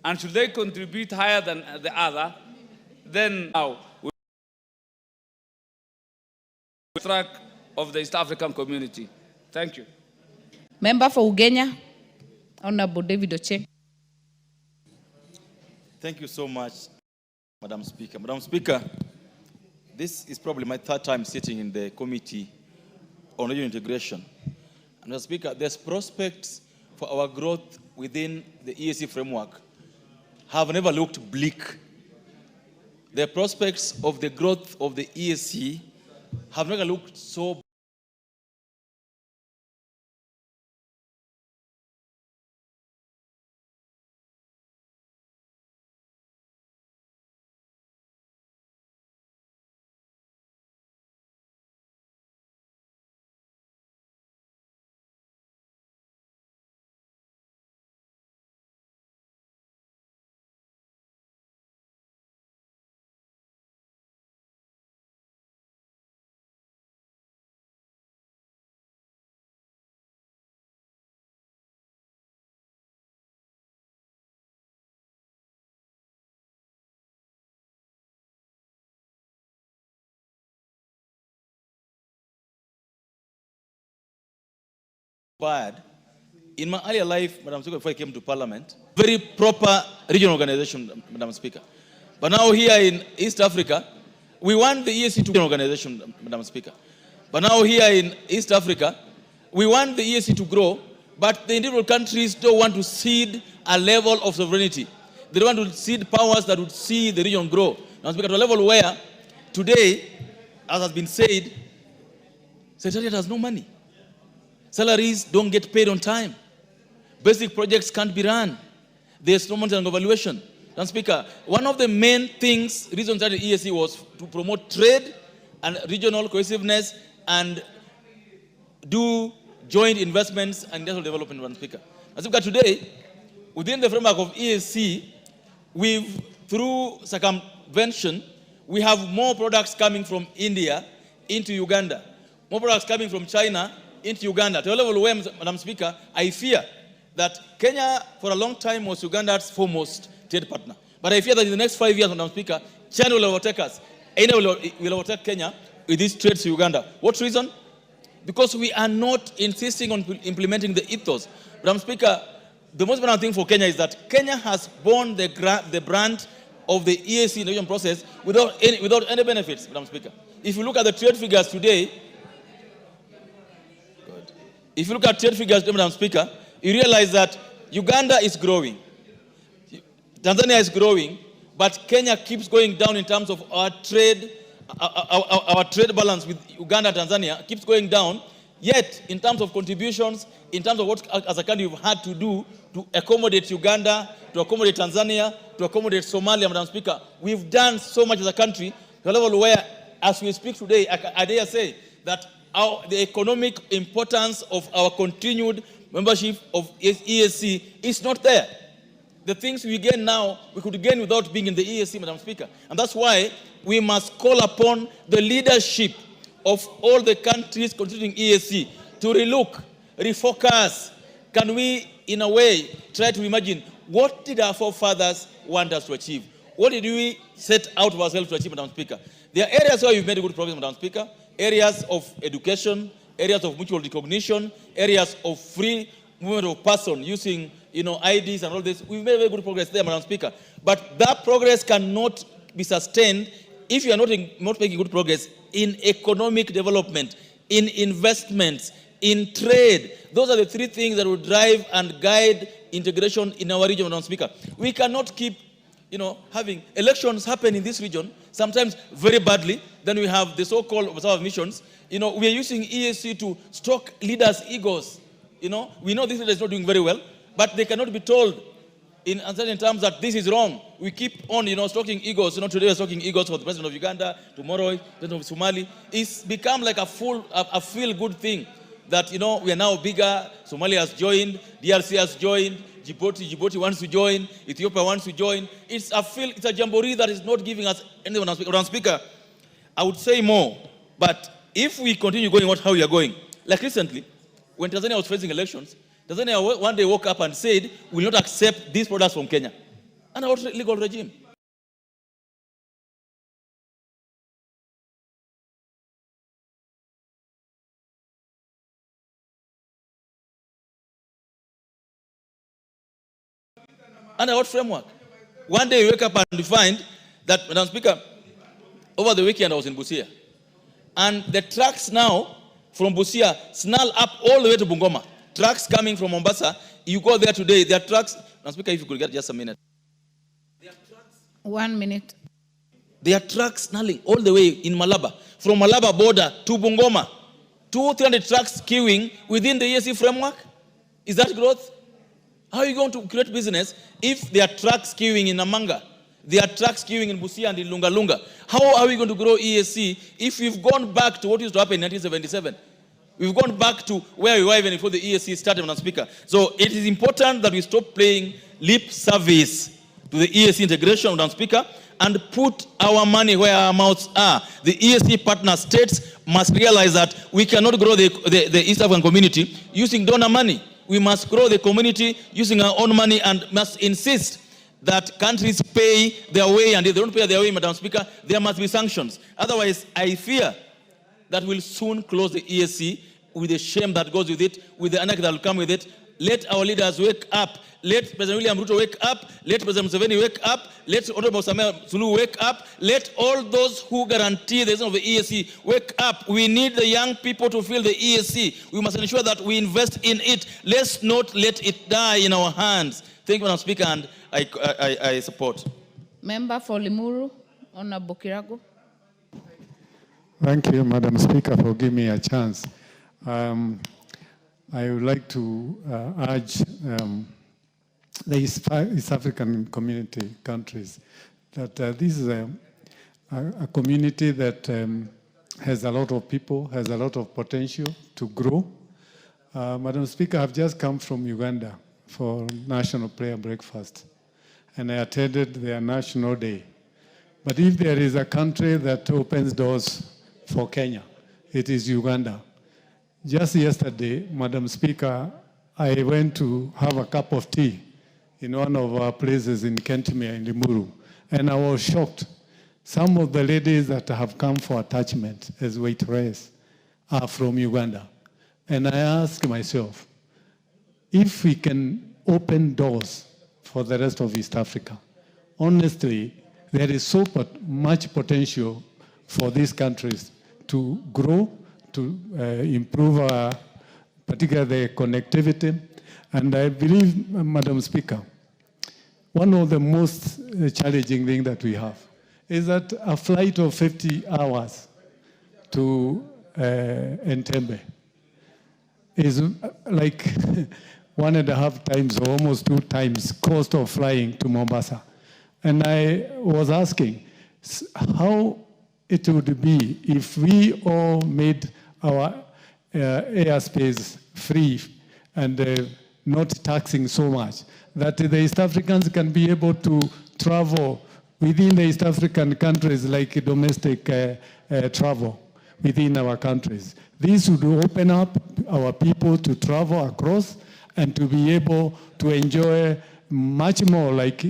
Speaker 16: And should they contribute higher than the other, then now we track of the East African community. Thank you.
Speaker 10: Member for Ugenya, Honorable David Oche.
Speaker 9: Thank you so much, Madam Speaker. Madam Speaker, this is probably my third time sitting in the Committee on Regional Integration. And Madam Speaker, there's prospects for our growth within the EAC framework have never looked bleak. The prospects of the growth of the EAC have never looked so bad. In my earlier life, Madam Speaker, before I came to Parliament, very proper regional organization, Madam Speaker. But now here in East Africa, we want the EAC to be an organization, Madam Speaker. But now here in East Africa, we want the EAC to grow, but the individual countries don't want to cede a level of sovereignty. They don't want to cede powers that would see the region grow. Madam Speaker, to a level where today, as has been said, Secretariat has no money. Salaries don't get paid on time. Basic projects can't be run. There's no monitoring and evaluation. Madam Speaker, one of the main reasons that the EAC was to promote trade and regional cohesiveness and do joint investments and industrial development, Madam Speaker. Madam Speaker, today, within the framework of EAC, through circumvention, we have more products coming from India into Uganda, more products coming from China into Uganda, to a level where, Madam Speaker, I fear that Kenya for a long time was Uganda's foremost trade partner. But I fear that in the next 5 years, Madam Speaker, China will overtake us. India will overtake Kenya with these trades to Uganda. What reason? Because we are not insisting on implementing the ethos. Madam Speaker, the most important thing for Kenya is that Kenya has borne the brand of the EAC innovation process without any benefits, Madam Speaker. If you look at the trade figures today, Madam Speaker, you realize that Uganda is growing, Tanzania is growing, but Kenya keeps going down in terms of our trade balance with Uganda and Tanzania keeps going down, Yet, in terms of contributions, in terms of what as a country we've had to do to accommodate Uganda, to accommodate Tanzania, to accommodate Somalia, Madam Speaker, we've done so much as a country to a level where, as we speak today, I dare say that the economic importance of our continued membership of EAC is not there. The things we gain now, we could gain without being in the EAC, Madam Speaker. And that's why we must call upon the leadership of all the countries constituting EAC to relook, refocus. Can we, in a way, try to imagine what did our forefathers want us to achieve? What did we set out for ourselves to achieve, Madam Speaker? There are areas where we've made good progress, Madam Speaker. Areas of education, areas of mutual recognition, areas of free movement of person using, IDs and all this. We've made very good progress there, Madam Speaker. But that progress cannot be sustained if you are not making good progress in economic development, in investments, in trade. Those are the three things that will drive and guide integration in our region, Madam Speaker. We cannot keep, having elections happen in this region, sometimes very badly. Then we have the so-called observer missions. We are using EAC to stroke leaders' egos. We know this leader is not doing very well, but they cannot be told in uncertain terms that this is wrong. We keep on, stroking egos. Today we're stroking egos for the president of Uganda, tomorrow, the president of Somali. It's become like a feel-good thing that, we are now bigger. Somalia has joined, DRC has joined, Djibouti wants to join, Ethiopia wants to join. It's a jamboree that is not giving us anyone else. Madam Speaker, I would say more, but if we continue going how we are going, like recently, when Tanzania was facing elections, Tanzania one day woke up and said, we will not accept these products from Kenya. Under our legal regime. Under what framework? One day you wake up and find that, Madam Speaker, over the weekend I was in Busia. And the trucks now from Busia snarl up all the way to Bungoma. Trucks coming from Mombasa, you go there today, there are trucks. Madam Speaker, if you could get just a minute.
Speaker 10: 1 minute.
Speaker 9: There are trucks snarling all the way in Malaba, from Malaba border to Bungoma. 200-300 trucks queuing within the EAC framework. Is that growth? How are you going to create business if there are trucks queuing in Namanga? There are trucks queuing in Busia and in Lunga Lunga. How are we going to grow EAC if we've gone back to what used to happen in 1977? We've gone back to where we were even before the EAC started, Madam Speaker. So it is important that we stop playing lip service to the EAC integration, Madam Speaker, and put our money where our mouths are. The EAC partner states must realize that we cannot grow the East African community using donor money. We must grow the community using our own money and must insist that countries pay their way, and if they don't pay their way, Madam Speaker, there must be sanctions. Otherwise, I fear that we'll soon close the EAC with the shame that goes with it, with the anarchy that will come with it. Let our leaders wake up. Let President William Ruto wake up. Let President Museveni wake up. Let Honorable Samia Suluhu wake up. Let all those who guarantee the existence of the EAC wake up. We need the young people to fill the EAC. We must ensure that we invest in it. Let's not let it die in our hands. Thank you, Madam Speaker, and I support.
Speaker 10: Member for Limuru, Honorable Kirago.
Speaker 1: Thank you, Madam Speaker, for giving me a chance. I would like to urge the East African community countries that this is a community that has a lot of people, has a lot of potential to grow. Madam Speaker, I've just come from Uganda for National Prayer Breakfast, and I attended their National Day. But if there is a country that opens doors for Kenya, it is Uganda. Just yesterday, Madam Speaker, I went to have a cup of tea in one of our places in Kentimere in Limuru, and I was shocked. Some of the ladies that have come for attachment as waitress are from Uganda. And I asked myself, if we can open doors for the rest of East Africa, honestly, there is so much potential for these countries to grow, to improve particularly the connectivity. And I believe, Madam Speaker, one of the most challenging things that we have is that a flight of 50 hours to Entebbe, is like 1.5 times or almost 2 times cost of flying to Mombasa. And I was asking how it would be if we all made our airspace free and not taxing so much, that the East Africans can be able to travel within the East African countries like domestic travel within our countries. This would open up our people to travel across and to be able to enjoy much more, like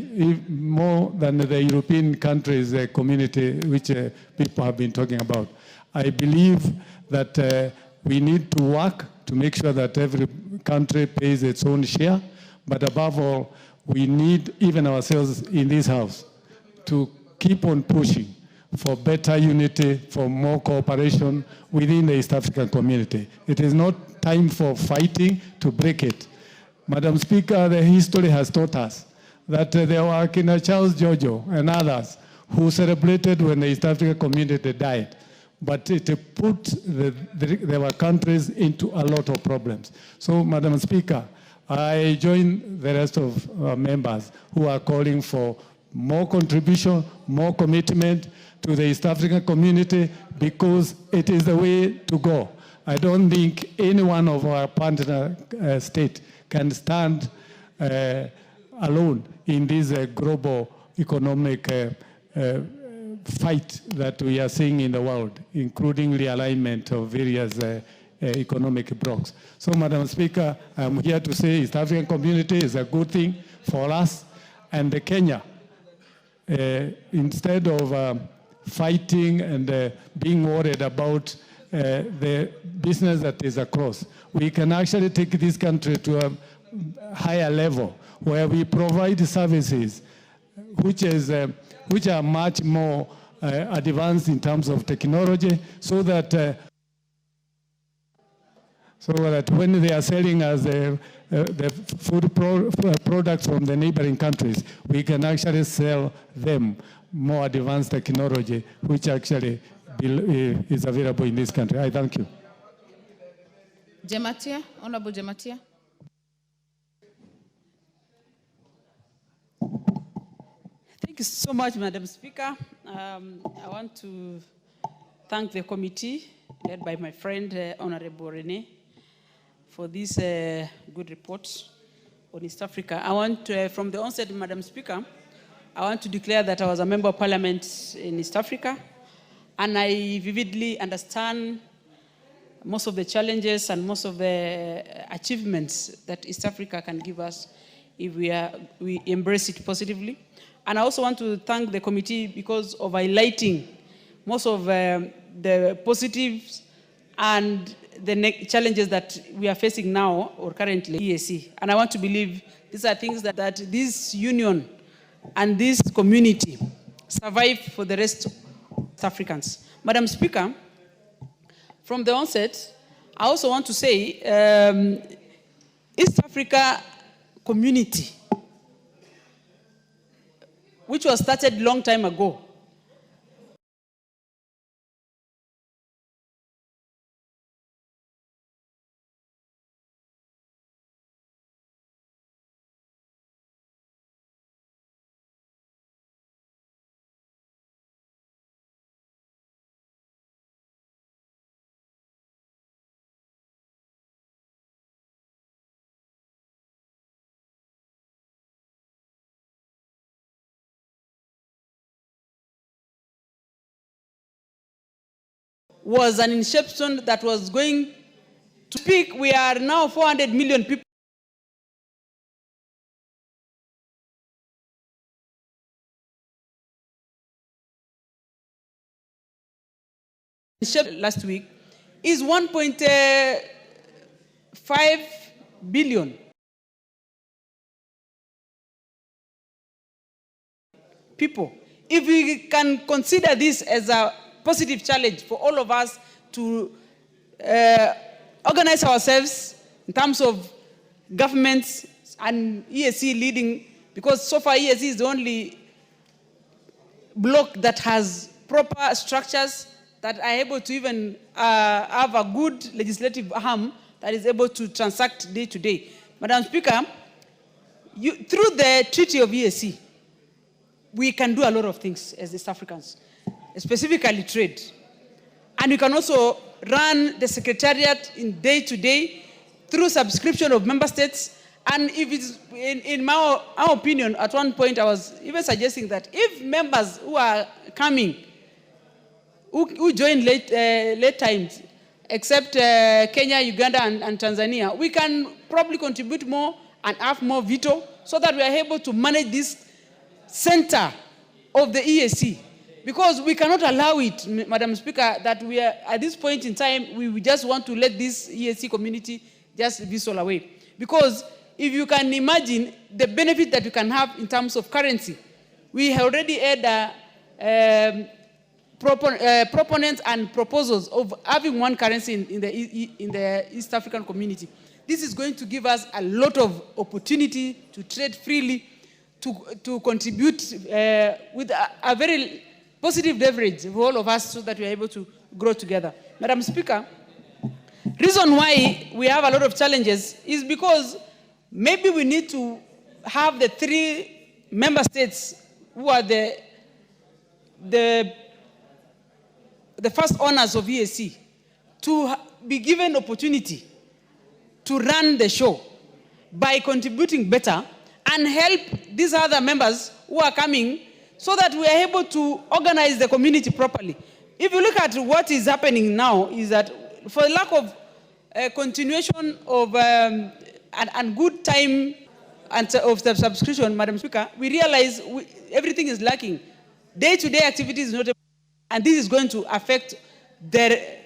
Speaker 1: more than the European countries community, which people have been talking about. I believe that we need to work to make sure that every country pays its own share, but above all, we need even ourselves in this house to keep on pushing for better unity, for more cooperation within the East African community. It is not time for fighting to break it. Madam Speaker, the history has taught us that there were Kina Charles Jojo and others who celebrated when the East African community died. But it put their countries into a lot of problems. So, Madam Speaker, I join the rest of members who are calling for more contribution, more commitment to the East African community, because it is the way to go. I don't think any one of our partner states can stand alone in this global economic fight that we are seeing in the world, including realignment of various economic blocks. So, Madam Speaker, I'm here to say East African community is a good thing for us, and Kenya, instead of fighting and being worried about the business that is across, we can actually take this country to a higher level where we provide services which are much more advanced in terms of technology, so that when they are selling us the food products from the neighboring countries, we can actually sell them more advanced technology, which actually is available in this country. I thank you.
Speaker 10: Jematia, Honorable Jematia.
Speaker 5: Thank you so much, Madam Speaker. I want to thank the committee led by my friend, Honorable Rene, for this good report on East Africa. I want to, from the onset, Madam Speaker, I want to declare that I was a member of parliament in East Africa, and I vividly understand most of the challenges and most of the achievements that East Africa can give us if we embrace it positively. And I also want to thank the committee because of highlighting most of the positives and the challenges that we are facing now or currently EAC. And I want to believe these are things that this union and this community survive for the rest of Africans. Madam Speaker, from the onset, I also want to say East Africa community, which was started long time ago, was an inception that was going to peak. We are now 400 million people. Last week is 1.5 billion people. If we can consider this as a positive challenge for all of us to organize ourselves in terms of governments and EAC leading, because so far EAC is the only bloc that has proper structures that are able to even have a good legislative arm that is able to transact day to day. Madam Speaker, through the Treaty of EAC, we can do a lot of things as East Africans, specifically trade. And we can also run the secretariat in day to day through subscription of member states. And if it's, in our opinion, at one point I was even suggesting that if members who are coming, who join late times, except Kenya, Uganda, and Tanzania, we can probably contribute more and have more veto so that we are able to manage this center of the EAC. Because we cannot allow it, Madam Speaker, that we are, at this point in time, we just want to let this EAC community just whistle away. Because if you can imagine the benefit that you can have in terms of currency, we have already had proponents and proposals of having one currency in the East African community. This is going to give us a lot of opportunity to trade freely, to contribute with a very positive leverage for all of us so that we are able to grow together. Madam Speaker, reason why we have a lot of challenges is because maybe we need to have the 3 member states who are the first owners of EAC to be given opportunity to run the show by contributing better and help these other members who are coming so that we are able to organize the community properly. If you look at what is happening now, is that for the lack of continuation of and good time and of the subscription, Madam Speaker, we realize everything is lacking. Day-to-day activities is not, and this is going to affect the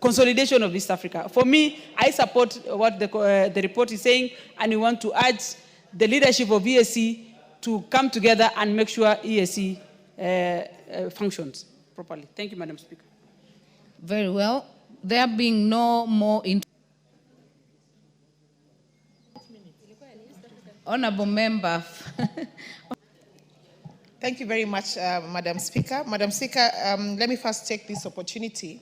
Speaker 5: consolidation of East Africa. For me, I support what the report is saying, and we want to urge the leadership of EAC to come together and make sure EAC functions properly. Thank you, Madam Speaker.
Speaker 10: Very well. There being no more Honorable Member.
Speaker 3: Thank you very much, Madam Speaker. Madam Speaker, let me first take this opportunity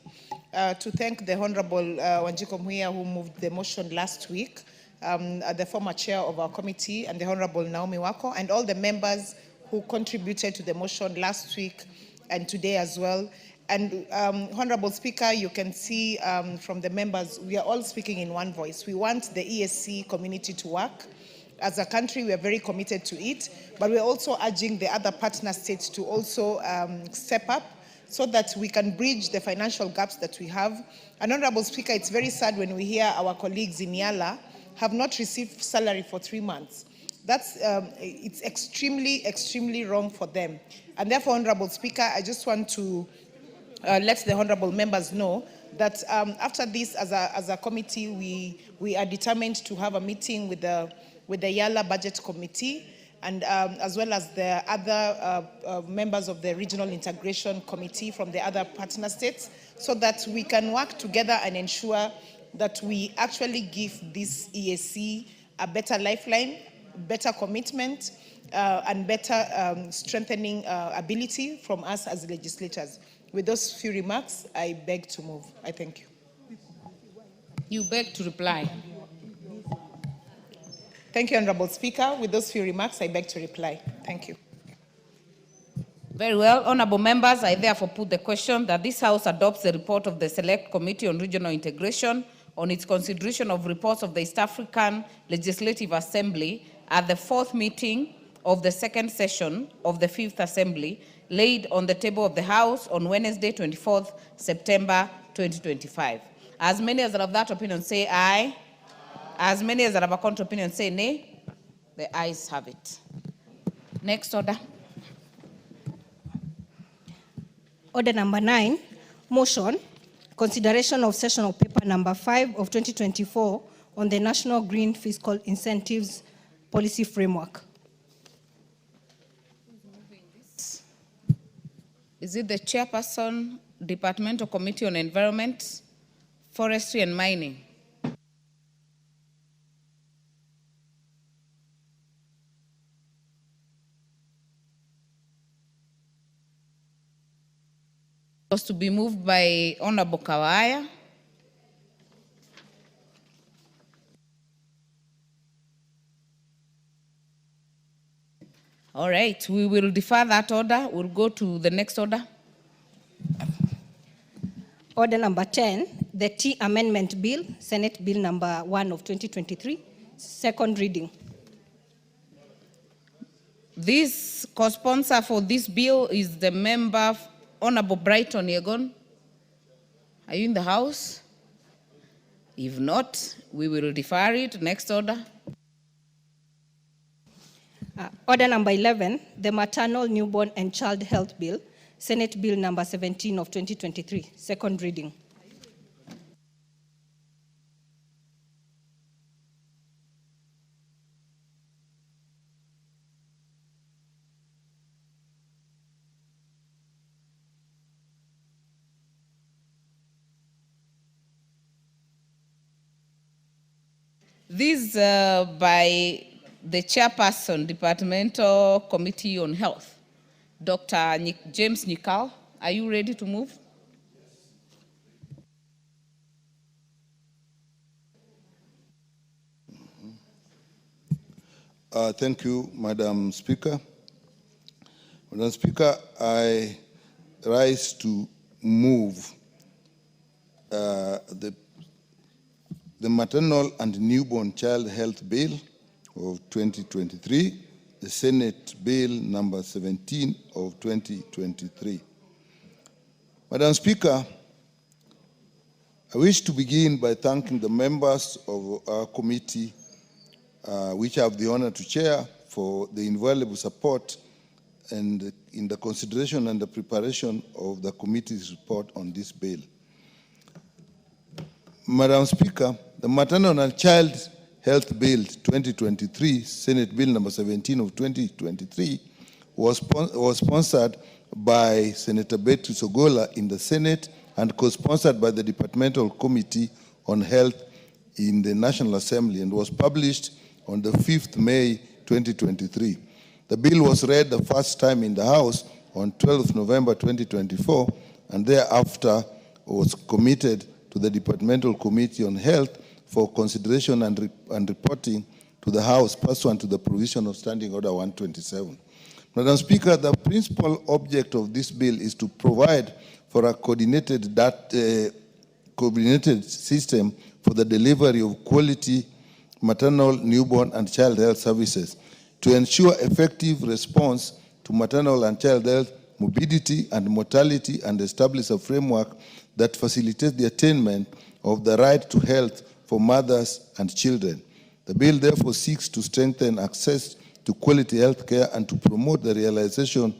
Speaker 3: to thank the Honorable Wanjiko Mwiya, who moved the motion last week, the former chair of our committee, and the Honorable Naomi Wako, and all the members who contributed to the motion last week and today as well. And Honorable Speaker, you can see from the members, we are all speaking in one voice. We want the EAC community to work. As a country, we are very committed to it, but we're also urging the other partner states to also step up so that we can bridge the financial gaps that we have. And Honorable Speaker, it's very sad when we hear our colleagues in Yala have not received salary for 3 months. That's, it's extremely, extremely wrong for them. And therefore, Honorable Speaker, I just want to let the honorable members know that after this, as a committee, we are determined to have a meeting with the Yala Budget Committee, and as well as the other members of the Regional Integration Committee from the other partner states, so that we can work together and ensure that we actually give this EAC a better lifeline, better commitment, and better strengthening ability from us as legislators. With those few remarks, I beg to move. I thank you.
Speaker 10: You beg to reply.
Speaker 3: Thank you, Honorable Speaker. With those few remarks, I beg to reply. Thank you.
Speaker 10: Very well. Honorable members, I therefore put the question that this House adopts the report of the Select Committee on Regional Integration on its consideration of reports of the East African Legislative Assembly at the 4th meeting of the 2nd session of the 5th Assembly, laid on the table of the House on Wednesday, 24th September 2025. As many as are of that opinion say aye. As many as are of a contrary opinion say nay. The ayes have it. Next order.
Speaker 8: Order number 9, motion, consideration of sessional paper number 5 of 2024 on the National Green Fiscal Incentives Policy Framework.
Speaker 10: Is it the chairperson, Departmental Committee on Environment, Forestry and Mining? Was to be moved by Honorable Kawaya. All right, we will defer that order. We'll go to the next order.
Speaker 8: Order number 10, the Tea Amendment Bill, Senate Bill number 1 of 2023, second reading.
Speaker 10: This co-sponsor for this bill is the member, Honorable Brighton Yegon. Are you in the house? If not, we will defer it. Next order.
Speaker 8: Order number 11, the Maternal, Newborn and Child Health Bill, Senate Bill number 17 of 2023, second reading.
Speaker 10: This by the chairperson, Departmental Committee on Health, Dr. James Nikal. Are you ready to move?
Speaker 2: Thank you, Madam Speaker. Madam Speaker, I rise to move the Maternal and Newborn Child Health Bill of 2023, the Senate Bill number 17 of 2023. Madam Speaker, I wish to begin by thanking the members of our committee, which I have the honor to chair, for the invaluable support and in the consideration and the preparation of the committee's report on this bill. Madam Speaker, the Maternal and Child Health Bill 2023, Senate Bill number 17 of 2023, was sponsored by Senator Betty Sogola in the Senate and co-sponsored by the Departmental Committee on Health in the National Assembly and was published on the 5th May 2023. The bill was read the first time in the House on 12th November 2024 and thereafter was committed to the Departmental Committee on Health for consideration and reporting to the House pursuant to the provision of Standing Order 127. Madam Speaker, the principal object of this bill is to provide for a coordinated system for the delivery of quality maternal, newborn, and child health services to ensure effective response to maternal and child health, morbidity and mortality, and establish a framework that facilitates the attainment of the right to health for mothers and children. The bill therefore seeks to strengthen access to quality health care and to promote the realization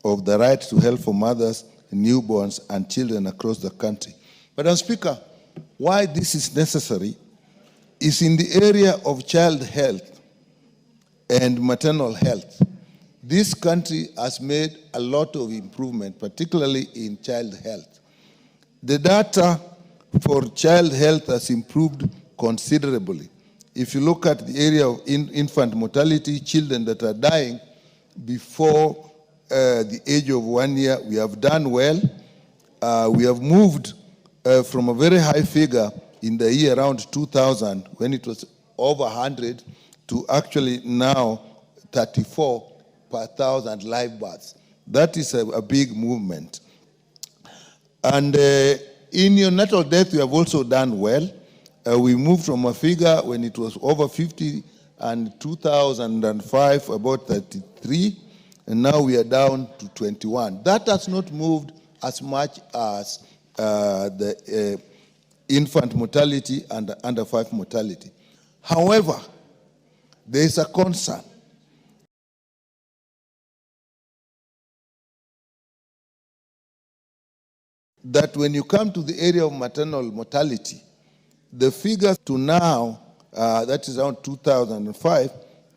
Speaker 2: of the right to health for mothers, newborns, and children across the country. Madam Speaker, why this is necessary is in the area of child health and maternal health. This country has made a lot of improvement, particularly in child health. The data for child health has improved considerably. If you look at the area of infant mortality, children that are dying before the age of 1 year, we have done well. We have moved from a very high figure in the year around 2000, when it was over 100, to actually now 34 per 1,000 live births. That is a big movement. And in neonatal death, we have also done well. We moved from a figure when it was over 50 and 2005, about 33, and now we are down to 21. That has not moved as much as the infant mortality and the under 5 mortality. However, there is a concern. That when you come to the area of maternal mortality, the figures to now, that is around 2005,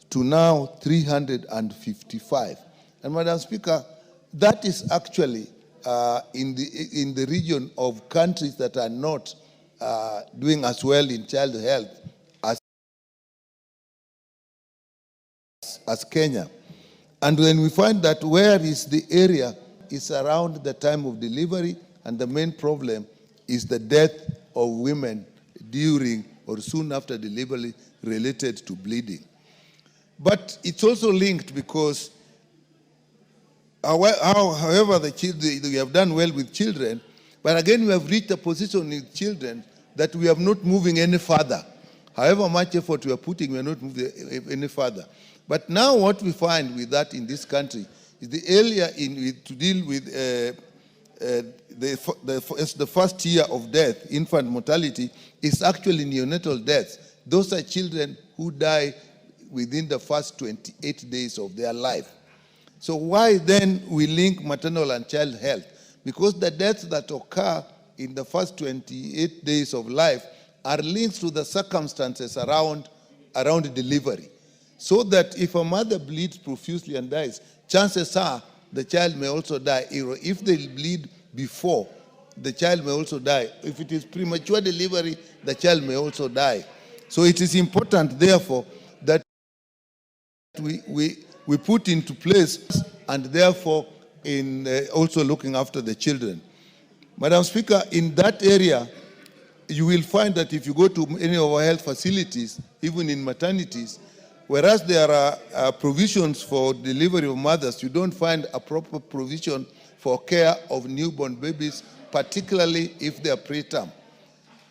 Speaker 2: to now 355. And Madam Speaker, that is actually in the region of countries that are not doing as well in child health as Kenya. And when we find that where is the area is around the time of delivery, and the main problem is the death of women during or soon after delivery related to bleeding. But it's also linked because
Speaker 14: However, we have done well with children, but again, we have reached a position with children that we are not moving any further. However much effort we are putting, we are not moving any further. But now what we find with that in this country is the area to deal with the first year of death, infant mortality, is actually neonatal deaths. Those are children who die within the first 28 days of their life. So why then we link maternal and child health? Because the deaths that occur in the first 28 days of life are linked to the circumstances around delivery. So that if a mother bleeds profusely and dies, chances are the child may also die. If they bleed before, the child may also die. If it is premature delivery, the child may also die. So it is important, therefore, that we put into place, and therefore in also looking after the children. Madam Speaker, in that area, you will find that if you go to any of our health facilities, even in maternities, whereas there are provisions for delivery of mothers, you don't find a proper provision for care of newborn babies, particularly if they are preterm.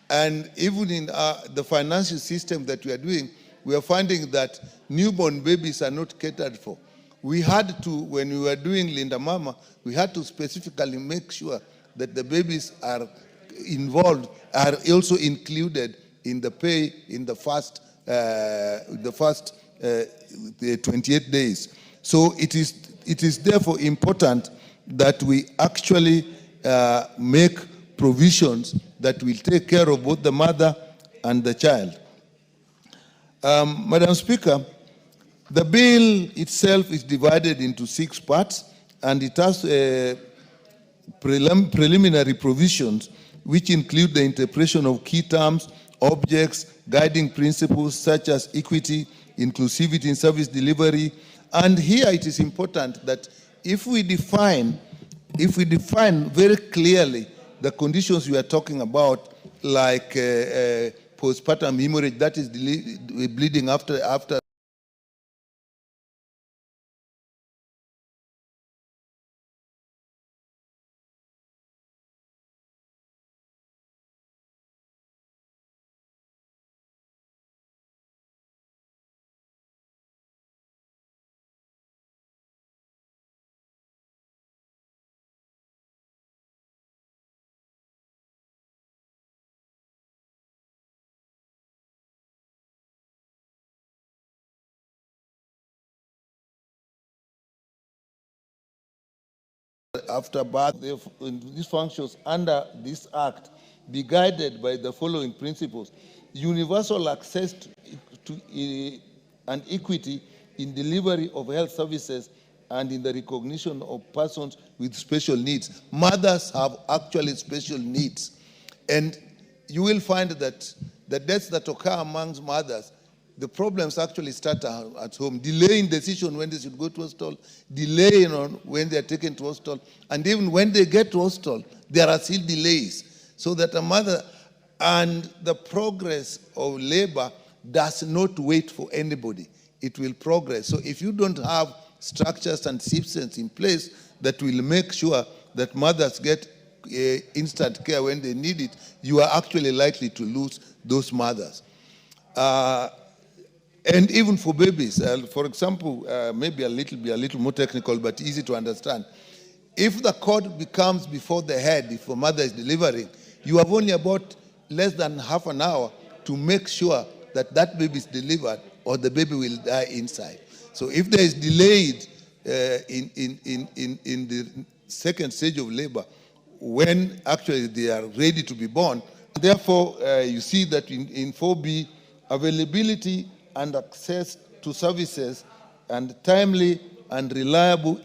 Speaker 14: And even in the financial system that we are doing, we are finding that newborn babies are not catered for. We had to, when we were doing Linda Mama, we had to specifically make sure that the babies are involved, are also included in the pay in the first 28 days. So it is therefore important that we actually make provisions that will take care of both the mother and the child. Madam Speaker, the bill itself is divided into 6 parts, and it has preliminary provisions which include the interpretation of key terms, objects, guiding principles such as equity, inclusivity in service delivery. And here it is important that if we define very clearly the conditions we are talking about, like postpartum hemorrhage, that is bleeding after birth. These functions under this Act be guided by the following principles: universal access to and equity in delivery of health services and in the recognition of persons with special needs. Mothers have actually special needs. And you will find that the deaths that occur amongst mothers, the problems actually start at home. Delay in decision when they should go to hospital, delay on when they are taken to hospital, and even when they get to hospital, there are still delays. So that a mother, and the progress of labor does not wait for anybody. It will progress. So if you don't have structures and systems in place that will make sure that mothers get instant care when they need it, you are actually likely to lose those mothers. And even for babies, for example, maybe a little more technical, but easy to understand. If the cord becomes before the head, if a mother is delivering, you have only about less than half an hour to make sure that that baby is delivered, or the baby will die inside. So if there is delayed in the second stage of labor, when actually they are ready to be born, therefore you see that in 4B, availability and access to services and timely and reliable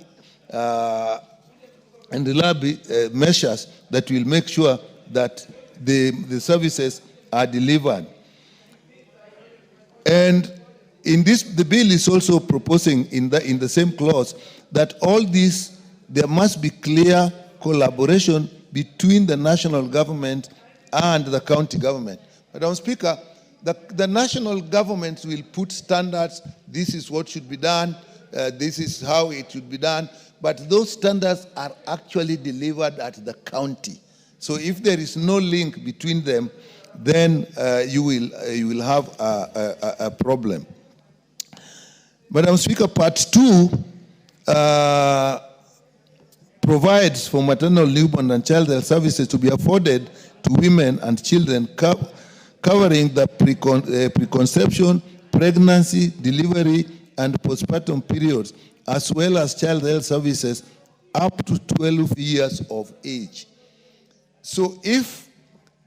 Speaker 14: measures that will make sure that the services are delivered. And in this, the bill is also proposing in the same clause that all this, there must be clear collaboration between the national government and the county government. Madam Speaker, the national government will put standards. This is what should be done. This is how it should be done. but those standards are actually delivered at the county. So if there is no link between them, then you will have a problem. Madam Speaker, Part 2 provides for maternal, newborn, and child health services to be afforded to women and children, covering the preconception, pregnancy, delivery, and postpartum periods, as well as child health services up to 12 years of age. So if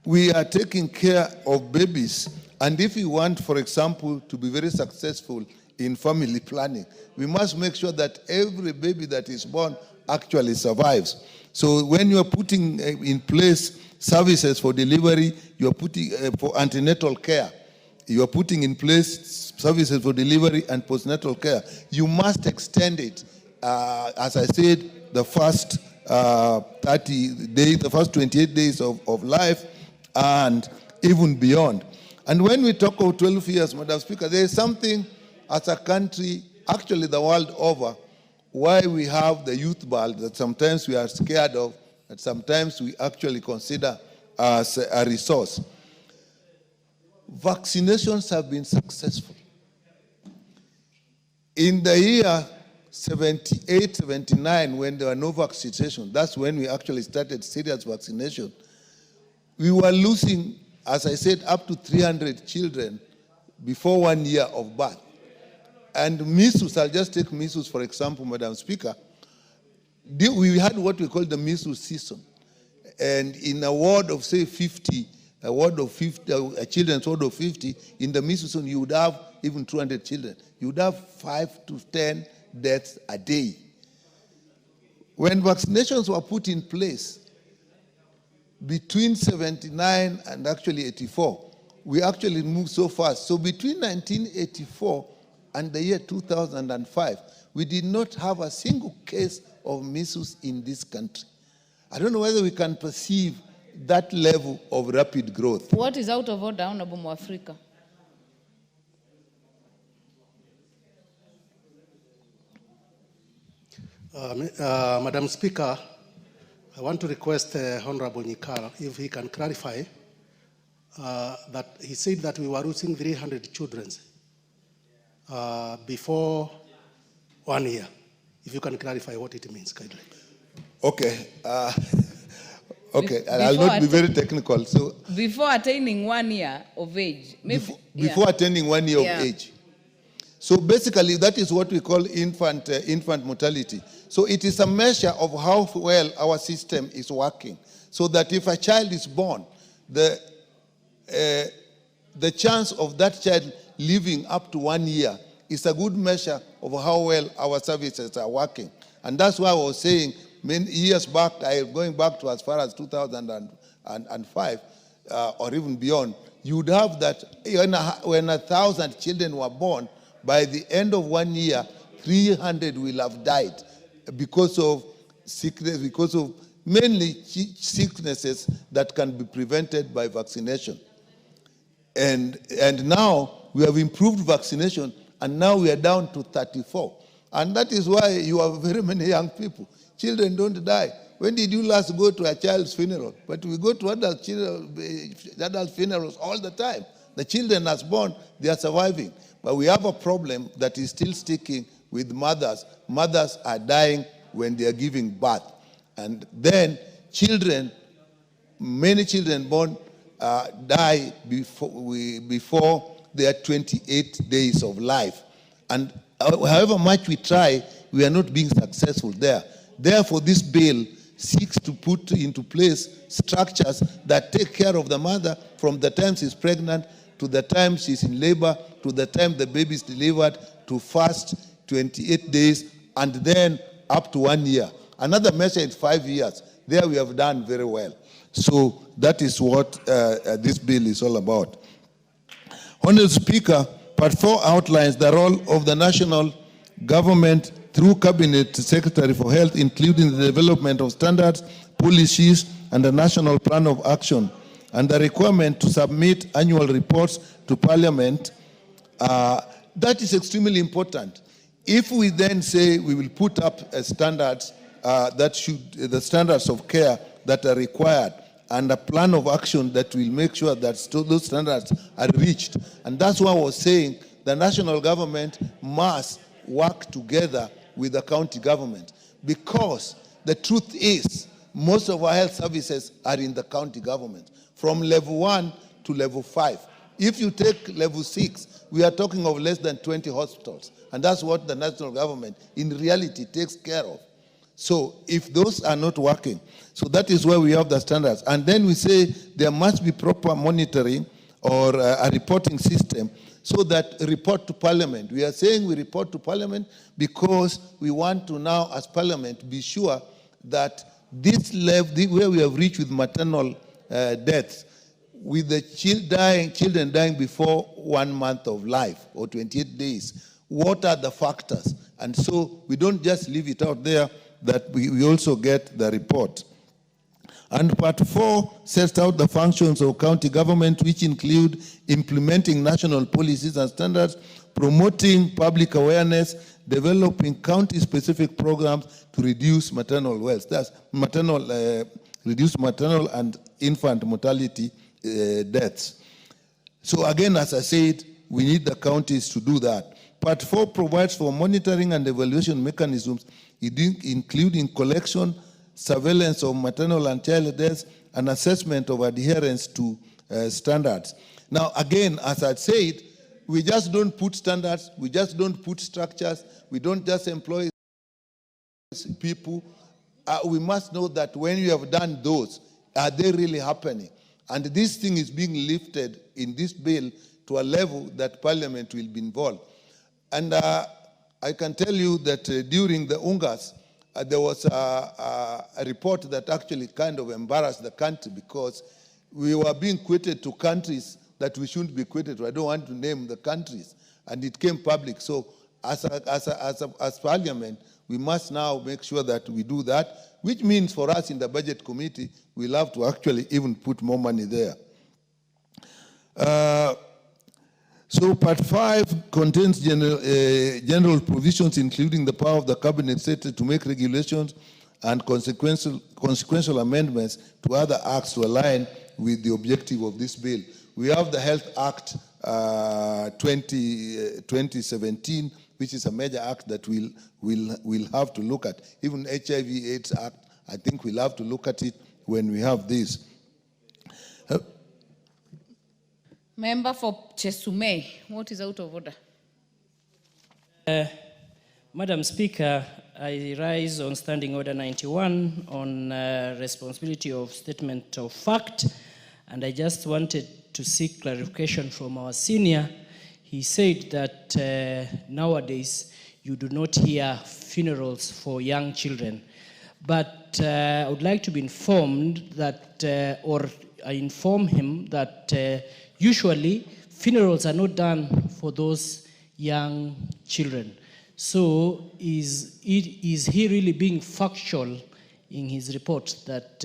Speaker 14: we are taking care of babies, and if we want, for example, to be very successful in family planning, we must make sure that every baby that is born actually survives. So when you are putting in place services for delivery, you are putting for antenatal care, you are putting in place services for delivery and postnatal care, you must extend it, as I said, the first 30 days, the first 28 days of life, and even beyond. And when we talk of 12 years, Madam Speaker, there is something as a country, actually the world over, why we have the youth ball that sometimes we are scared of, that sometimes we actually consider as a resource. Vaccinations have been successful. In the year 78, 79, when there were no vaccination, that's when we actually started serious vaccination. We were losing, as I said, up to 300 children before 1 year of birth. And measles, I'll just take measles for example, Madam Speaker. We had what we call the measles season. And in a ward of, say, 50, a ward of 50, a children's ward of 50, in the measles season, you would have even 200 children. You would have 5 to 10 deaths a day. When vaccinations were put in place, between 79 and actually 84, we actually moved so fast. So between 1984 and the year 2005, we did not have a single case of measles in this country. I don't know whether we can perceive that level of rapid growth.
Speaker 10: What is out of order, Honorable Mwafrika?
Speaker 6: Madam Speaker, I want to request Honorable Nyikal if he can clarify that he said that we were losing 300 children before 1 year. If you can clarify what it means, kindly.
Speaker 14: Okay. Okay, I'll not be very technical. So
Speaker 10: before attaining 1 year of age.
Speaker 14: Before attaining 1 year of age. So basically, that is what we call infant mortality. So it is a measure of how well our system is working. So that if a child is born, the chance of that child living up to 1 year is a good measure of how well our services are working. And that's why I was saying many years back, going back to as far as 2005 or even beyond, you would have that when 1,000 children were born, by the end of 1 year, 300 will have died because of sickness, because of mainly sicknesses that can be prevented by vaccination. And now we have improved vaccination, and now we are down to 34. And that is why you have very many young people. Children don't die. When did you last go to a child's funeral? But we go to adult funerals all the time. The children as born, they are surviving. But we have a problem that is still sticking with mothers. Mothers are dying when they are giving birth. And then children, many children born die before their 28 days of life. And however much we try, we are not being successful there. Therefore, this bill seeks to put into place structures that take care of the mother from the time she's pregnant to the time she's in labor, to the time the baby is delivered, to first 28 days, and then up to 1 year. Another measure is 5 years. There we have done very well. So that is what this bill is all about. Honourable Speaker, Part 4 outlines the role of the national government through Cabinet Secretary for Health, including the development of standards, policies, and a national plan of action, and the requirement to submit annual reports to Parliament. That is extremely important. If we then say we will put up standards the standards of care that are required, and a plan of action that will make sure that those standards are reached. And that's why I was saying the national government must work together with the county government, because the truth is most of our health services are in the county government, from level 1 to level 5. If you take level 6, we are talking of less than 20 hospitals, and that's what the national government in reality takes care of. So if those are not working, so that is where we have the standards. And then we say there must be proper monitoring or a reporting system, so that report to Parliament. We are saying we report to Parliament because we want to now, as Parliament, be sure that this level, where we have reached with maternal deaths, with the children dying before 1 month of life or 28 days, what are the factors? And so we don't just leave it out there, that we also get the report. And part 4 sets out the functions of county government, which include implementing national policies and standards, promoting public awareness, developing county-specific programs to reduce maternal wealth. That's reduce maternal and infant mortality deaths. So again, as I said, we need the counties to do that. Part 4 provides for monitoring and evaluation mechanisms, including collection, surveillance of maternal and child deaths, and assessment of adherence to standards. Now, again, as I said, we just don't put standards, we just don't put structures, we don't just employ people. We must know that when you have done those, are they really happening? And this thing is being lifted in this bill to a level that Parliament will be involved. And I can tell you that during the UNGAS, there was a report that actually kind of embarrassed the country, because we were being quoted to countries that we shouldn't be quoted to. I don't want to name the countries. And it came public. So as Parliament, we must now make sure that we do that, which means for us in the Budget Committee, we'll have to actually even put more money there. So part 5 contains general provisions, including the power of the Cabinet Secretary to make regulations and consequential amendments to other acts to align with the objective of this bill. We have the Health Act 2017, which is a major act that we'll have to look at. Even HIV/AIDS Act, I think we'll have to look at it when we have this.
Speaker 10: Member for Chesume, what is out of order?
Speaker 11: Madam Speaker, I rise on Standing Order 91 on responsibility of statement of fact, and I just wanted to seek clarification from our senior. He said that nowadays you do not hear funerals for young children, but I would like to be informed that, or I inform him that usually funerals are not done for those young children. So is he really being factual in his report that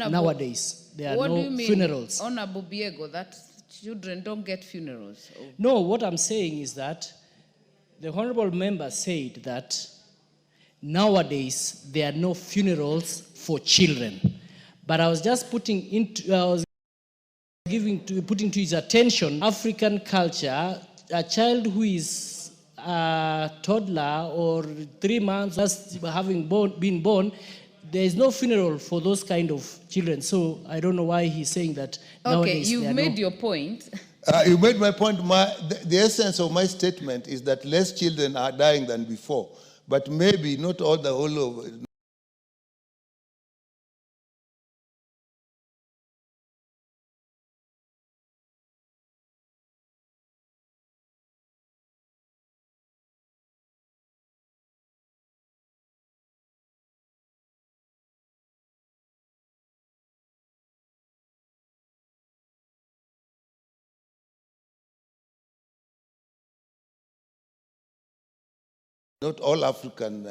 Speaker 11: nowadays there are no funerals?
Speaker 10: Honorable Biego, that children don't get funerals?
Speaker 11: No, what I'm saying is that the honorable member said that nowadays there are no funerals for children. But I was just putting to his attention African culture. A child who is a toddler or 3 months just having been born, there is no funeral for those kind of children. So I don't know why he's saying that nowadays.
Speaker 10: Okay, you've made your point.
Speaker 14: You made my point. The essence of my statement is that less children are dying than before, but maybe not all the whole of. Not all African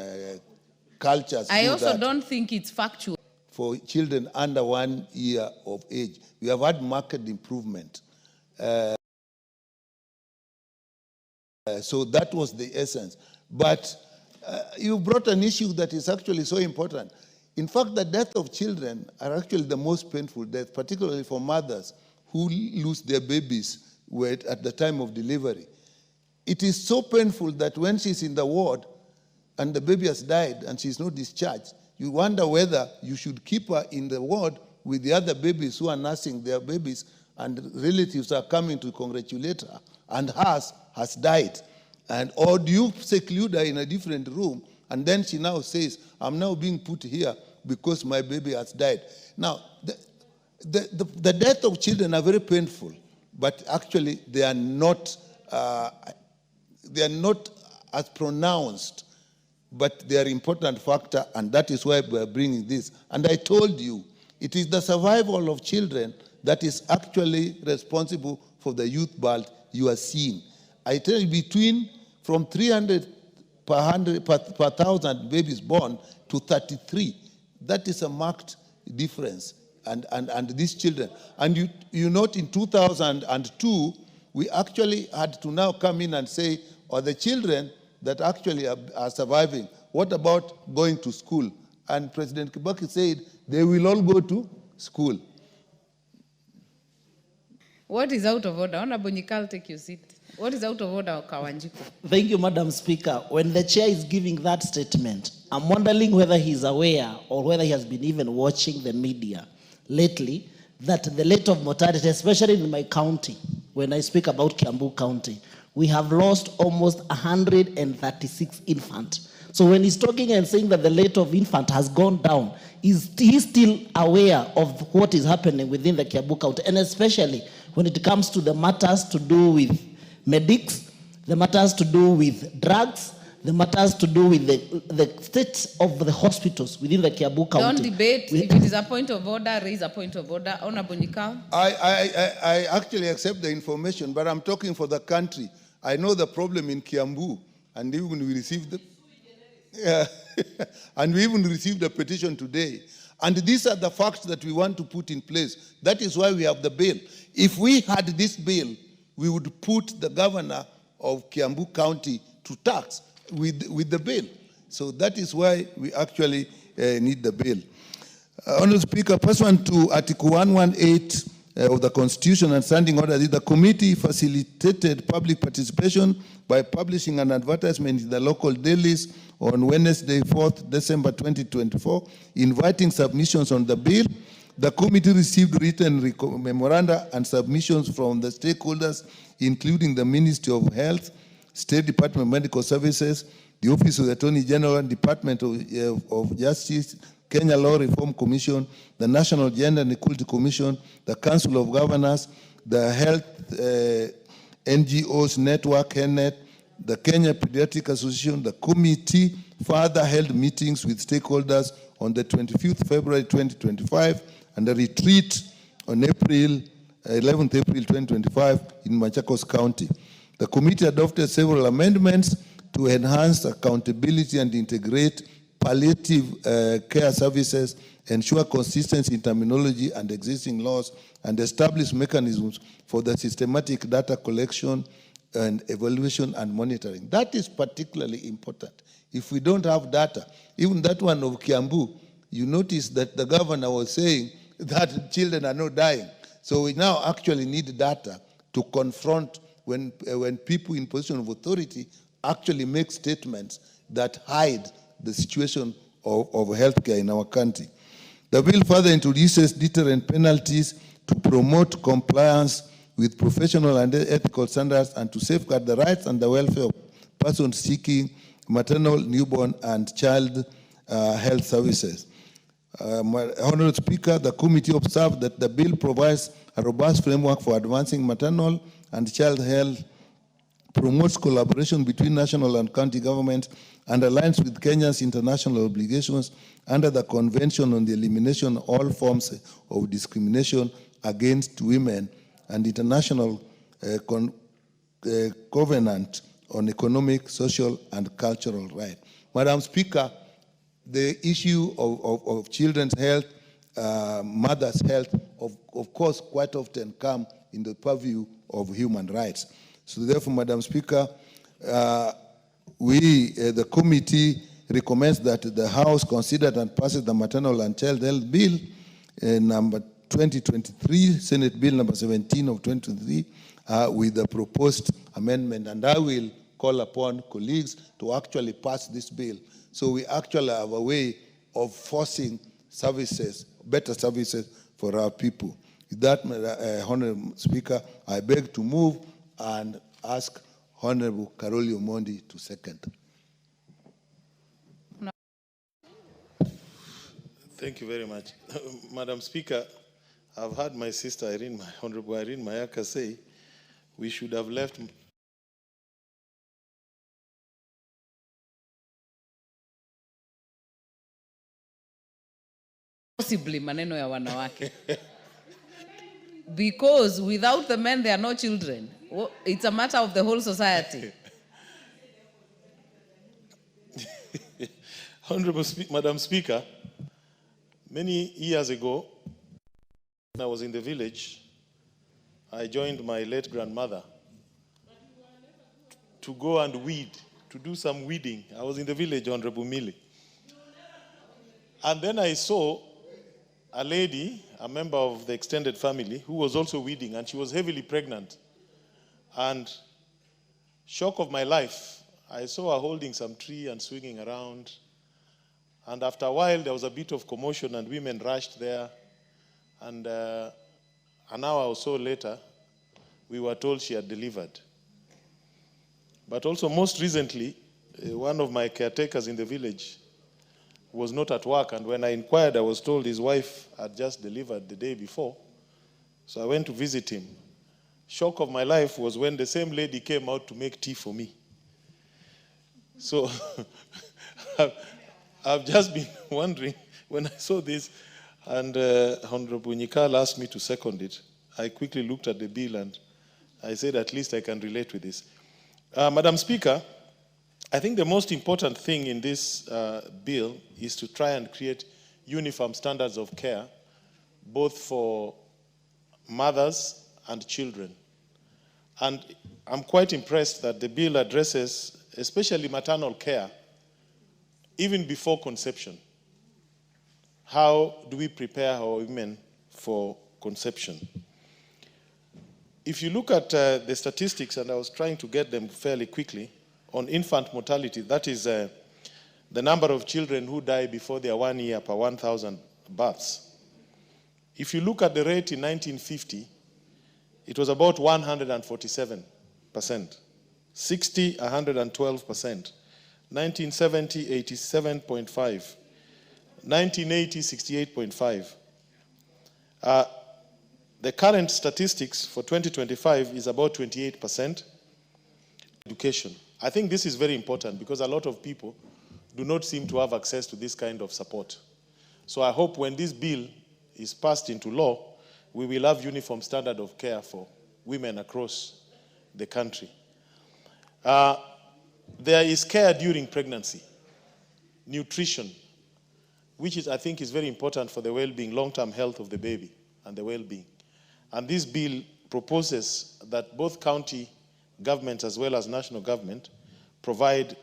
Speaker 14: cultures.
Speaker 10: I also don't think it's factual.
Speaker 14: For children under 1 year of age, we have had marked improvement. So that was the essence. But you brought an issue that is actually so important. In fact, the death of children are actually the most painful death, particularly for mothers who lose their babies at the time of delivery. It is so painful that when she's in the ward and the baby has died and she's not discharged, you wonder whether you should keep her in the ward with the other babies who are nursing their babies, and relatives are coming to congratulate her, and hers has died. Or do you seclude her in a different room, and then she now says, I'm now being put here because my baby has died. Now, the death of children are very painful, but actually they are not as pronounced, but they are an important factor, and that is why we are bringing this. And I told you, it is the survival of children that is actually responsible for the youth birth you are seeing. I tell you, from 300 per thousand babies born to 33, that is a marked difference. And these children, and you note in 2002, we actually had to now come in and say, the children that actually are surviving, what about going to school? And President Kibaki said, they will all go to school.
Speaker 10: What is out of order? Honorable Nyikal, take your seat. What is out of order, Kawanjiko?
Speaker 12: Thank you, Madam Speaker. When the chair is giving that statement, I'm wondering whether he's aware or whether he has been even watching the media lately that the rate of mortality, especially in my county, when I speak about Kiambu County, we have lost almost 136 infants. So when he's talking and saying that the rate of infant has gone down, he's still aware of what is happening within the Kiambu County, and especially when it comes to the matters to do with medics, the matters to do with drugs, the matters to do with the state of the hospitals within the Kiambu County.
Speaker 10: Don't debate. If it is a point of order, raise a point of order. Honorable Nyikal.
Speaker 14: I actually accept the information, but I'm talking for the country. I know the problem in Kiambu, and even we received and we even received a petition today. And these are the facts that we want to put in place. That is why we have the bill. If we had this bill, we would put the governor of Kiambu County to tax with the bill. So that is why we actually need the bill. Honourable Speaker, pursuant to Article 118 of the Constitution and Standing Order, the committee facilitated public participation by publishing an advertisement in the local dailies on Wednesday, 4th December 2024, inviting submissions on the bill. The committee received written memoranda and submissions from the stakeholders, including the Ministry of Health, State Department of Medical Services, the Office of the Attorney General, Department of Justice, Kenya Law Reform Commission, the National Gender and Equality Commission, the Council of Governors, the Health NGOs Network, HENET, the Kenya Pediatric Association. The committee further held meetings with stakeholders on the 25th February 2025 and a retreat on 11th April 2025 in Machakos County. The committee adopted several amendments to enhance accountability and integrate palliative care services, ensure consistency in terminology and existing laws, and establish mechanisms for the systematic data collection and evaluation and monitoring. That is particularly important. If we don't have data, even that one of Kiambu, you notice that the governor was saying that children are not dying. So we now actually need data to confront when people in position of authority actually make statements that hide the situation of healthcare in our country. The bill further introduces deterrent penalties to promote compliance with professional and ethical standards and to safeguard the rights and the welfare of persons seeking maternal, newborn, and child health services. Honourable Speaker, the committee observed that the bill provides a robust framework for advancing maternal and child health, promotes collaboration between national and county governments, and aligns with Kenya's international obligations under the Convention on the Elimination of All Forms of Discrimination against Women and International Covenant on Economic, Social, and Cultural Rights. Madam Speaker, the issue of children's health, mothers' health, of course, quite often come in the purview of human rights. So therefore, Madam Speaker, the committee recommends that the House consider and passes the Maternal and Child Health Bill, number 2023, Senate Bill number 17 of 2023, with the proposed amendment. And I will call upon colleagues to actually pass this bill. So we actually have a way of forcing services, better services for our people. With that, Honorable Speaker, I beg to move and ask Honorable Karoli Omondi to second.
Speaker 4: Thank you very much. Madam Speaker, I've heard my sister, Honorable Irene Mayaka, say we should have left
Speaker 10: possibly maneno ya wanawake. Because without the men, there are no children. It's a matter of the whole society.
Speaker 4: Honorable Madam Speaker, many years ago, when I was in the village, I joined my late grandmother to go and weed, to do some weeding. I was in the village, Honorable Mili. And then I saw a lady, a member of the extended family, who was also weeding, and she was heavily pregnant. And shock of my life, I saw her holding some tree and swinging around. And after a while, there was a bit of commotion, and women rushed there. And an hour or so later, we were told she had delivered. But also, most recently, one of my caretakers in the village was not at work, and when I inquired, I was told his wife had just delivered the day before. So I went to visit him. Shock of my life was when the same lady came out to make tea for me. So I've just been wondering, when I saw this, and Honorable Nyikal asked me to second it, I quickly looked at the bill and I said, at least I can relate with this. Madam Speaker, I think the most important thing in this bill is to try and create uniform standards of care, both for mothers and children. And I'm quite impressed that the bill addresses especially maternal care, even before conception. How do we prepare our women for conception? If you look at the statistics, and I was trying to get them fairly quickly, on infant mortality, that is the number of children who die before they are 1 year per 1,000 births. If you look at the rate in 1950, it was about 147%. 60, 112%. 1970, 87.5. 1980, 68.5. The current statistics for 2025 is about 28%. Education. I think this is very important because a lot of people do not seem to have access to this kind of support. So I hope when this bill is passed into law, we will have uniform standard of care for women across the country. There is care during pregnancy, nutrition, which is, I think, is very important for the well-being, long-term health of the baby and the well-being. And this bill proposes that both county governments as well as national government provide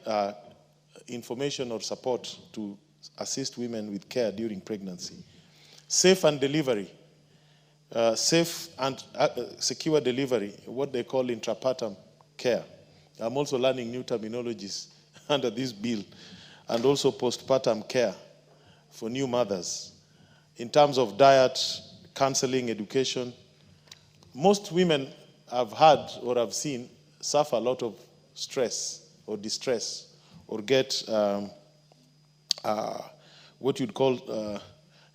Speaker 4: information or support to assist women with care during pregnancy. Safe and delivery, safe and secure delivery, what they call intrapartum care. I'm also learning new terminologies under this bill, and also postpartum care for new mothers. In terms of diet, counseling, education, most women I've had or I've seen suffer a lot of stress or distress or get what you'd call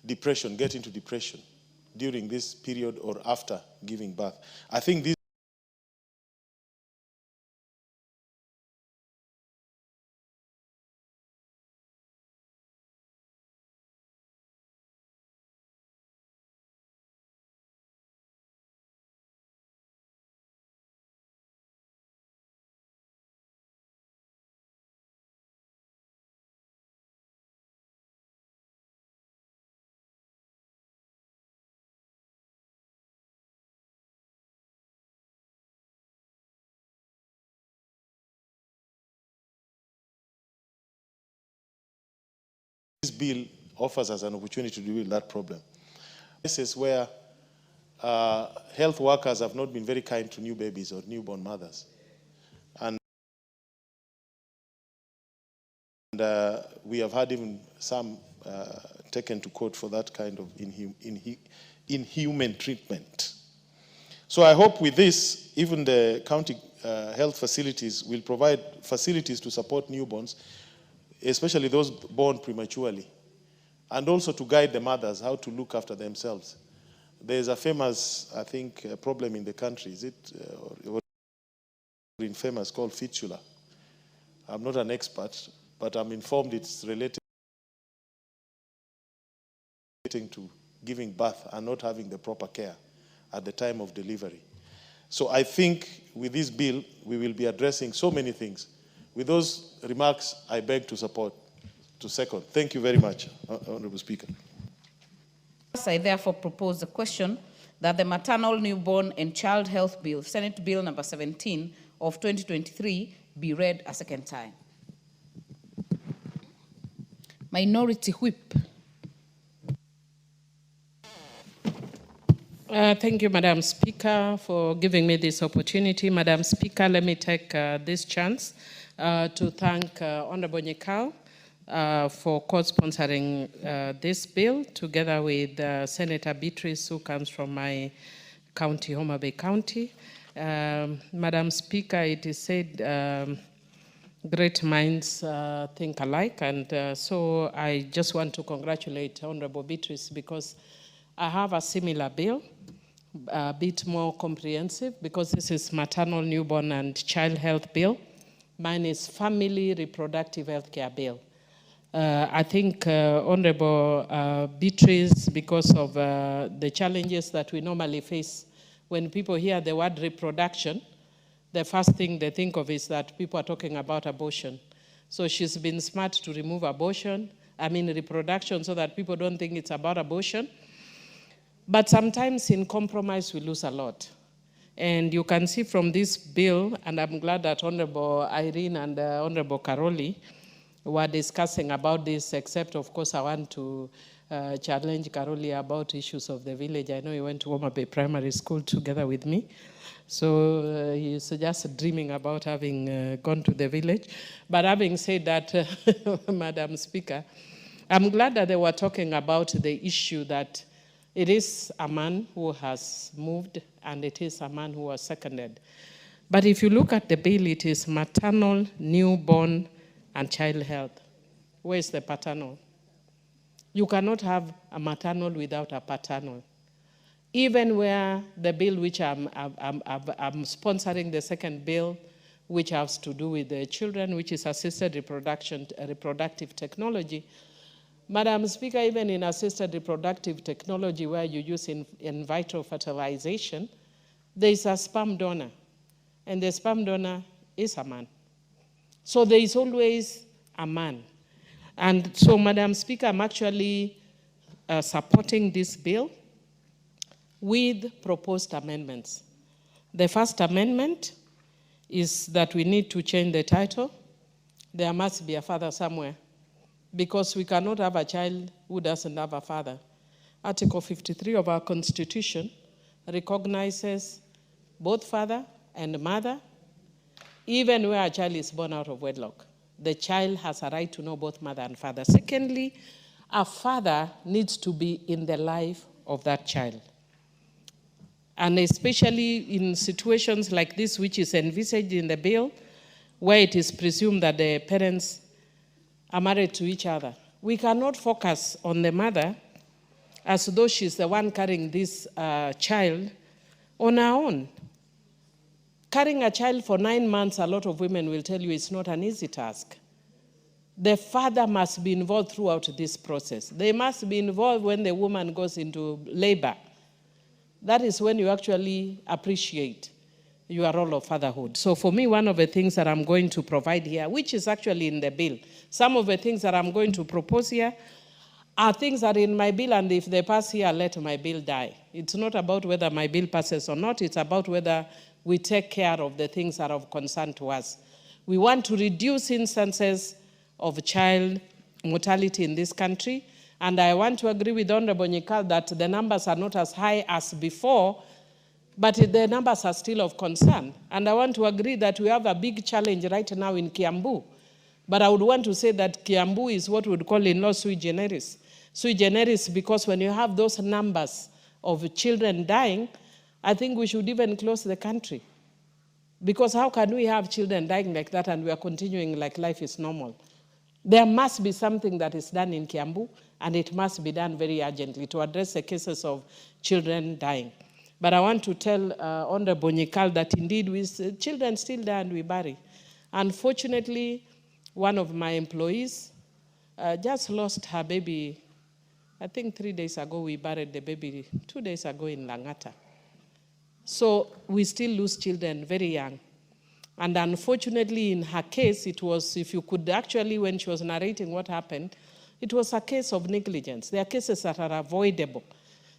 Speaker 4: depression, get into depression during this period or after giving birth. I think this bill offers us an opportunity to deal with that problem. This is where health workers have not been very kind to new babies or newborn mothers. And we have had even some taken to court for that kind of inhuman treatment. So I hope with this, even the county health facilities will provide facilities to support newborns, especially those born prematurely, and also to guide the mothers how to look after themselves. There's a famous, I think, problem in the country. Is it famous called fistula? I'm not an expert, but I'm informed it's related to giving birth and not having the proper care at the time of delivery. So I think with this bill, we will be addressing so many things. With those remarks, I beg to second. Thank you very much, Honorable Speaker.
Speaker 10: I therefore propose the question that the Maternal, Newborn and Child Health Bill, Senate Bill number 17 of 2023, be read a second time. Minority Whip.
Speaker 18: Thank you, Madam Speaker, for giving me this opportunity. Madam Speaker, let me take this chance to thank Honorable Nyikal for co-sponsoring this bill, together with Senator Beatrice, who comes from my county, Homa Bay County. Madam Speaker, it is said great minds think alike, and so I just want to congratulate Honorable Beatrice, because I have a similar bill, a bit more comprehensive, because this is Maternal, Newborn and Child Health Bill. Mine is Family Reproductive Health Care Bill. I think Honorable Beatrice, because of the challenges that we normally face when people hear the word reproduction, the first thing they think of is that people are talking about abortion. So she's been smart to remove reproduction, so that people don't think it's about abortion. But sometimes in compromise, we lose a lot. And you can see from this bill, and I'm glad that Honorable Irene and Honorable Karoli were discussing about this, except, of course, I want to challenge Karoli about issues of the village. I know he went to Homa Bay Primary School together with me. So he's just dreaming about having gone to the village. But having said that, Madam Speaker, I'm glad that they were talking about the issue that it is a man who has moved, and it is a man who was seconded. But if you look at the bill, it is maternal, newborn, and child health. Where is the paternal? You cannot have a maternal without a paternal. Even where the bill which I'm sponsoring, the second bill, which has to do with the children, which is assisted reproductive technology. Madam Speaker, even in assisted reproductive technology where you use in vitro fertilization, there is a sperm donor, and the sperm donor is a man. So there is always a man. And so, Madam Speaker, I'm actually supporting this bill with proposed amendments. The first amendment is that we need to change the title. There must be a father somewhere, because we cannot have a child who doesn't have a father. Article 53 of our Constitution recognizes both father and mother, even where a child is born out of wedlock. The child has a right to know both mother and father. Secondly, a father needs to be in the life of that child. And especially in situations like this, which is envisaged in the bill, where it is presumed that the parents are married to each other. We cannot focus on the mother as though she's the one carrying this child on her own. Carrying a child for 9 months, a lot of women will tell you it's not an easy task. The father must be involved throughout this process. They must be involved when the woman goes into labor. That is when you actually appreciate your role of fatherhood. So for me, one of the things that I'm going to provide here, which is actually in the bill, some of the things that I'm going to propose here are things that are in my bill, and if they pass here, let my bill die. It's not about whether my bill passes or not, it's about whether we take care of the things that are of concern to us. We want to reduce instances of child mortality in this country. And I want to agree with Honorable Nyikal that the numbers are not as high as before, but the numbers are still of concern. And I want to agree that we have a big challenge right now in Kiambu. But I would want to say that Kiambu is what we would call in law sui generis. Sui generis because when you have those numbers of children dying, I think we should even close the country. Because how can we have children dying like that and we are continuing like life is normal? There must be something that is done in Kiambu, and it must be done very urgently to address the cases of children dying. But I want to tell Honorable Nyikal that indeed children still die and we bury. Unfortunately, one of my employees just lost her baby. I think 3 days ago we buried the baby, 2 days ago in Langata. So we still lose children very young. And unfortunately, in her case, it was, if you could actually, when she was narrating what happened, it was a case of negligence. There are cases that are avoidable.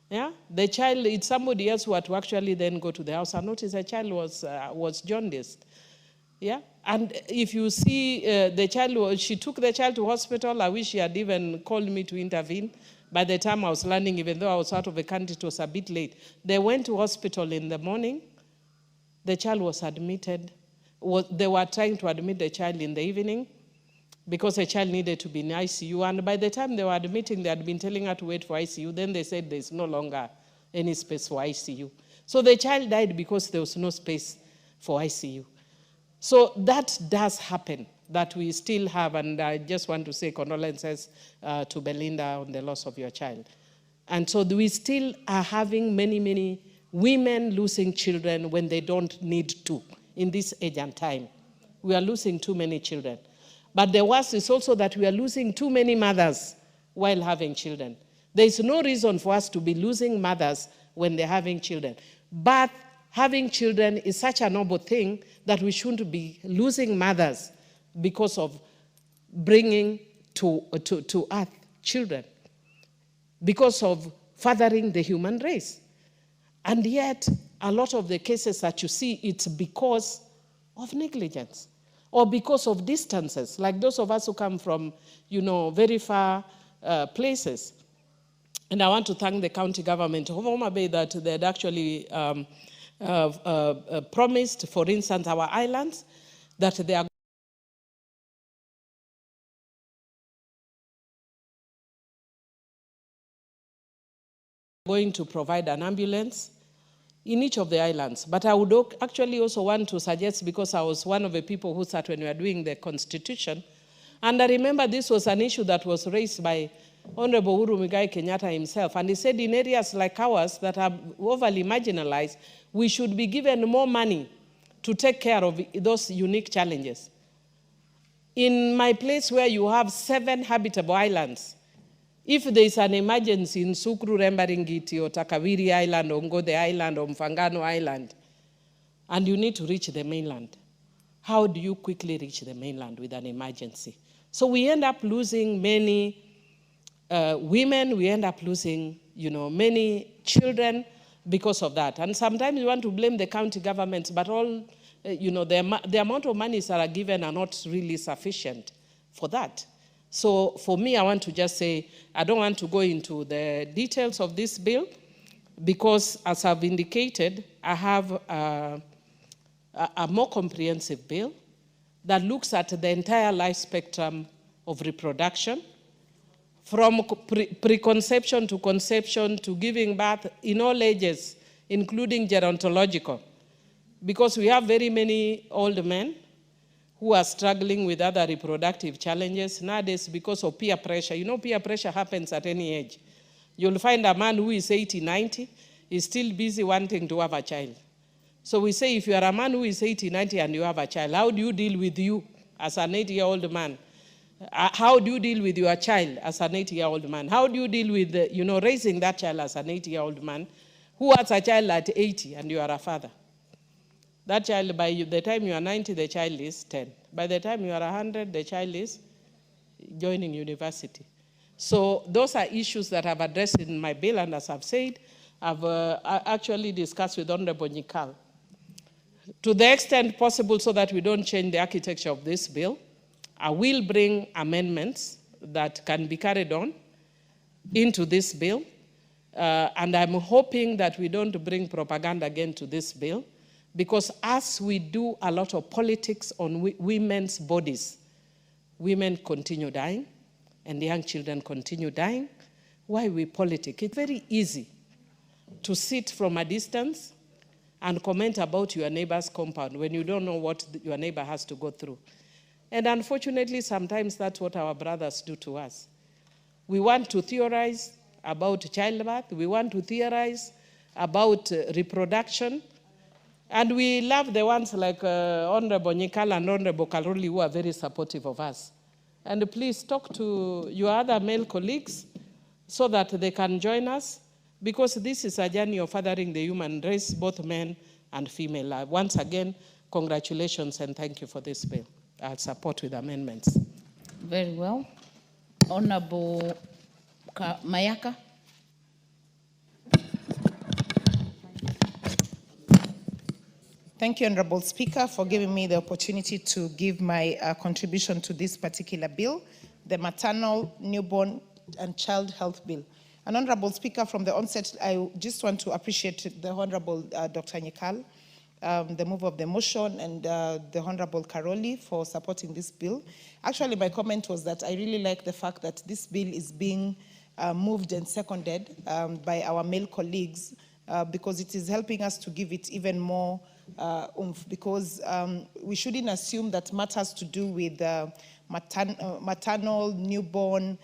Speaker 18: Yeah? The child, it's somebody else who had to actually then go to the house and notice the child was jaundiced. Yeah? And if you see the child, she took the child to hospital. I wish she had even called me to intervene. By the time I was landing, even though I was out of the country, it was a bit late. They went to hospital in the morning. The child was admitted. They were trying to admit the child in the evening because the child needed to be in ICU. And by the time they were admitting, they had been telling her to wait for ICU. Then they said there's no longer any space for ICU. So the child died because there was no space for ICU. So that does happen, that we still have, and I just want to say condolences to Belinda on the loss of your child. And so we still are having many, many women losing children when they don't need to in this age and time. We are losing too many children. But the worst is also that we are losing too many mothers while having children. There is no reason for us to be losing mothers when they're having children. But having children is such a noble thing that we shouldn't be losing mothers because of bringing to earth children, because of furthering the human race. And yet, a lot of the cases that you see, it's because of negligence or because of distances, like those of us who come from, very far places. And I want to thank the county government of Homa Bay that they had actually promised, for instance, our islands, that they are going to provide an ambulance in each of the islands. But I would actually also want to suggest, because I was one of the people who sat when we were doing the constitution, and I remember this was an issue that was raised by Honorable Uhuru Muigai Kenyatta himself, and he said in areas like ours that are overly marginalized, we should be given more money to take care of those unique challenges. In my place where you have 7 habitable islands, if there is an emergency in Sukru, Rembaringiti, or Takawiri Island, or Ngode Island, or Mfangano Island, and you need to reach the mainland, how do you quickly reach the mainland with an emergency? So we end up losing many women, we end up losing, many children because of that. And sometimes you want to blame the county governments, but all, the amount of monies that are given are not really sufficient for that. So for me, I want to just say, I don't want to go into the details of this bill because, as I've indicated, I have a more comprehensive bill that looks at the entire life spectrum of reproduction, from preconception to conception to giving birth in all ages, including gerontological, because we have very many old men who are struggling with other reproductive challenges nowadays because of peer pressure. Peer pressure happens at any age. You'll find a man who is 80, 90, is still busy wanting to have a child. So we say, if you are a man who is 80, 90 and you have a child, how do you deal with you as an 80-year-old man? How do you deal with your child as an 80-year-old man? How do you deal with, raising that child as an 80-year-old man who has a child at 80 and you are a father? That child, by the time you are 90, the child is 10. By the time you are 100, the child is joining university. So those are issues that I've addressed in my bill, and as I've said, I've actually discussed with Honorable Nyikal. To the extent possible, so that we don't change the architecture of this bill, I will bring amendments that can be carried on into this bill. And I'm hoping that we don't bring propaganda again to this bill, because as we do a lot of politics on women's bodies, women continue dying and young children continue dying. Why we politic? It's very easy to sit from a distance and comment about your neighbor's compound when you don't know what your neighbor has to go through. And unfortunately, sometimes that's what our brothers do to us. We want to theorize about childbirth. We want to theorize about reproduction. And we love the ones like Honorable Nyikal and Honorable Karoli, who are very supportive of us. And please talk to your other male colleagues so that they can join us, because this is a journey of fathering the human race, both men and female. Once again, congratulations and thank you for this bill. I'll support with amendments.
Speaker 10: Very well. Honorable Mayaka.
Speaker 3: Thank you, Honorable Speaker, for giving me the opportunity to give my contribution to this particular bill, the Maternal, Newborn and Child Health Bill. And Honorable Speaker, from the onset, I just want to appreciate the Honorable Dr. Nyikal, the move of the motion, and the Honorable Karoli for supporting this bill. Actually, my comment was that I really like the fact that this bill is being moved and seconded by our male colleagues, because it is helping us to give it even more oomph, because we shouldn't assume that matters to do with maternal, newborn,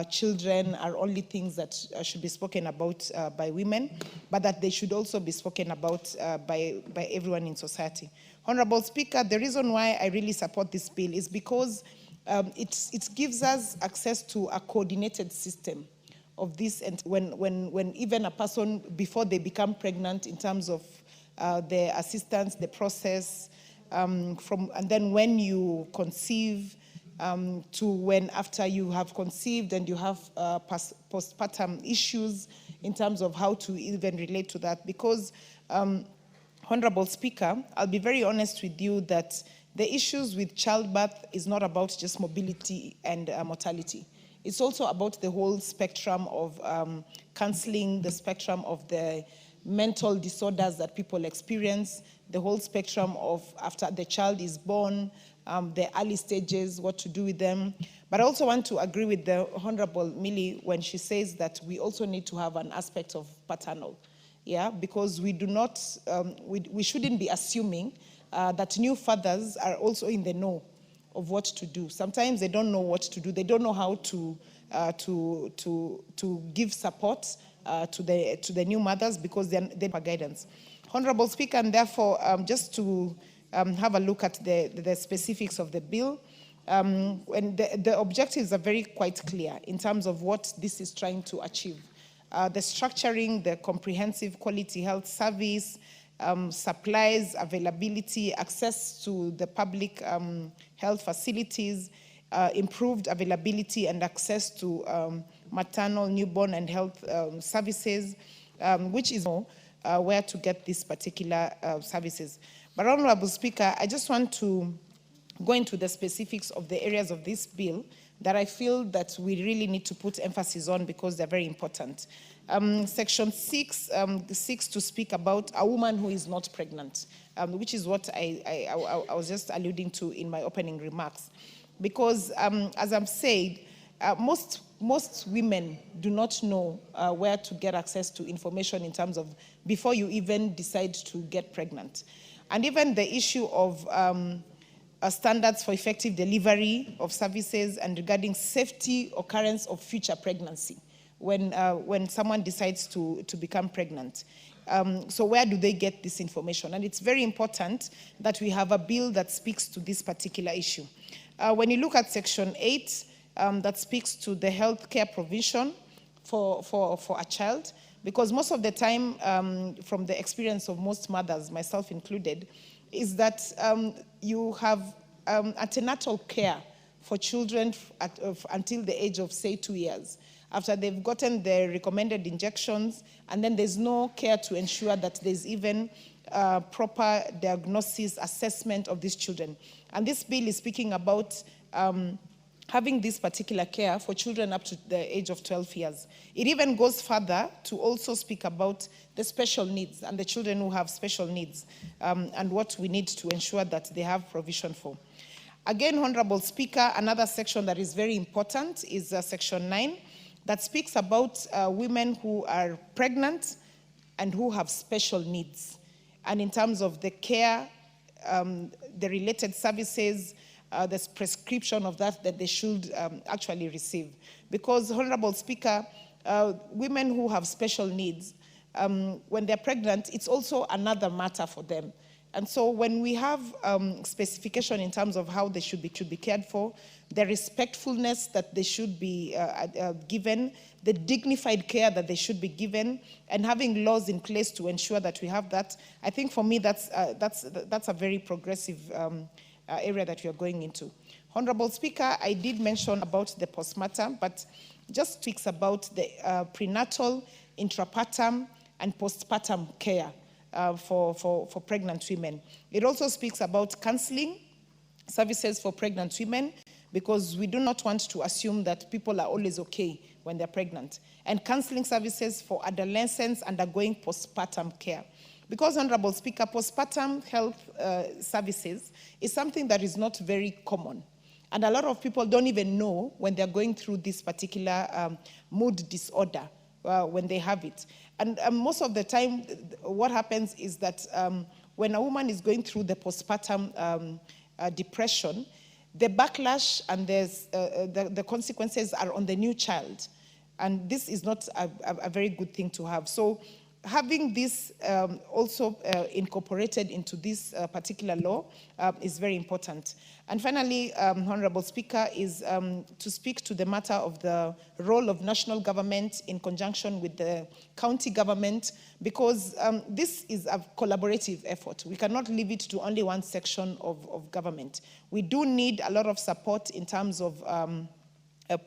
Speaker 3: children are only things that should be spoken about by women, but that they should also be spoken about by everyone in society. Honorable Speaker, the reason why I really support this bill is because it gives us access to a coordinated system of this, and when even a person, before they become pregnant, in terms of the assistance, the process, and then when you conceive, to when after you have conceived and you have postpartum issues in terms of how to even relate to that. Because, Honorable Speaker, I'll be very honest with you that the issues with childbirth is not about just mobility and mortality. It's also about the whole spectrum of counseling, the spectrum of the mental disorders that people experience, the whole spectrum of after the child is born, the early stages, what to do with them. But I also want to agree with the Honorable Millie when she says that we also need to have an aspect of paternal, yeah, because we do not, we shouldn't be assuming that new fathers are also in the know of what to do. Sometimes they don't know what to do. They don't know how to give support to the new mothers, because they're for guidance. Honorable Speaker, and therefore, just to have a look at the specifics of the bill, and the objectives are very quite clear in terms of what this is trying to achieve. The structuring, the comprehensive quality health service, supplies, availability, access to the public health facilities, improved availability and access to maternal, newborn and health services, which is where to get these particular services. But Honorable Speaker, I just want to go into the specifics of the areas of this bill that I feel that we really need to put emphasis on, because they're very important. Section 6 to speak about a woman who is not pregnant, which is what I was just alluding to in my opening remarks. Because as I've said, most women do not know where to get access to information in terms of before you even decide to get pregnant. And even the issue of standards for effective delivery of services and regarding safety occurrence of future pregnancy when someone decides to become pregnant. So where do they get this information? And it's very important that we have a bill that speaks to this particular issue. When you look at Section 8, that speaks to the health care provision for a child, because most of the time, from the experience of most mothers, myself included, is that you have antenatal care for children until the age of, say, 2 years. After they've gotten the recommended injections, and then there's no care to ensure that there's even proper diagnosis, assessment of these children. And this bill is speaking about having this particular care for children up to the age of 12 years. It even goes further to also speak about the special needs and the children who have special needs and what we need to ensure that they have provision for. Again, Honorable Speaker, another section that is very important is Section 9 that speaks about women who are pregnant and who have special needs. And in terms of the care, the related services, the prescription of that they should actually receive. Because, Honorable Speaker, women who have special needs, when they're pregnant, it's also another matter for them. And so when we have specification in terms of how they should be cared for, the respectfulness that they should be given, the dignified care that they should be given, and having laws in place to ensure that we have that, I think for me that's a very progressive area that we are going into. Honorable Speaker, I did mention about the postmortem, but just speaks about the prenatal, intrapartum, and postpartum care for pregnant women. It also speaks about counseling services for pregnant women, because we do not want to assume that people are always okay when they're pregnant. And counseling services for adolescents undergoing postpartum care. Because, Honorable Speaker, postpartum health services is something that is not very common. And a lot of people don't even know when they're going through this particular mood disorder when they have it. And most of the time, what happens is that when a woman is going through the postpartum depression, the backlash and the consequences are on the new child. And this is not a very good thing to have. So having this also incorporated into this particular law is very important. And finally, Honorable Speaker, is to speak to the matter of the role of national government in conjunction with the county government, because this is a collaborative effort. We cannot leave it to only one section of government. We do need a lot of support in terms of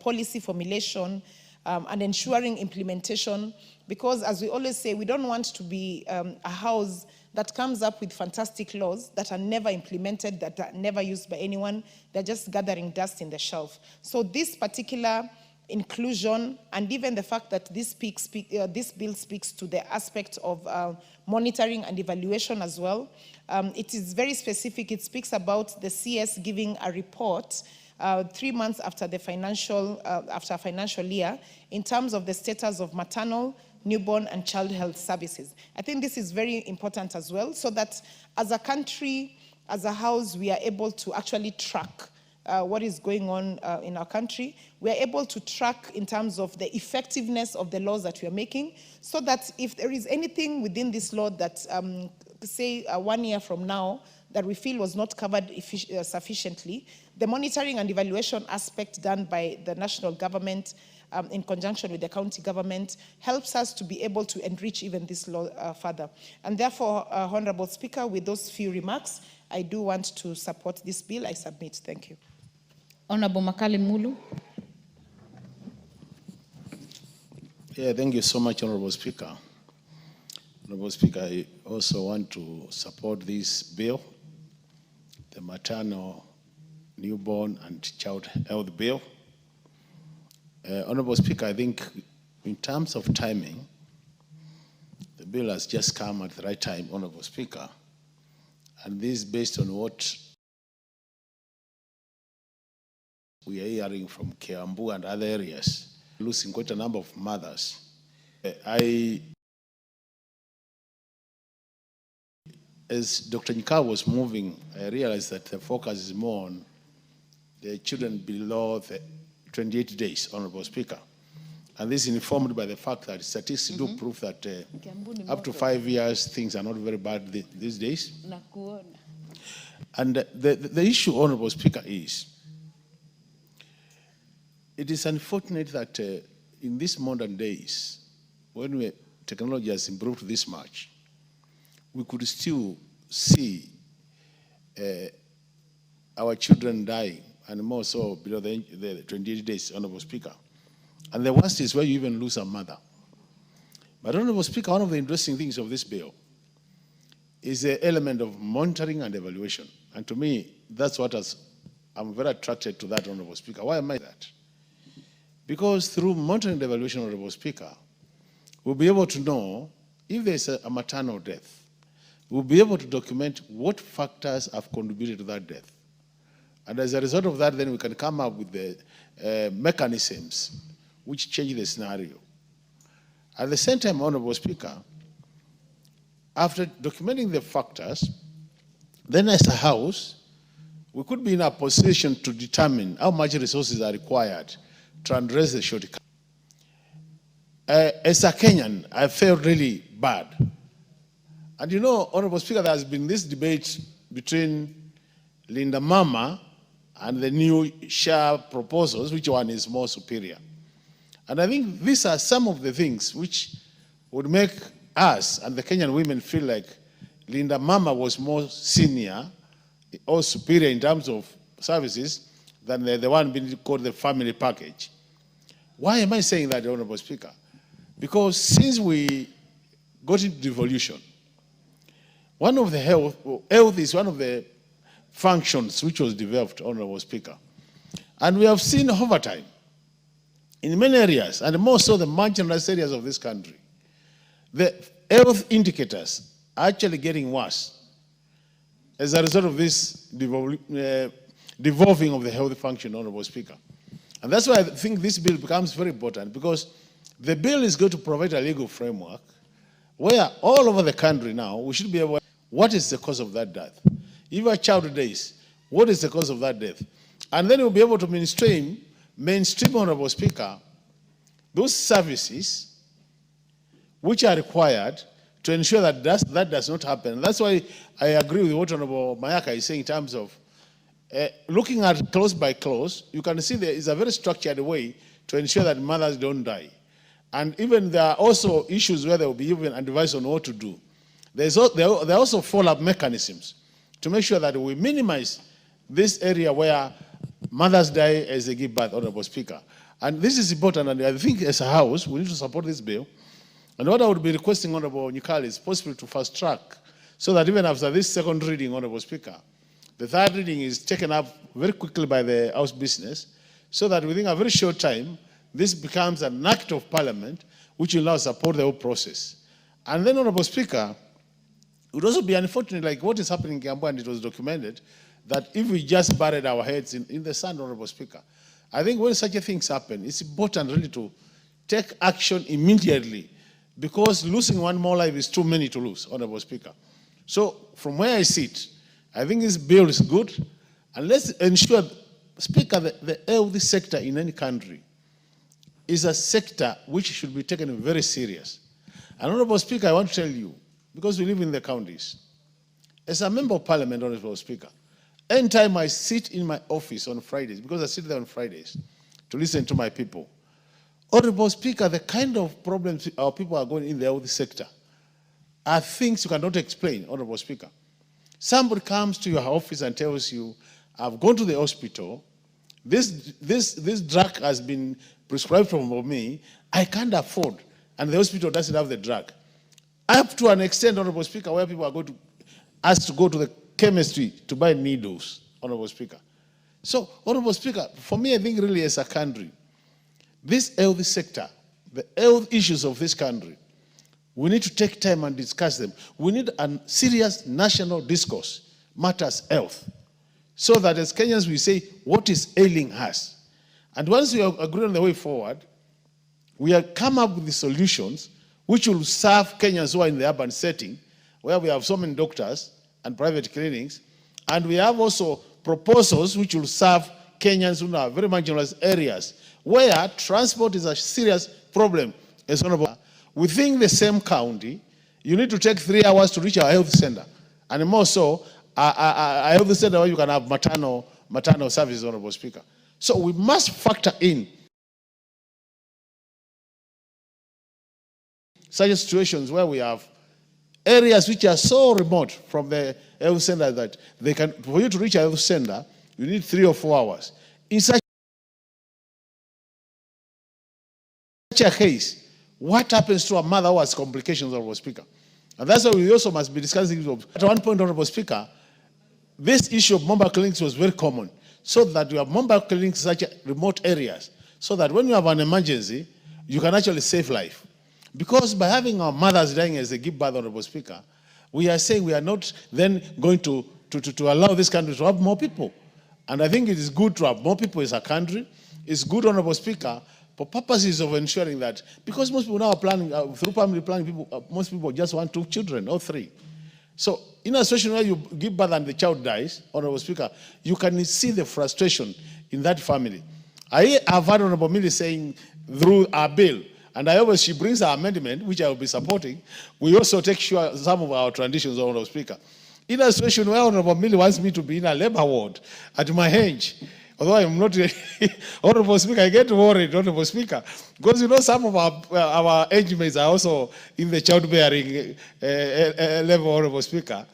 Speaker 3: policy formulation and ensuring implementation, because as we always say, we don't want to be a house that comes up with fantastic laws that are never implemented, that are never used by anyone. They're just gathering dust in the shelf. So this particular inclusion, and even the fact that this bill speaks to the aspect of monitoring and evaluation as well. It is very specific. It speaks about the CS giving a report 3 months after the financial year in terms of the status of maternal, newborn, and child health services. I think this is very important as well, so that as a country, as a house, we are able to actually track what is going on in our country. We are able to track in terms of the effectiveness of the laws that we are making, so that if there is anything within this law that, say, 1 year from now, that we feel was not covered sufficiently, the monitoring and evaluation aspect done by the national government in conjunction with the county government helps us to be able to enrich even this law further. And therefore, Honorable Speaker, with those few remarks, I do want to support this bill. I submit. Thank you.
Speaker 10: Honorable Makali Mulu.
Speaker 19: Yeah, thank you so much, Honorable Speaker. Honorable Speaker, I also want to support this bill, the maternal, newborn, and child health bill. Honorable Speaker, I think in terms of timing, the bill has just come at the right time, Honorable Speaker. And this is based on what we are hearing from Kiambu and other areas, losing quite a number of mothers. As Dr. Nyika was moving, I realized that the focus is more on the children below the 28 days, Honorable Speaker. And this is informed by the fact that statistics do prove that up to 5 years, things are not very bad these days. And the issue, Honorable Speaker, is it is unfortunate that in these modern days, when technology has improved this much, we could still see our children dying, and more so below the 28 days, Honorable Speaker. And the worst is where you even lose a mother. But Honorable Speaker, one of the interesting things of this bill is the element of monitoring and evaluation. And to me, that's what has I'm very attracted to that, Honorable Speaker. Why am I that? Because through monitoring the evaluation, Honorable Speaker, we'll be able to know if there's a maternal death. We'll be able to document what factors have contributed to that death. And as a result of that, then we can come up with the mechanisms which change the scenario. At the same time, Honorable Speaker, after documenting the factors, then as a House, we could be in a position to determine how much resources are required to address the shortcomings. As a Kenyan, I felt really bad. And you know, Honorable Speaker, there has been this debate between Linda Mama and the new share proposals, which one is more superior. And I think these are some of the things which would make us and the Kenyan women feel like Linda Mama was more senior or superior in terms of services than the one being called the family package. Why am I saying that, Honorable Speaker? Because since we got into devolution, one of the health is one of the functions which was developed, Honorable Speaker. And we have seen over time, in many areas, and more so the marginalized areas of this country, the health indicators are actually getting worse as a result of this devolving of the health function, Honorable Speaker. And that's why I think this bill becomes very important, because the bill is going to provide a legal framework where all over the country now, we should be aware what is the cause of that death. If a child dies, what is the cause of that death? And then we'll be able to mainstream, Honorable Speaker, those services which are required to ensure that that does not happen. That's why I agree with what Honorable Mayaka is saying in terms of looking at clause by clause. You can see there is a very structured way to ensure that mothers don't die. And even there are also issues where there will be even advice on what to do. There are also follow-up mechanisms to make sure that we minimize this area where mothers die as they give birth, Honorable Speaker. And this is important, and I think as a House, we need to support this bill. And what I would be requesting, Honorable Nyikali, is possible to fast track, so that even after this second reading, Honorable Speaker, the third reading is taken up very quickly by the House business, so that within a very short time, this becomes an act of Parliament, which will now support the whole process. And then, Honorable Speaker, it would also be unfortunate, like what is happening in Kiambu, and it was documented, that if we just buried our heads in the sand, Honorable Speaker, I think when such things happen, it's important really to take action immediately, because losing one more life is too many to lose, Honorable Speaker. So from where I sit, I think this bill is good, and let's ensure, Speaker, the health sector in any country is a sector which should be taken very serious. And Honorable Speaker, I want to tell you, because we live in the counties, as a member of Parliament, Honorable Speaker, anytime I sit in my office on Fridays, because I sit there on Fridays to listen to my people, Honorable Speaker, the kind of problems our people are going in the health sector are things you cannot explain, Honorable Speaker. Somebody comes to your office and tells you, I've gone to the hospital, this drug has been prescribed for me, I can't afford, and the hospital doesn't have the drug. Up to an extent, Honorable Speaker, where people are going to ask to go to the chemistry to buy needles, Honorable Speaker. So, Honorable Speaker, for me, I think really as a country, this health sector, the health issues of this country, we need to take time and discuss them. We need a serious national discourse, matters health, so that as Kenyans we say, what is ailing us? And once we agree on the way forward, we have come up with the solutions which will serve Kenyans who are in the urban setting, where we have so many doctors and private clinics, and we have also proposals which will serve Kenyans who are very marginalized areas, where transport is a serious problem. As Honorable, within the same county, you need to take 3 hours to reach a health center, and more so, a health center where you can have maternal services, Honorable Speaker. So we must factor in such situations where we have areas which are so remote from the health center that they can, for you to reach a health center, you need 3 or 4 hours. In such a case, what happens to a mother who has complications, Honorable Speaker? And that's why we also must be discussing. At one point, Honorable Speaker, this issue of mobile clinics was very common. so that you have mobile clinics in such remote areas, so that when you have an emergency, you can actually save life. Because by having our mothers dying as they give birth, Honorable Speaker, we are saying we are not then going to allow this country to have more people. And I think it is good to have more people as a country. It's good, Honorable Speaker, for purposes of ensuring that, because most people now are planning, through family planning, most people just want 2 children or 3. So in a situation where you give birth and the child dies, Honorable Speaker, you can see the frustration in that family. I have heard Honorable Millie saying through our bill, and I always, she brings our amendment, which I will be supporting, we also take sure some of our traditions, Honorable Speaker. In a situation where Honorable Millie wants me to be in a labor ward at my age, although I'm not, Honorable Speaker, I get worried, Honorable Speaker, because you know some of our age mates are also in the childbearing level, Honorable Speaker.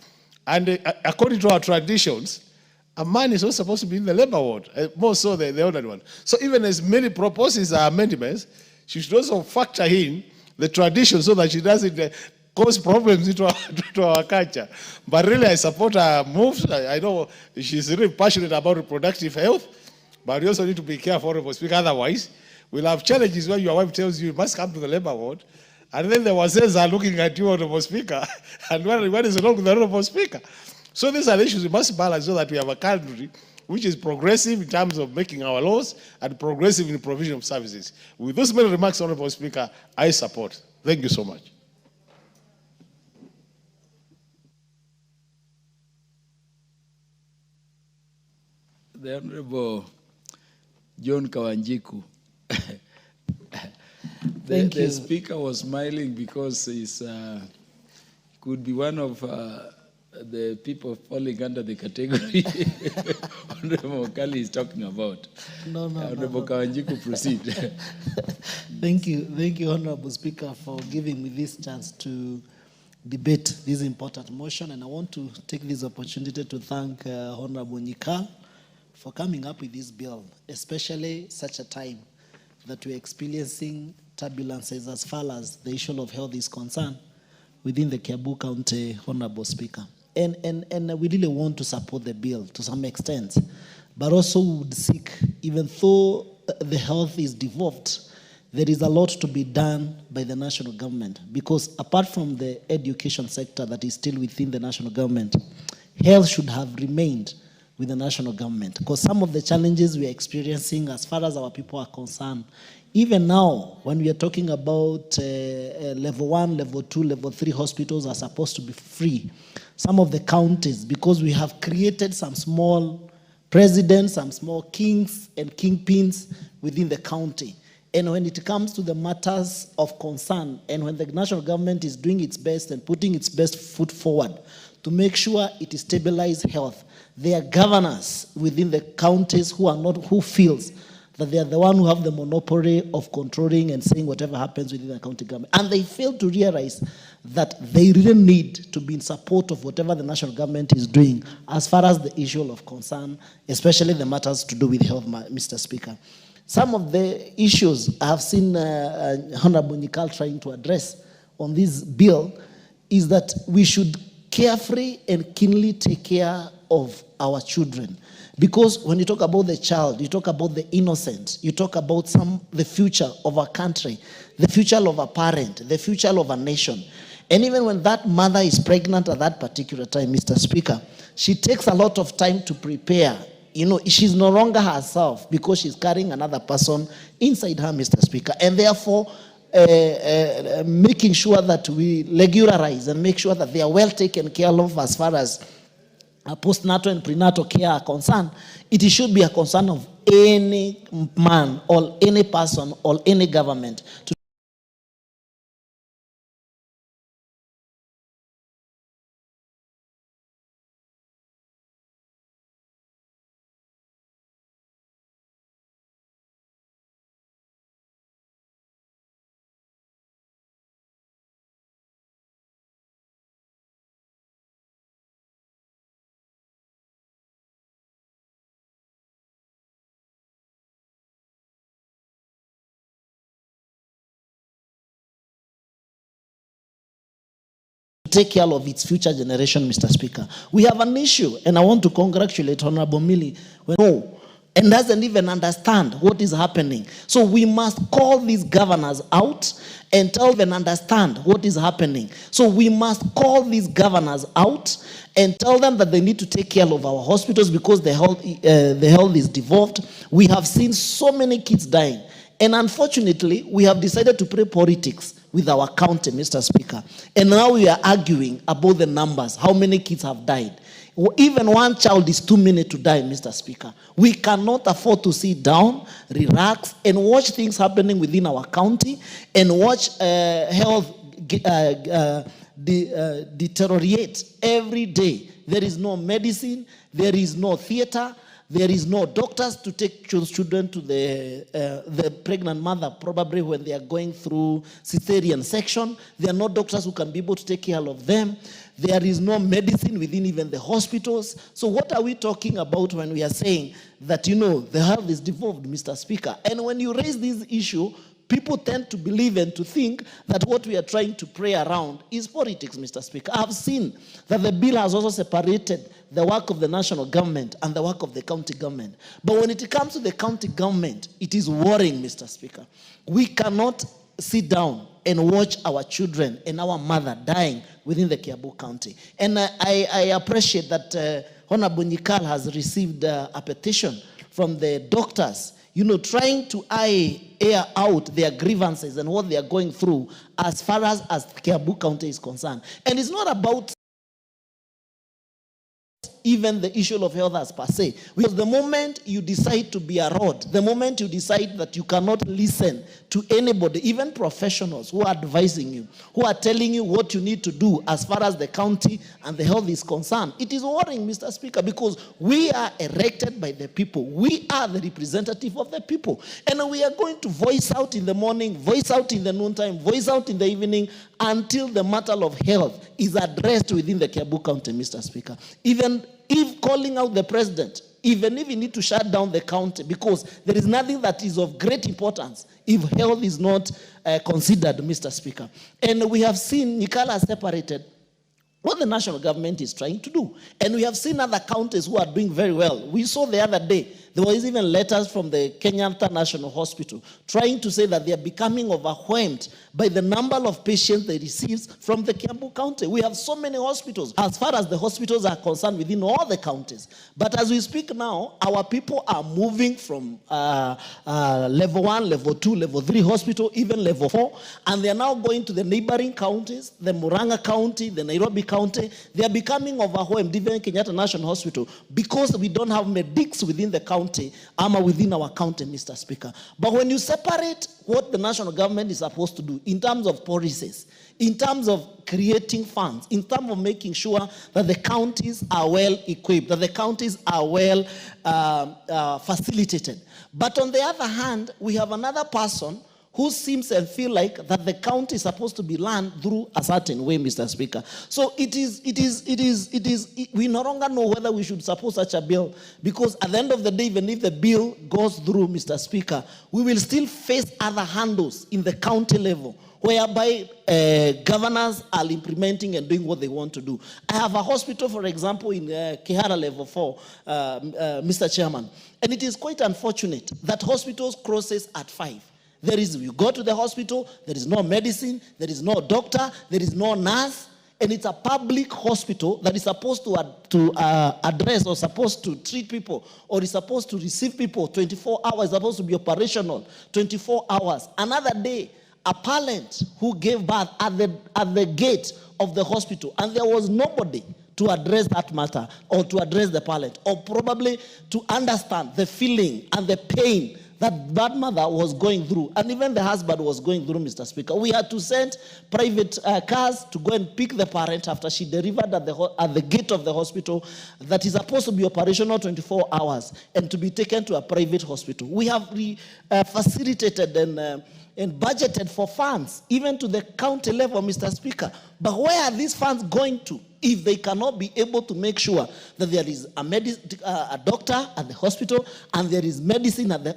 Speaker 19: And according to our traditions, a man is not supposed to be in the labor ward, more so the elderly one. So even as many proposes our amendments, she should also factor in the tradition so that she doesn't cause problems into our culture. But really, I support her moves. I know she's really passionate about reproductive health, but we also need to be careful, Honorable Speaker. Otherwise, we'll have challenges where your wife tells you must come to the labor ward, and then the Wazes are looking at you, Honorable Speaker, and what is wrong with the Honorable Speaker? So these are the issues we must balance so that we have a country which is progressive in terms of making our laws and progressive in the provision of services. With those many remarks, Honorable Speaker, I support. Thank you so much.
Speaker 13: The Honorable John Kawanjiku. The Speaker was smiling because he's could be one of the people falling under the category Honorable Kali is talking about.
Speaker 12: No.
Speaker 13: Honorable Kawanjiku, proceed.
Speaker 12: Thank you, Honorable Speaker, for giving me this chance to debate this important motion. And I want to take this opportunity to thank Honorable Nyikal for coming up with this bill, especially such a time that we're experiencing turbulences as far as the issue of health is concerned within the Kiambu County, Honorable Speaker. And we really want to support the bill to some extent, but also would seek, even though the health is devolved, there is a lot to be done by the national government, because apart from the education sector that is still within the national government, health should have remained with the national government, because some of the challenges we are experiencing as far as our people are concerned, even now, when we are talking about level 1, level 2, level 3 hospitals are supposed to be free. Some of the counties, because we have created some small presidents, some small kings and kingpins within the county. And when it comes to the matters of concern, and when the national government is doing its best and putting its best foot forward to make sure it stabilizes health, there are governors within the counties who feels that they are the one who have the monopoly of controlling and saying whatever happens within the county government. And they fail to realize that they really need to be in support of whatever the national government is doing as far as the issue of concern, especially the matters to do with health, Mr. Speaker. Some of the issues I have seen Honorable Nyikal trying to address on this bill is that we should carefully and keenly take care of our children. Because when you talk about the child, you talk about the innocent, you talk about the future of a country, the future of a parent, the future of a nation. And even when that mother is pregnant at that particular time, Mr. Speaker, she takes a lot of time to prepare. You know, she's no longer herself because she's carrying another person inside her, Mr. Speaker. And therefore, making sure that we regularize and make sure that they are well taken care of as far as postnatal and prenatal care are concerned, it should be a concern of any man or any person or any government to take care of its future generation, Mr. Speaker. We have an issue, and I want to congratulate Honorable Millie. No, and doesn't even understand what is happening. So we must call these governors out and tell them understand what is happening. So we must call these governors out and tell them that they need to take care of our hospitals because the health is devolved. We have seen so many kids dying. And unfortunately, we have decided to play politics with our county, Mr. Speaker. And now we are arguing about the numbers, how many kids have died. Even one child is too many to die, Mr. Speaker. We cannot afford to sit down, relax, and watch things happening within our county and watch health deteriorate every day. There is no medicine, there is no theater, there is no doctors to take children to the pregnant mother, probably when they are going through cesarean section. There are no doctors who can be able to take care of them. There is no medicine within even the hospitals. So what are we talking about when we are saying that, the health is devolved, Mr. Speaker? And when you raise this issue, people tend to believe and to think that what we are trying to pray around is politics, Mr. Speaker. I have seen that the bill has also separated the work of the national government and the work of the county government. But when it comes to the county government, it is worrying, Mr. Speaker. We cannot sit down and watch our children and our mother dying within the Kiambu County. And I appreciate that Honorable Nyikal has received a petition from the doctors, trying to air out their grievances and what they are going through as far as Kiambu County is concerned. And it's not about even the issue of health as per se. Because the moment you decide to be a rod, the moment you decide that you cannot listen to anybody, even professionals who are advising you, who are telling you what you need to do as far as the county and the health is concerned, it is worrying, Mr. Speaker, because we are elected by the people. We are the representative of the people. And we are going to voice out in the morning, voice out in the noontime, voice out in the evening, until the matter of health is addressed within the Kiambu County, Mr. Speaker. Even if calling out the president, even if you need to shut down the county, because there is nothing that is of great importance if health is not considered, Mr. Speaker. And we have seen Nyikal separated what the national government is trying to do. And we have seen other counties who are doing very well. We saw the other day, there was even letters from the Kenyatta National Hospital trying to say that they are becoming overwhelmed by the number of patients they receive from the Kiambu County. We have so many hospitals as far as the hospitals are concerned within all the counties. But as we speak now, our people are moving from level 1, level 2, level 3 hospital, even level 4, and they are now going to the neighboring counties, the Murang'a County, the Nairobi County. They are becoming overwhelmed, even Kenyatta National Hospital, because we don't have medics within the county, within our county, Mr. Speaker. But when you separate what the national government is supposed to do in terms of policies, in terms of creating funds, in terms of making sure that the counties are well equipped, that the counties are well facilitated. But on the other hand, we have another person who seems and feel like that the county is supposed to be run through a certain way, Mr. Speaker. So we no longer know whether we should support such a bill, because at the end of the day, even if the bill goes through, Mr. Speaker, we will still face other handles in the county level, whereby governors are implementing and doing what they want to do. I have a hospital, for example, in Kihara level 4, Mr. Chairman, and it is quite unfortunate that hospitals closes at 5. You go to the hospital, there is no medicine, there is no doctor, there is no nurse, and it's a public hospital that is supposed to address or supposed to treat people or is supposed to receive people 24 hours, supposed to be operational 24 hours. Another day, a parent who gave birth at the gate of the hospital, and there was nobody to address that matter or to address the parent or probably to understand the feeling and the pain that mother was going through, and even the husband was going through, Mr. Speaker. We had to send private cars to go and pick the parent after she delivered at the gate of the hospital that is supposed to be operational 24 hours and to be taken to a private hospital. We have facilitated and budgeted for funds, even to the county level, Mr. Speaker. But where are these funds going to if they cannot be able to make sure that there is a doctor at the hospital and there is medicine at the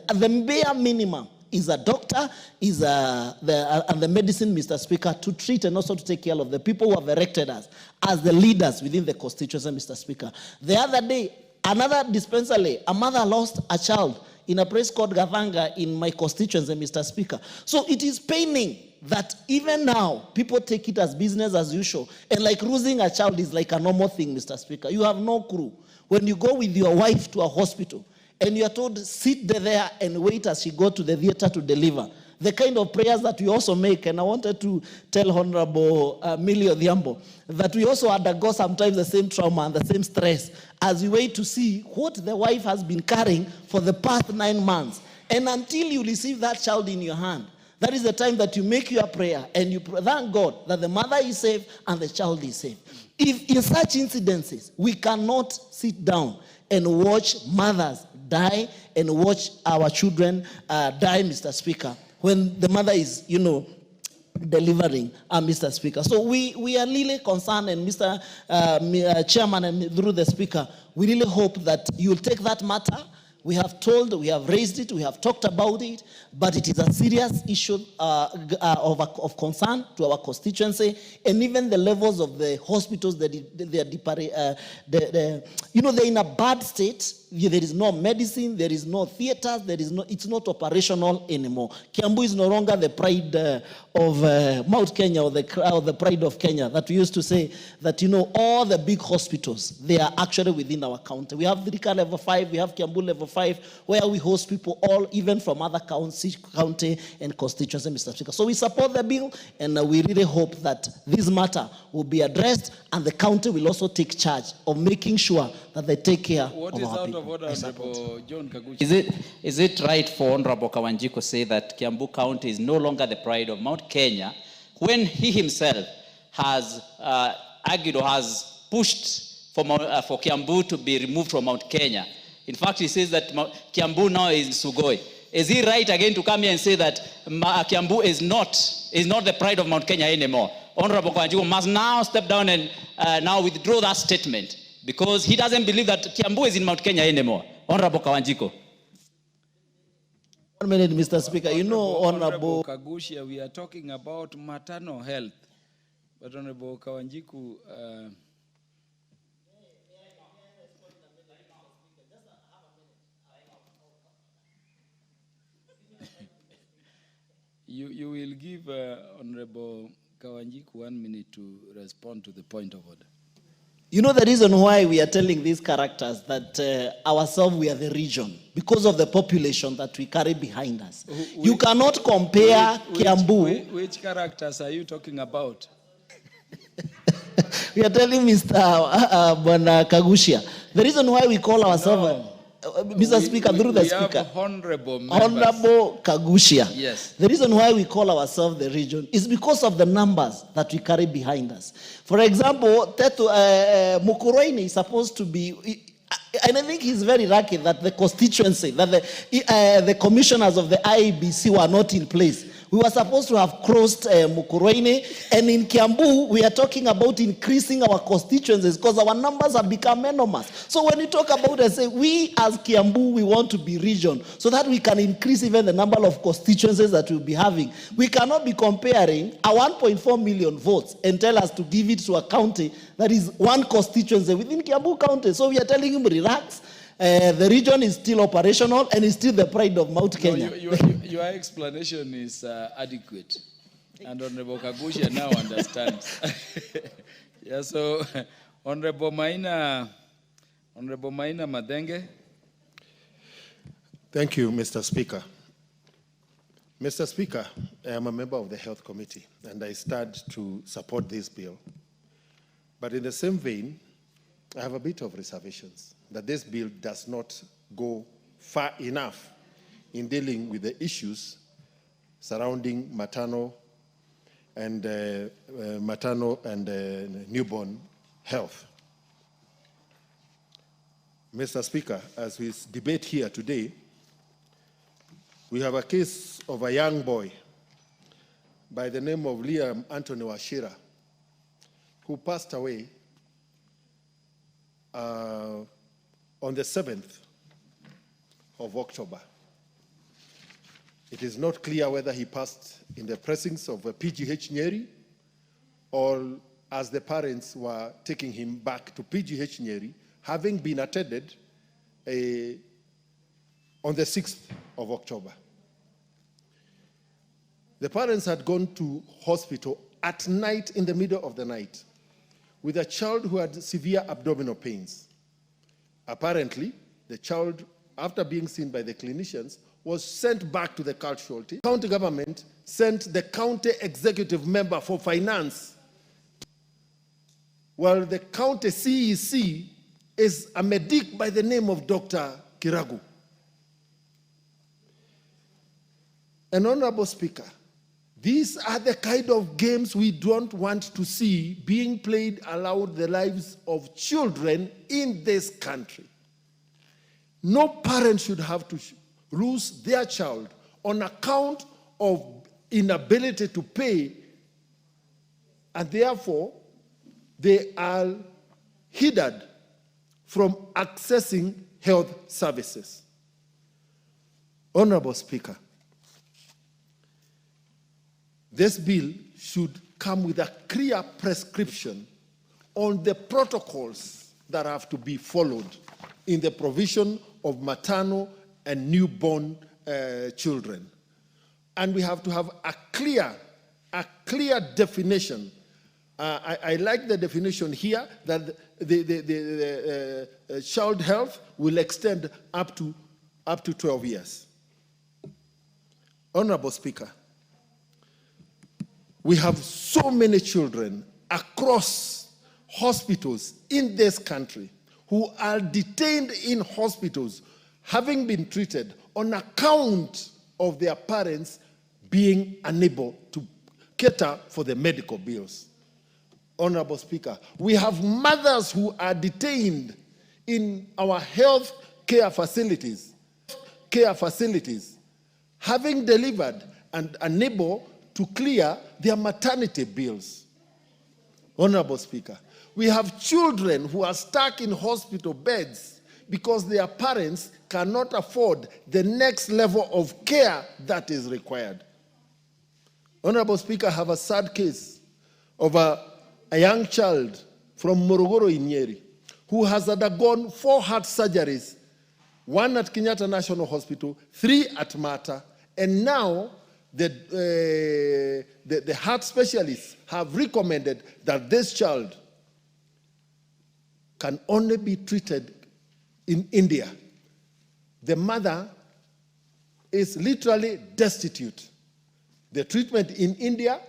Speaker 12: bare minimum? Is a doctor, and the medicine, Mr. Speaker, to treat and also to take care of the people who have elected us as the leaders within the constituency, Mr. Speaker. The other day, Another dispensary, a mother lost a child in a place called Gathanga in my constituency, Mr. Speaker. So it is paining that even now, people take it as business as usual. And like losing a child is like a normal thing, Mr. Speaker. You have no clue. When you go with your wife to a hospital, and you are told, sit there and wait as she goes to the theater to deliver. The kind of prayers that we also make, and I wanted to tell Honorable Millie Odhiambo, that we also undergo sometimes the same trauma and the same stress as we wait to see what the wife has been carrying for the past 9 months. And until you receive that child in your hand, that is the time that you make your prayer and you thank God that the mother is safe and the child is safe. If in such incidences, we cannot sit down and watch mothers die and watch our children die, Mr. Speaker, when the mother is, delivering, Mr. Speaker. So we are really concerned, and Mr. Chairman, and through the Speaker, we really hope that you'll take that matter. We have raised it, we have talked about it, but it is a serious issue of concern to our constituency, and even the levels of the hospitals, they're in a bad state. There is no medicine, there is no theaters, it's not operational anymore. Kiambu is no longer the pride of Mount Kenya, or the pride of Kenya, that we used to say that, all the big hospitals, they are actually within our county. We have Thika level 5, we have Kiambu level 5, where we host people all, even from other county and constituency, Mr. Speaker. So we support the bill, and we really hope that this matter will be addressed, and the county will also take charge of making sure that they take care of our people.
Speaker 7: John Kaguchi. Is it right for Honorable Kawanjiko to say that Kiambu County is no longer the pride of Mount Kenya, when he himself has argued or has pushed for Kiambu to be removed from Mount Kenya? In fact, he says that Kiambu now is Sugoi. Is he right again to come here and say that Kiambu is not the pride of Mount Kenya anymore? Honorable Kawanjiko must now step down and now withdraw that statement, because he doesn't believe that Kiambu is in Mount Kenya anymore. Honorable Kawanjiko.
Speaker 12: 1 minute, Mr. Speaker. Honorable
Speaker 13: Kagushia, we are talking about maternal health. But Honorable Kawanjiku, you will give Honorable Kawanjiku 1 minute to respond to the point of order.
Speaker 12: The reason why we are telling these characters that ourselves, we are the region, because of the population that we carry behind us. You cannot compare Kiambu.
Speaker 13: Which characters are you talking about?
Speaker 12: We are telling Mr. Kagushia. The reason why we call ourselves, Mr. Speaker, through the Speaker, Honorable Kagushia.
Speaker 13: Yes.
Speaker 12: The reason why we call ourselves the region is because of the numbers that we carry behind us. For example, Mukurweini is supposed to be, and I think he's very lucky that the constituency, that the commissioners of the IEBC were not in place. We were supposed to have crossed Mukurweini, and in Kiambu, we are talking about increasing our constituencies because our numbers have become enormous. So when you talk about it, say, we as Kiambu, we want to be region so that we can increase even the number of constituencies that we'll be having. We cannot be comparing a 1.4 million votes and tell us to give it to a county that is one constituency within Kiambu County. So we are telling him, relax. The region is still operational and is still the pride of Mount Kenya.
Speaker 13: Your explanation is adequate. And Honorable Kagushia now understands. Yeah, so Honorable Maina Madenge.
Speaker 19: Thank you, Mr. Speaker. Mr. Speaker, I am a member of the Health Committee, and I stand to support this bill. But in the same vein, I have a bit of reservations that this bill does not go far enough in dealing with the issues surrounding maternal and newborn health. Mr. Speaker, as we debate here today, we have a case of a young boy by the name of Liam Anthony Washira, who passed away on the 7th of October. It is not clear whether he passed in the presence of a PGH Nyeri or as the parents were taking him back to PGH Nyeri, having been attended
Speaker 20: on the 6th of October. The parents had gone to hospital at night, in the middle of the night, with a child who had severe abdominal pains. Apparently, the child, after being seen by the clinicians, was sent back to the casualty. The county government sent the county executive member for finance, while the county CEC is a medic by the name of Dr. Kiragu. And Honorable Speaker, these are the kind of games we don't want to see being played around the lives of children in this country. No parent should have to lose their child on account of inability to pay, and therefore they are hindered from accessing health services. Honorable Speaker, this bill should come with a clear prescription on the protocols that have to be followed in the provision of maternal and newborn children. And we have to have a clear definition. I like the definition here that the child health will extend up to 12 years. Honorable Speaker, we have so many children across hospitals in this country who are detained in hospitals having been treated on account of their parents being unable to cater for the medical bills. Honorable Speaker, we have mothers who are detained in our health care facilities, having delivered and unable to clear their maternity bills. Honorable Speaker, we have children who are stuck in hospital beds because their parents cannot afford the next level of care that is required. Honorable Speaker, I have a sad case of a young child from Morogoro in Nyeri who has undergone 4 heart surgeries, 1 at Kenyatta National Hospital, 3 at Mata, and now the heart specialists have recommended that this child can only be treated in India. The mother is literally destitute. The treatment in India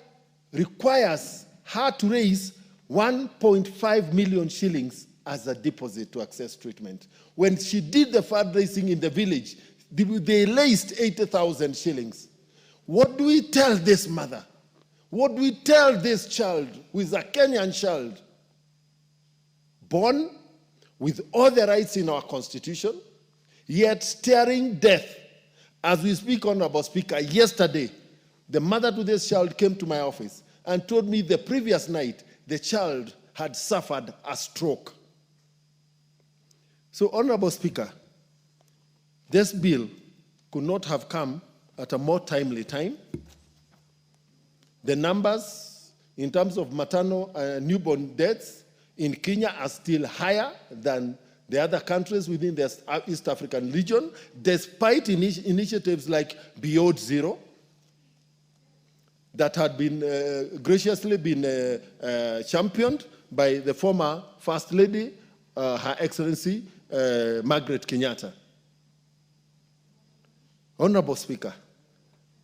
Speaker 20: requires her to raise 1.5 million shillings as a deposit to access treatment. When she did the fundraising in the village, they raised 80,000 shillings. What do we tell this mother? What do we tell this child, who is a Kenyan child, born with all the rights in our constitution, yet staring death? As we speak, Honorable Speaker, yesterday, the mother to this child came to my office and told me the previous night the child had suffered a stroke. So, Honorable Speaker, this bill could not have come at a more timely time. The numbers in terms of maternal newborn deaths in Kenya are still higher than the other countries within the East African region, despite initiatives like Beyond Zero that had been graciously been championed by the former First Lady, Her Excellency Margaret Kenyatta. Honorable Speaker,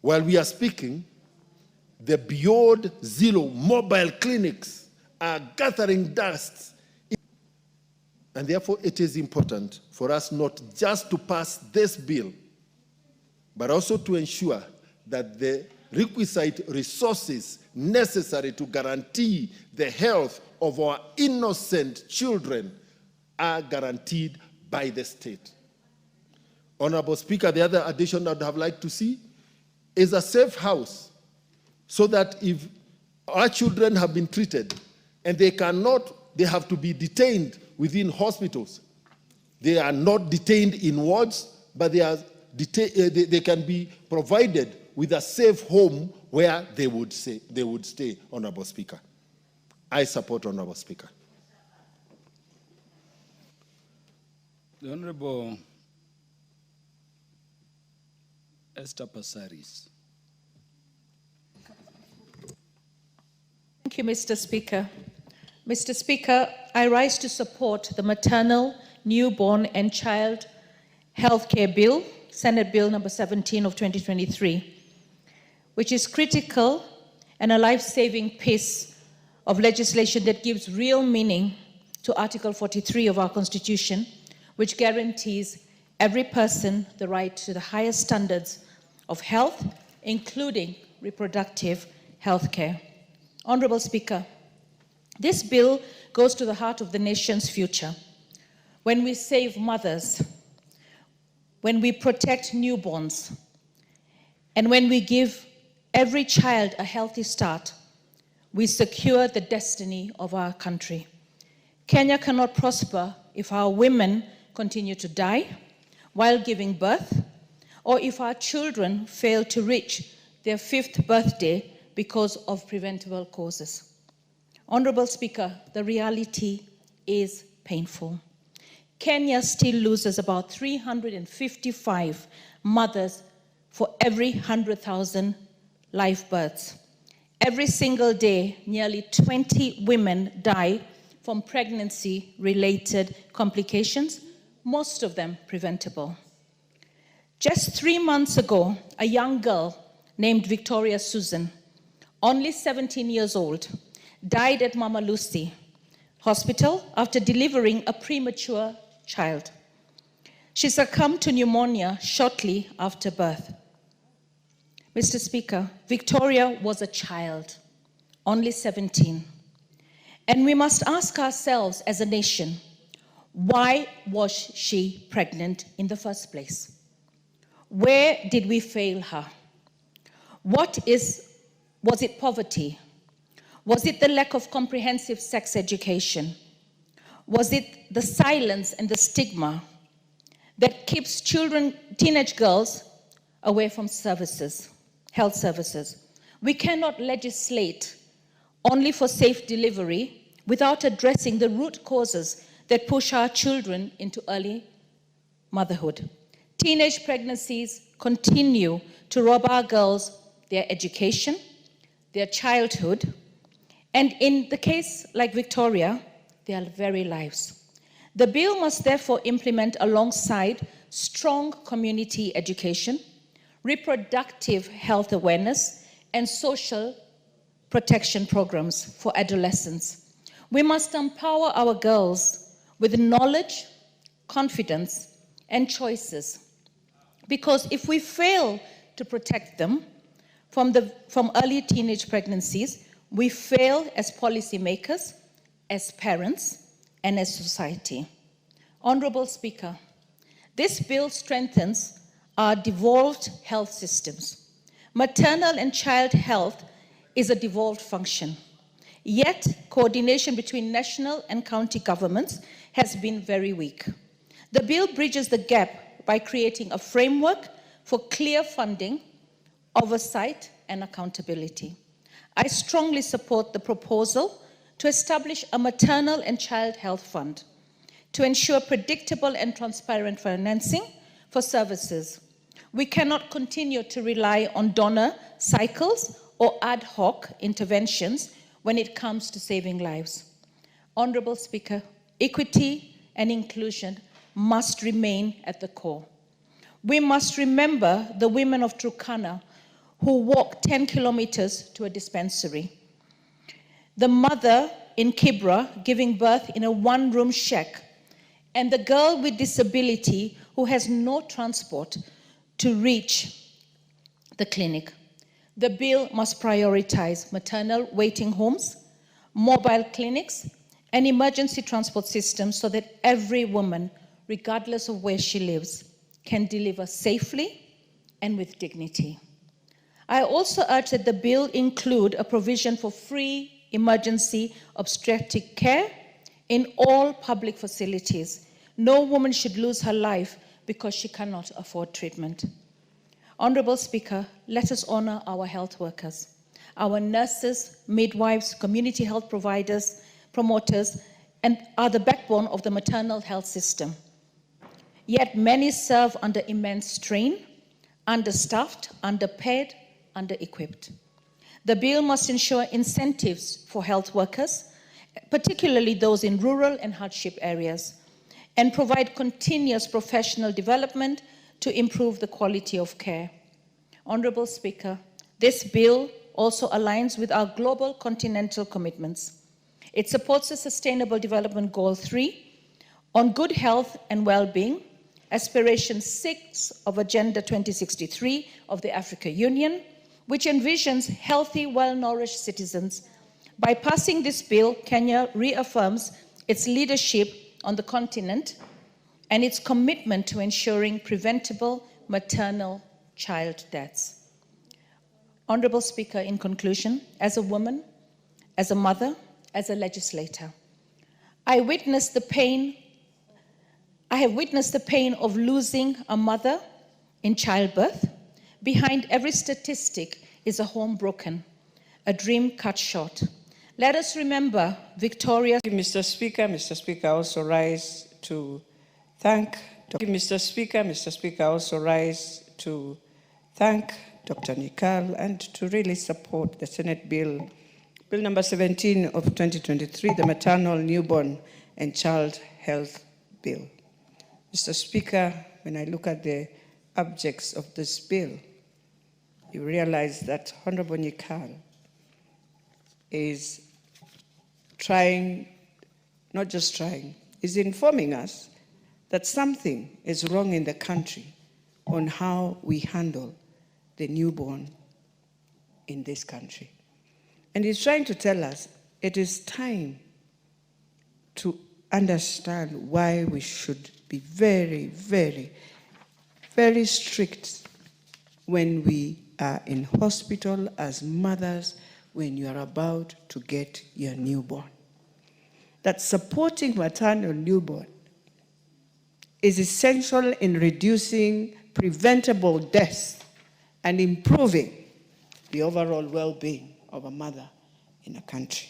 Speaker 20: while we are speaking, the Beyond Zero mobile clinics are gathering dust. And therefore, it is important for us not just to pass this bill, but also to ensure that the requisite resources necessary to guarantee the health of our innocent children are guaranteed by the state. Honorable Speaker, the other addition I'd have liked to see is a safe house, so that if our children have been treated and they have to be detained within hospitals. They are not detained in wards, but they can be provided with a safe home where they would stay, Honorable Speaker. I support, Honorable Speaker.
Speaker 13: The Honorable Esther Passaris.
Speaker 15: Thank you, Mr. Speaker. Mr. Speaker, I rise to support the Maternal, Newborn and Child Healthcare Bill, Senate Bill number 17 of 2023, which is critical and a life-saving piece of legislation that gives real meaning to Article 43 of our Constitution, which guarantees every person the right to the highest standards of health, including reproductive health care. Honorable Speaker, this bill goes to the heart of the nation's future. When we save mothers, when we protect newborns, and when we give every child a healthy start, we secure the destiny of our country. Kenya cannot prosper if our women continue to die while giving birth, or if our children fail to reach their 5th birthday because of preventable causes. Honorable Speaker, the reality is painful. Kenya still loses about 355 mothers for every 100,000 live births. Every single day, nearly 20 women die from pregnancy-related complications, most of them preventable. Just 3 months ago, a young girl named Victoria Susan, only 17 years old, died at Mama Lucy Hospital after delivering a premature child. She succumbed to pneumonia shortly after birth. Mr. Speaker, Victoria was a child, only 17. And we must ask ourselves as a nation, why was she pregnant in the first place? Where did we fail her? Was it poverty? Was it the lack of comprehensive sex education? Was it the silence and the stigma that keeps teenage girls away from services, health services? We cannot legislate only for safe delivery without addressing the root causes that push our children into early motherhood. Teenage pregnancies continue to rob our girls their education, their childhood, and in the case like Victoria, their very lives. The bill must therefore implement alongside strong community education, reproductive health awareness, and social protection programs for adolescents. We must empower our girls with knowledge, confidence, and choices. Because if we fail to protect them from early teenage pregnancies, we fail as policymakers, as parents, and as society. Honorable Speaker, this bill strengthens our devolved health systems. Maternal and child health is a devolved function. Yet, coordination between national and county governments has been very weak. The bill bridges the gap by creating a framework for clear funding, oversight, and accountability. I strongly support the proposal to establish a maternal and child health fund to ensure predictable and transparent financing for services. We cannot continue to rely on donor cycles or ad hoc interventions when it comes to saving lives. Honorable Speaker, equity and inclusion must remain at the core. We must remember the women of Turkana who walked 10 kilometers to a dispensary. The mother in Kibra giving birth in a one-room shack, and the girl with disability who has no transport to reach the clinic. The bill must prioritize maternal waiting homes, mobile clinics, and emergency transport systems so that every woman, regardless of where she lives, can deliver safely and with dignity. I also urge that the bill include a provision for free emergency obstetric care in all public facilities. No woman should lose her life because she cannot afford treatment. Honorable Speaker, let us honor our health workers, our nurses, midwives, community health providers, promoters, and are the backbone of the maternal health system. Yet many serve under immense strain, understaffed, underpaid, under-equipped. The bill must ensure incentives for health workers, particularly those in rural and hardship areas, and provide continuous professional development to improve the quality of care. Honorable Speaker, this bill also aligns with our global continental commitments. It supports the Sustainable Development Goal 3 on good health and well-being, Aspiration 6 of Agenda 2063 of the African Union, which envisions healthy, well-nourished citizens. By passing this bill, Kenya reaffirms its leadership on the continent and its commitment to ensuring preventable maternal child deaths. Honorable Speaker, in conclusion, as a woman, as a mother, as a legislator, I have witnessed the pain of losing a mother in childbirth. Behind every statistic is a home broken, a dream cut short. Let us remember Victoria.
Speaker 17: Mr. Speaker, I also rise to thank Mr. Speaker, I also rise to thank Dr. Nikal and to really support the Senate Bill number 17 of 2023, the Maternal, Newborn and Child Health Bill. Mr. Speaker, when I look at the objects of this bill, you realize that Honorable Nikal is trying, not just trying, is informing us that something is wrong in the country on how we handle the newborn in this country. And he's trying to tell us it is time to understand why we should be very, very, very strict when we are in hospital as mothers when you are about to get your newborn. That supporting maternal newborn is essential in reducing preventable deaths and improving the overall well-being of a mother in a country.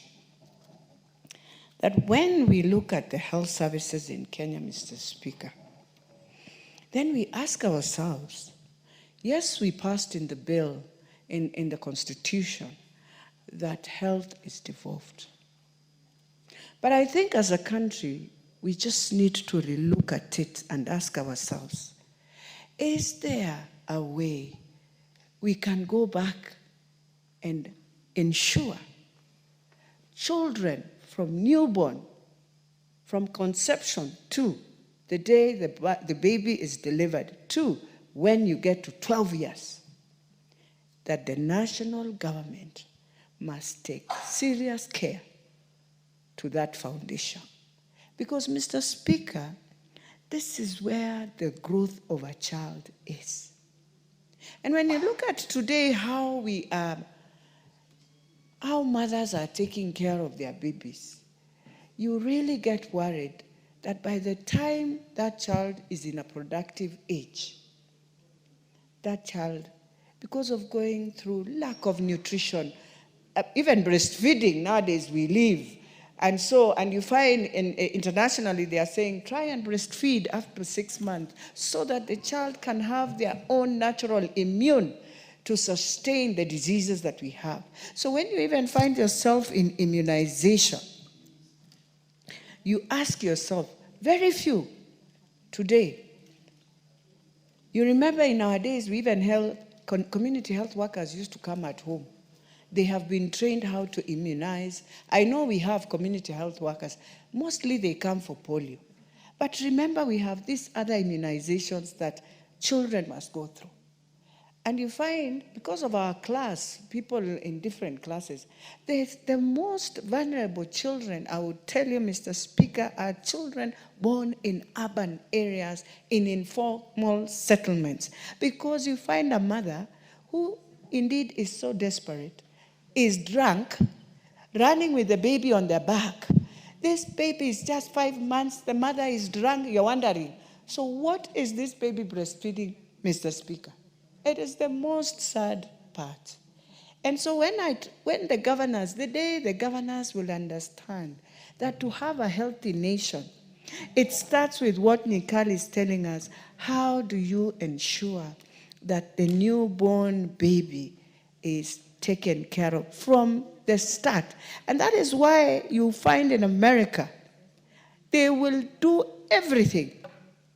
Speaker 17: That when we look at the health services in Kenya, Mr. Speaker, then we ask ourselves, yes, we passed in the bill, in the Constitution, that health is devolved. But I think as a country, we just need to relook at it and ask ourselves, is there a way we can go back and ensure children from newborn, from conception to the day the baby is delivered to when you get to 12 years, that the national government must take serious care to that foundation? Because, Mr. Speaker, this is where the growth of a child is. And when you look at today how mothers are taking care of their babies, you really get worried that by the time that child is in a productive age, that child, because of going through lack of nutrition, even breastfeeding nowadays we live, and you find internationally they are saying try and breastfeed after 6 months so that the child can have their own natural immune to sustain the diseases that we have. So when you even find yourself in immunization, you ask yourself, very few today. You remember in our days, we even community health workers used to come at home. They have been trained how to immunize. I know we have community health workers. Mostly they come for polio. But remember, we have these other immunizations that children must go through. And you find, because of our class, people in different classes, the most vulnerable children, I would tell you, Mr. Speaker, are children born in urban areas, in informal settlements. Because you find a mother who indeed is so desperate, is drunk, running with the baby on their back. This baby is just 5 months, the mother is drunk, you're wondering, so what is this baby breastfeeding, Mr. Speaker? It is the most sad part. And so the day the governors will understand that to have a healthy nation, It starts with what Nikal is telling us. How do you ensure that the newborn baby is taken care of from the start? And that is why you find in America, they will do everything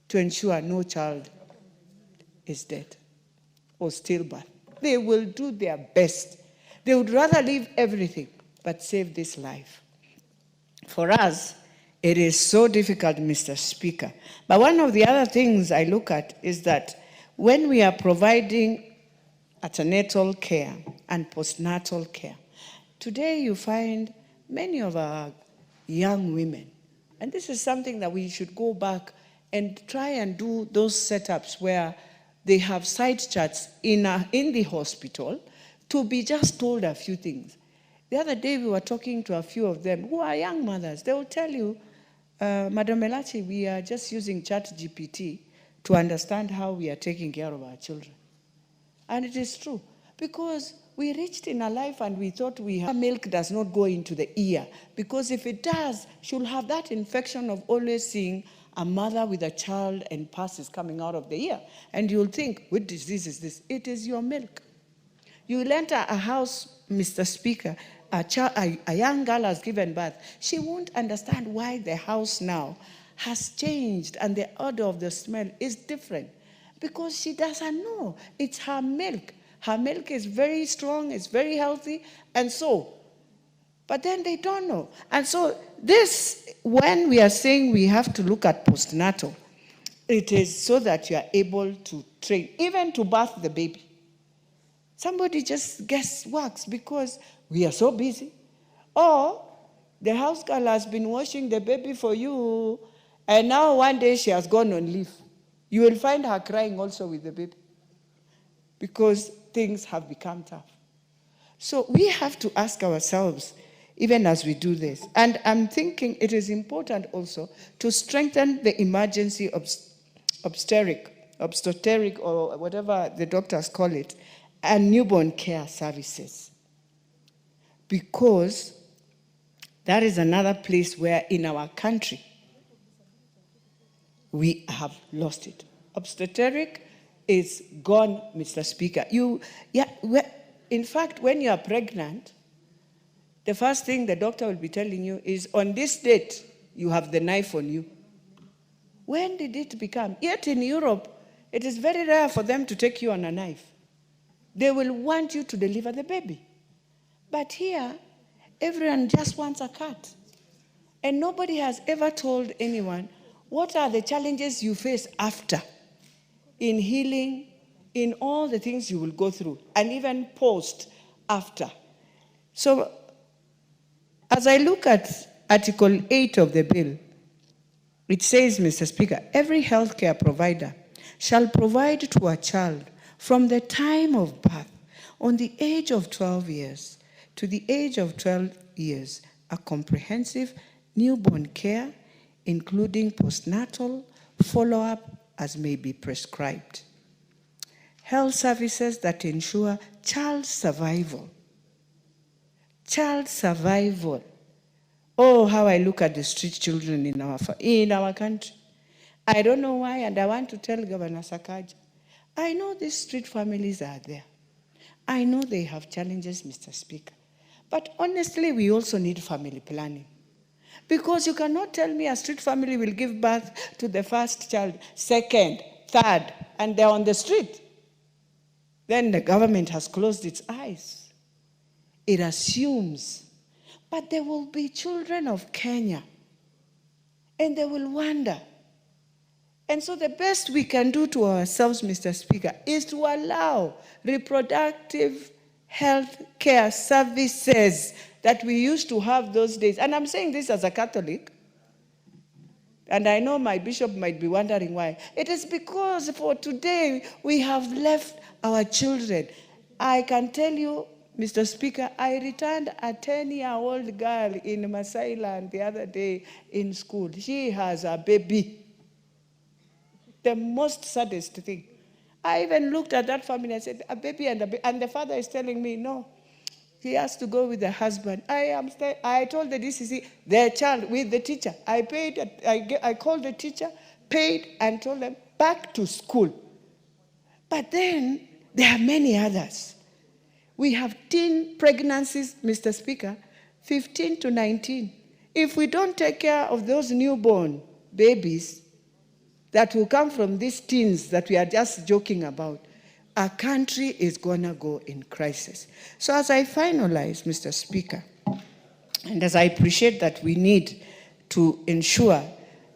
Speaker 17: to ensure no child is dead or stillbirth. They will do their best. They would rather leave everything but save this life. For us, it is so difficult, Mr. Speaker. But one of the other things I look at is that when we are providing antenatal care and postnatal care, today you find many of our young women, and this is something that we should go back and try and do those setups where they have side chats in the hospital to be just told a few things. The other day we were talking to a few of them who are young mothers. They will tell you, Madam Melachi, we are just using ChatGPT to understand how we are taking care of our children. And it is true, because we reached in our life and we thought milk does not go into the ear, because if it does, she'll have that infection of always seeing a mother with a child and pus is coming out of the ear. And you'll think, what disease is this? It is your milk. You will enter a house, Mr. Speaker, a young girl has given birth. She won't understand why the house now has changed and the odor of the smell is different, because she doesn't know. It's her milk. Her milk is very strong, it's very healthy, and so. But then they don't know. And so this, when we are saying we have to look at postnatal, it is so that you are able to train, even to birth the baby. Somebody just works because we are so busy. Or the house girl has been washing the baby for you, and now one day she has gone on leave. You will find her crying also with the baby, because things have become tough. So we have to ask ourselves, even as we do this. And I'm thinking it is important also to strengthen the emergency obstetric, or whatever the doctors call it, and newborn care services. Because that is another place where in our country we have lost it. Obstetric is gone, Mr. Speaker. In fact, when you are pregnant, the first thing the doctor will be telling you is, on this date, you have the knife on you. When did it become? Yet in Europe, it is very rare for them to take you on a knife. They will want you to deliver the baby. But here, everyone just wants a cut. And nobody has ever told anyone, what are the challenges you face after, in healing, in all the things you will go through, and even post, after. So, as I look at Article 8 of the bill, it says, Mr. Speaker, every healthcare provider shall provide to a child from the time of birth on the age of 12 years to the age of 12 years a comprehensive newborn care, including postnatal follow-up as may be prescribed. Health services that ensure child survival. Child survival. Oh, how I look at the street children in our country. I don't know why, and I want to tell Governor Sakaja, I know these street families are there. I know they have challenges, Mr. Speaker. But honestly, we also need family planning. Because you cannot tell me a street family will give birth to the first child, second, third, and they're on the street. Then the government has closed its eyes. It assumes. But there will be children of Kenya, and they will wonder. And so the best we can do to ourselves, Mr. Speaker, is to allow reproductive health care services that we used to have those days. And I'm saying this as a Catholic, and I know my bishop might be wondering why. It is because for today we have left our children. I can tell you, Mr. Speaker, I returned a 10-year-old girl in Masai Land the other day in school. She has a baby. The most saddest thing. I even looked at that family and said, a baby and the father is telling me, no, He has to go with the husband. I told the DCC, their child with the teacher. I paid, I called the teacher, paid, and told them back to school. But then there are many others. We have teen pregnancies, Mr. Speaker, 15 to 19. If we don't take care of those newborn babies that will come from these teens that we are just joking about, our country is going to go in crisis. So as I finalize, Mr. Speaker, and as I appreciate that we need to ensure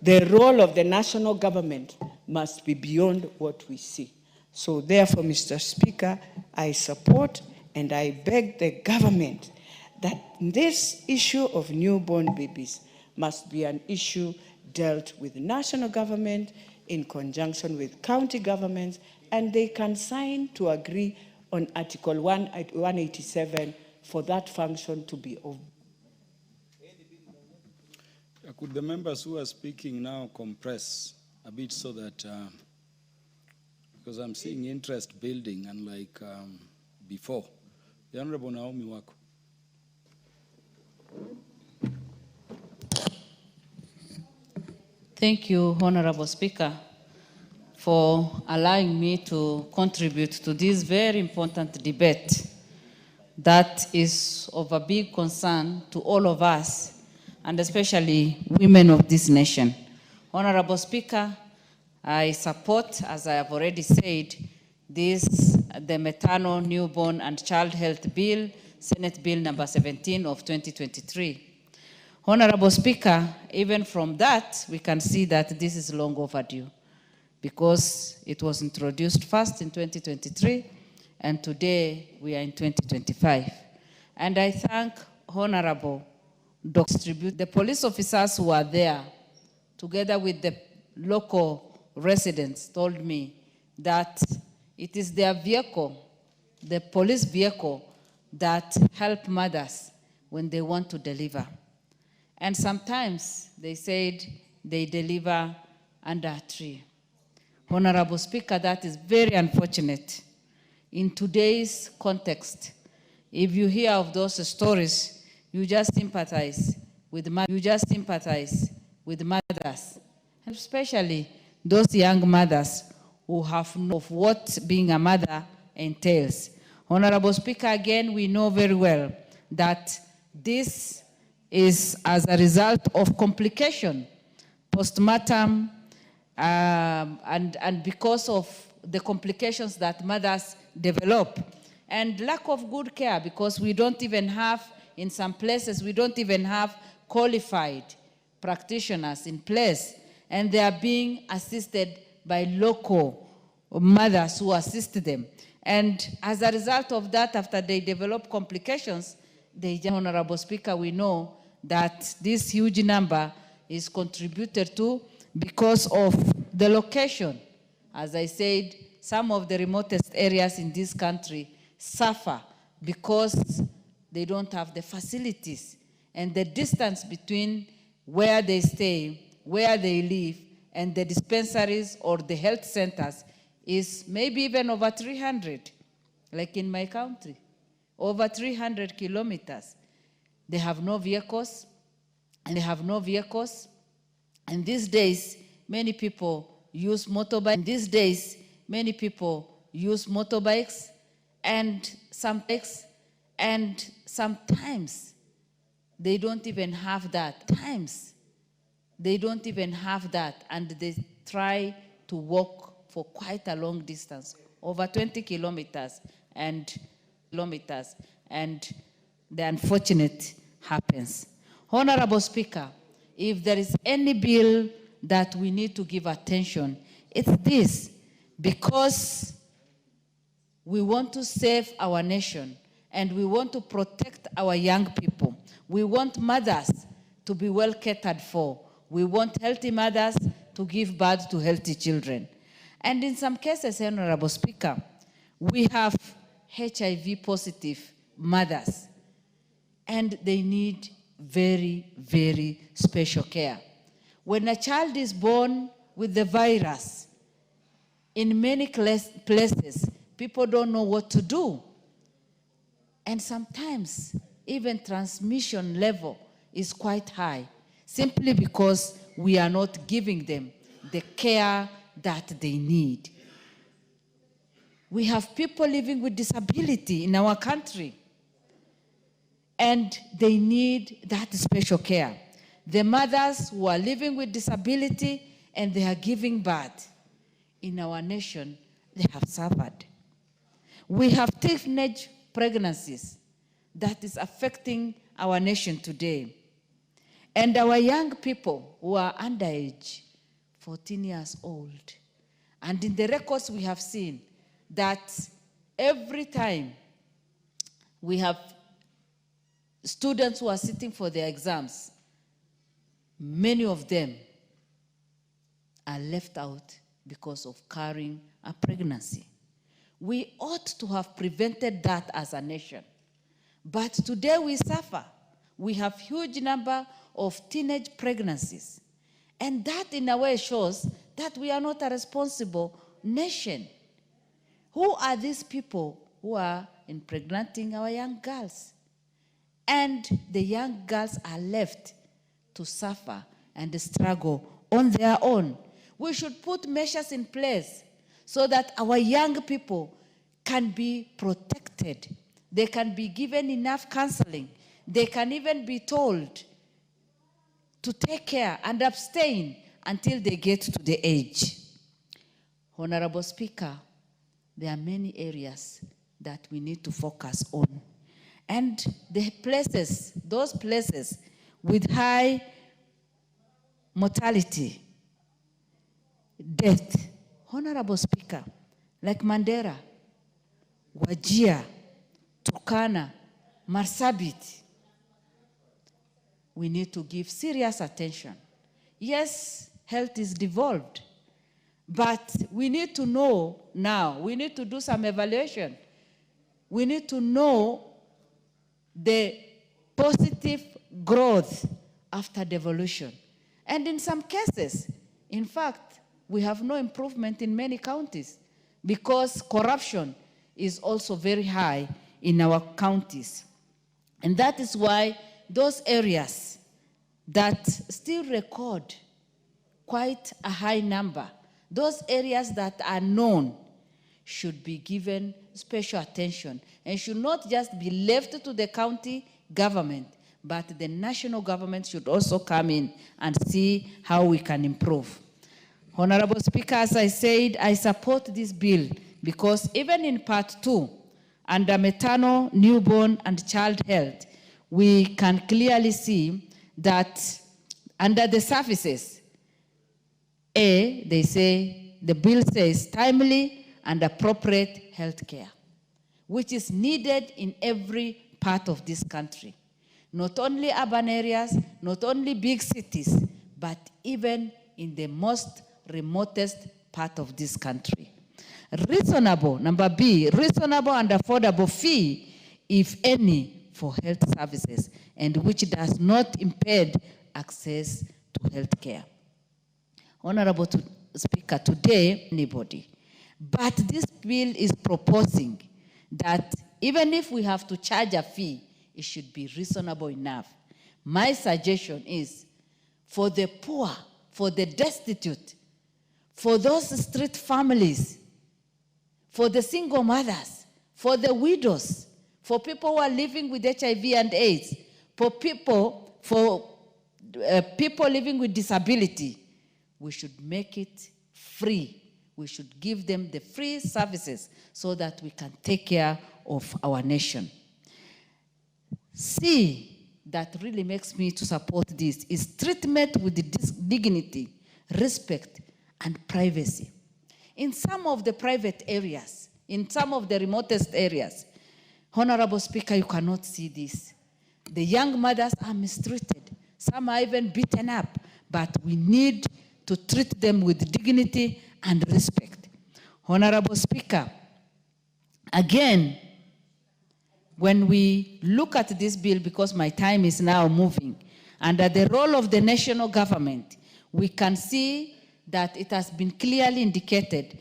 Speaker 17: the role of the national government must be beyond what we see. So therefore, Mr. Speaker, I support and I beg the government that this issue of newborn babies must be an issue dealt with national government in conjunction with county governments, and they can sign to agree on Article 187 for that function to be of.
Speaker 13: Could the members who are speaking now compress a bit so that, because I'm seeing interest building unlike before. The Honorable Naomi Wako.
Speaker 10: Thank you, Honorable Speaker, for allowing me to contribute to this very important debate that is of a big concern to all of us, and especially women of this nation. Honorable Speaker, I support, as I have already said, the Maternal, Newborn and Child Health Bill, Senate Bill number 17 of 2023. Honorable Speaker, even from that, we can see that this is long overdue because it was introduced first in 2023 and today we are in 2025. And I thank Honorable Dr. The police officers who are there, together with the local residents, told me that it is their vehicle, the police vehicle, that help mothers when they want to deliver. And sometimes they said they deliver under a tree. Honorable Speaker, that is very unfortunate. In today's context, if you hear of those stories, you just sympathize with mothers, and especially those young mothers who have known of what being a mother entails. Honorable Speaker, again, we know very well that this is as a result of complication, postmortem, and because of the complications that mothers develop, and lack of good care, because we don't even have, in some places, we don't even have qualified practitioners in place, and they are being assisted by local mothers who assist them. And as a result of that, after they develop complications, Honorable Speaker, we know that this huge number is contributed to because of the location. As I said, some of the remotest areas in this country suffer because they don't have the facilities, and the distance between where they stay, where they live, and the dispensaries or the health centers is maybe even over 300, like in my country, over 300 kilometers. They have no vehicles, and they have no vehicles. And these days, many people use motorbikes. And sometimes they don't even have that. And they try to walk for quite a long distance, over 20 kilometers, and the unfortunate happens. Honorable Speaker, if there is any bill that we need to give attention, it's this, because we want to save our nation and we want to protect our young people. We want mothers to be well catered for. We want healthy mothers to give birth to healthy children. And in some cases, Honorable Speaker, we have HIV positive mothers, and they need very, very special care. When a child is born with the virus, in many places, people don't know what to do. And sometimes even transmission level is quite high, simply because we are not giving them the care that they need. We have people living with disability in our country, and they need that special care. The mothers who are living with disability and they are giving birth in our nation, they have suffered. We have teenage pregnancies that is affecting our nation today. And our young people who are underage, 14 years old. And in the records we have seen that every time we have students who are sitting for their exams, many of them are left out because of carrying a pregnancy. We ought to have prevented that as a nation. But today we suffer. We have huge number of teenage pregnancies. And that in a way shows that we are not a responsible nation. Who are these people who are impregnating our young girls? And the young girls are left to suffer and struggle on their own. We should put measures in place so that our young people can be protected. They can be given enough counseling. They can even be told to take care and abstain until they get to the age. Honorable Speaker, there are many areas that we need to focus on. And the places, those places with high mortality, death, Honorable Speaker, like Mandera, Wajir, Turkana, Marsabit, we need to give serious attention. Yes, health is devolved, but we need to know now, we need to do some evaluation. We need to know the positive growth after devolution. And in some cases, in fact, we have no improvement in many counties because corruption is also very high in our counties. And that is why those areas that still record quite a high number, those areas that are known should be given special attention and should not just be left to the county government, but the national government should also come in and see how we can improve. Honorable Speaker, as I said, I support this bill because even in part 2, under maternal, newborn, and child health, we can clearly see that under the services, they say, the bill says timely and appropriate health care, which is needed in every part of this country. Not only urban areas, not only big cities, but even in the most remotest part of this country. Reasonable, number B, reasonable and affordable fee, if any, for health services, and which does not impede access to health care. Honorable Speaker, today, anybody, but this bill is proposing that even if we have to charge a fee, it should be reasonable enough. My suggestion is for the poor, for the destitute, for those street families, for the single mothers, for the widows, for people who are living with HIV and AIDS, for people living with disability, we should make it free. We should give them the free services so that we can take care of our nation. C, that really makes me to support this, is treatment with dignity, respect, and privacy. In some of the private areas, in some of the remotest areas, Honorable Speaker, you cannot see this. The young mothers are mistreated. Some are even beaten up, but we need to treat them with dignity and respect. Honorable Speaker, again, when we look at this bill, because my time is now moving, under the role of the national government, we can see that it has been clearly indicated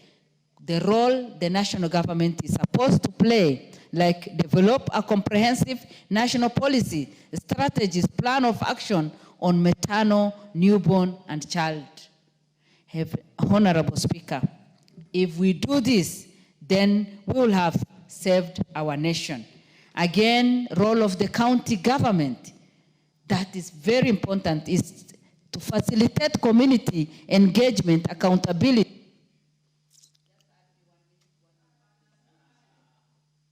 Speaker 10: the role the national government is supposed to play like develop a comprehensive national policy, strategies, plan of action on maternal, newborn, and child. Honorable Speaker, if we do this, then we will have saved our nation. Again, role of the county government, that is very important, is to facilitate community engagement, accountability.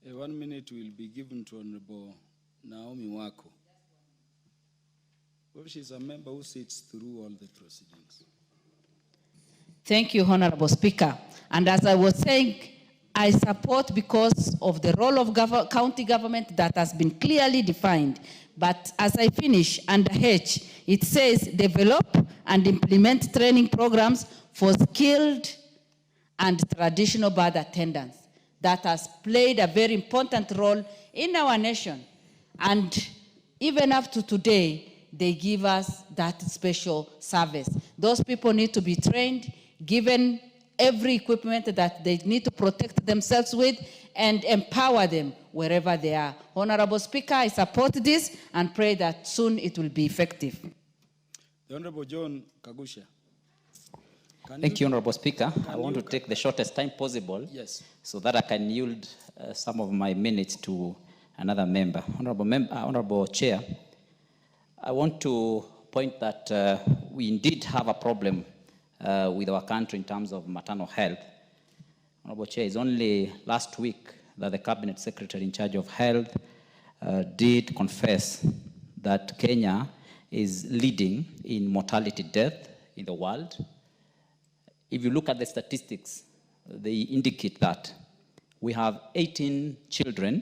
Speaker 13: 1 minute will be given to Honorable Naomi Wako. Well, she's a member who sits through all the proceedings.
Speaker 10: Thank you, Honorable Speaker. And as I was saying, I support because of the role of county government that has been clearly defined. But as I finish, under H, it says develop and implement training programs for skilled and traditional birth attendants. That has played a very important role in our nation. And even up to today, they give us that special service. Those people need to be trained, given every equipment that they need to protect themselves with, and empower them wherever they are. Honorable Speaker, I support this and pray that soon it will be effective.
Speaker 13: The Honorable John Kagusha.
Speaker 7: Thank you, Honorable Speaker. I want to take the shortest time possible,
Speaker 13: yes,
Speaker 7: so that I can yield some of my minutes to another member. Honorable Chair, I want to point that we indeed have a problem with our country in terms of maternal health. Honorable Chair, it's only last week that the Cabinet Secretary in charge of health did confess that Kenya is leading in mortality death in the world. If you look at the statistics, they indicate that we have 18 children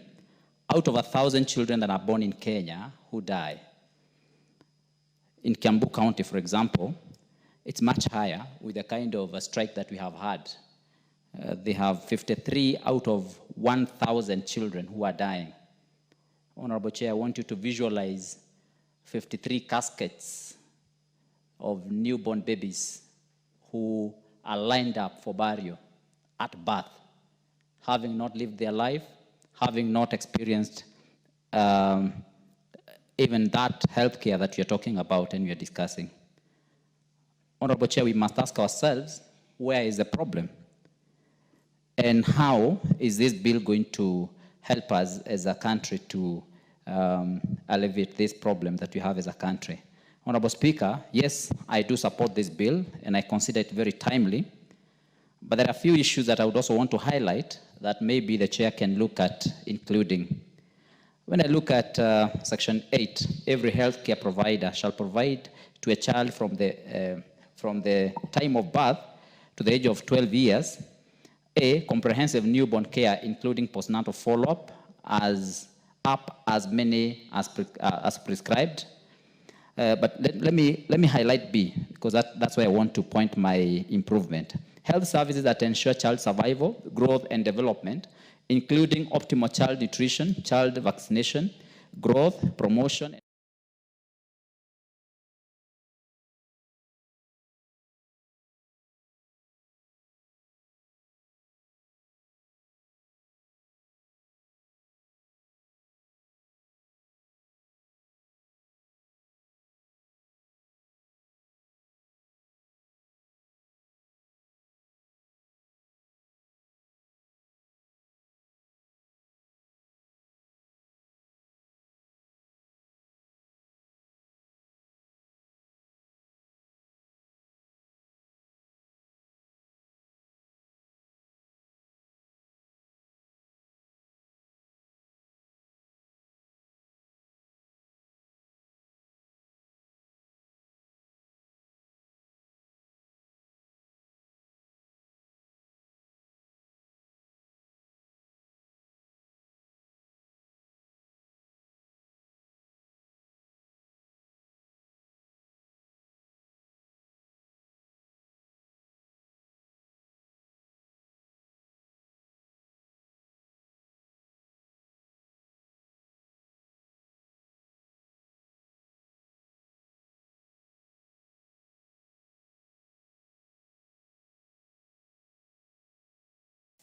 Speaker 7: out of 1,000 children that are born in Kenya who die. In Kiambu County, for example, it's much higher with the kind of a strike that we have had. They have 53 out of 1,000 children who are dying. Honorable Chair, I want you to visualize 53 caskets of newborn babies who are lined up for burial at birth, having not lived their life, having not experienced even that healthcare that we are talking about and we are discussing. Honorable Chair, we must ask ourselves, where is the problem? And how is this bill going to help us as a country to alleviate this problem that we have as a country? Honorable Speaker, yes, I do support this bill, and I consider it very timely. But there are a few issues that I would also want to highlight that maybe the Chair can look at including. When I look at Section 8, every healthcare provider shall provide to a child from the time of birth to the age of 12 years, a comprehensive newborn care, including postnatal follow-up, as many as prescribed. But let me highlight B, because that's where I want to point my improvement. Health services that ensure child survival, growth, and development, including optimal child nutrition, child vaccination, growth, promotion,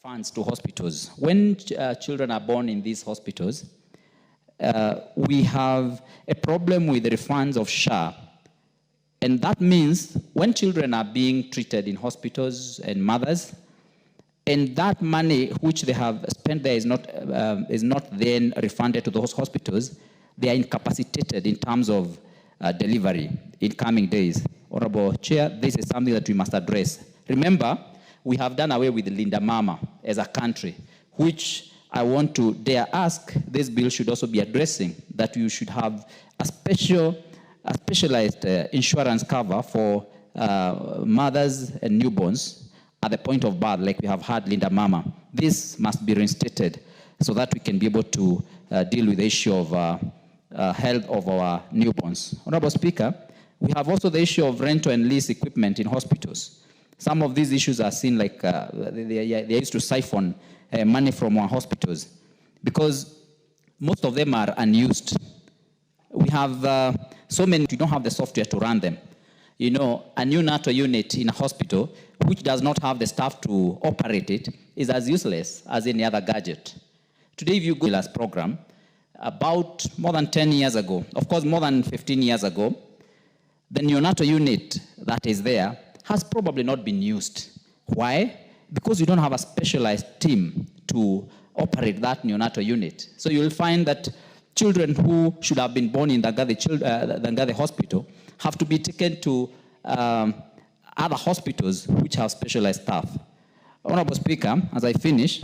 Speaker 7: funds to hospitals. When children are born in these hospitals, we have a problem with the refunds of SHA. And that means when children are being treated in hospitals and mothers, and that money which they have spent there is not then refunded to those hospitals, they are incapacitated in terms of delivery in coming days. Honorable Chair, this is something that we must address. Remember, we have done away with Linda Mama as a country, which I want to dare ask this bill should also be addressing, that you should have a specialized insurance cover for mothers and newborns at the point of birth, like we have had Linda Mama. This must be reinstated so that we can be able to deal with the issue of health of our newborns. Honorable Speaker, we have also the issue of rental and lease equipment in hospitals. Some of these issues are seen like they used to siphon money from our hospitals because most of them are unused. We have so many, we don't have the software to run them. You know, a neonatal unit in a hospital which does not have the staff to operate it is as useless as any other gadget. Today, if you go to this program, about more than 10 years ago, of course more than 15 years ago, the neonatal unit that is there has probably not been used. Why? Because you don't have a specialized team to operate that neonatal unit. So you'll find that children who should have been born in the Ngadi hospital have to be taken to other hospitals which have specialized staff. Honorable Speaker, as I finish,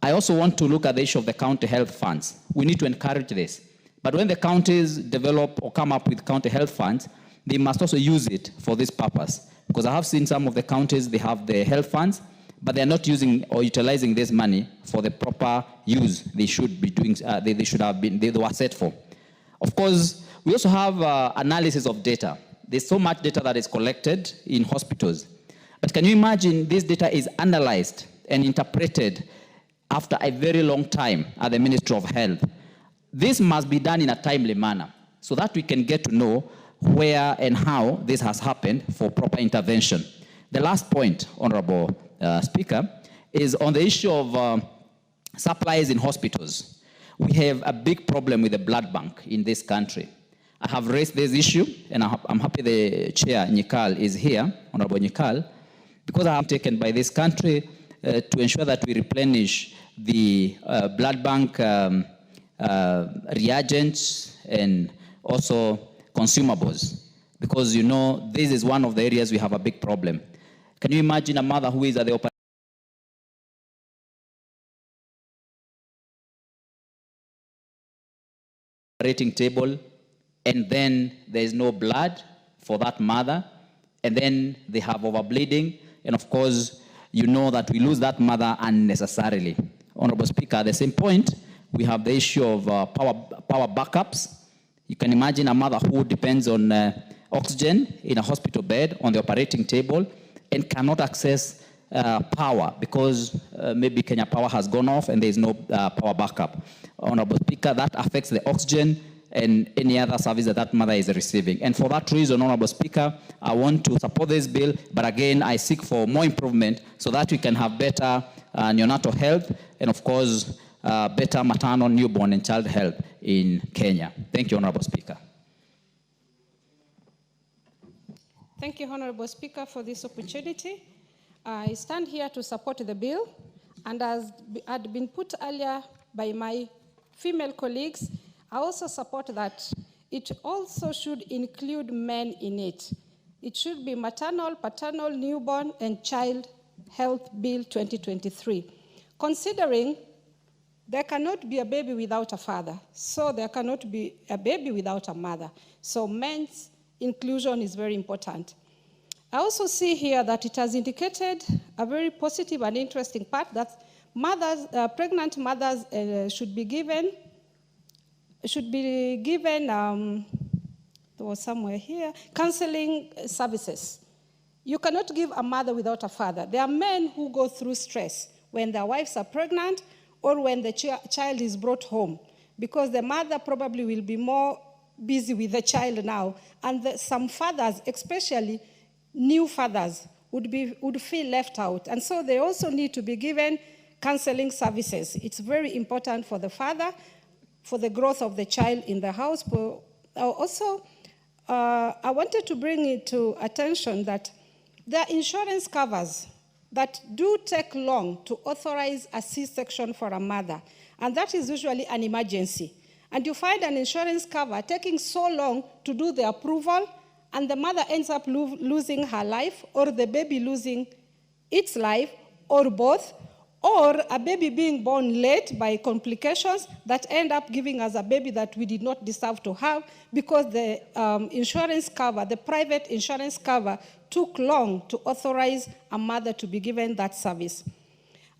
Speaker 7: I also want to look at the issue of the county health funds. We need to encourage this. But when the counties develop or come up with county health funds, they must also use it for this purpose. Because I have seen some of the counties, they have the health funds, but they're not using or utilizing this money for the proper use they should be doing, they should have been, they were set for. Of course, we also have analysis of data. There's so much data that is collected in hospitals. But can you imagine this data is analyzed and interpreted after a very long time at the Ministry of Health? This must be done in a timely manner so that we can get to know where and how this has happened for proper intervention. The last point, Honorable Speaker, is on the issue of supplies in hospitals. We have a big problem with the blood bank in this country. I have raised this issue, and I'm happy the Chair, Nyikal, is here, Honorable Nyikal, because I have taken by this country to ensure that we replenish the blood bank reagents and also consumables, because you know this is one of the areas we have a big problem. Can you imagine a mother who is at the operating table, and then there is no blood for that mother, and then they have overbleeding, and of course, you know that we lose that mother unnecessarily. Honorable Speaker, at the same point, we have the issue of power backups. You can imagine a mother who depends on oxygen in a hospital bed on the operating table and cannot access power because maybe Kenya Power has gone off and there is no power backup. Honorable Speaker, that affects the oxygen and any other service that that mother is receiving. And for that reason, Honorable Speaker, I want to support this bill, but again, I seek for more improvement so that we can have better neonatal health and, of course, better maternal, newborn, and child health in Kenya. Thank you, Honorable Speaker.
Speaker 8: Thank you, Honorable Speaker, for this opportunity. I stand here to support the bill, and as had been put earlier by my female colleagues, I also support that it also should include men in it. It should be maternal, paternal, newborn, and child health bill 2023. Considering there cannot be a baby without a father, so there cannot be a baby without a mother. So men's inclusion is very important. I also see here that it has indicated a very positive and interesting part that mothers, pregnant mothers should be given, there was somewhere here, counseling services. You cannot give a mother without a father. There are men who go through stress when their wives are pregnant or when the child is brought home, because the mother probably will be more busy with the child now. And some fathers, especially new fathers, would feel left out. And so they also need to be given counseling services. It's very important for the father, for the growth of the child in the house. But also, I wanted to bring it to attention that there are insurance covers that do take long to authorize a C-section for a mother, and that is usually an emergency. And you find an insurance cover taking so long to do the approval, and the mother ends up losing her life, or the baby losing its life, or both, or a baby being born late by complications that end up giving us a baby that we did not deserve to have because the insurance cover, the private insurance cover, took long to authorize a mother to be given that service.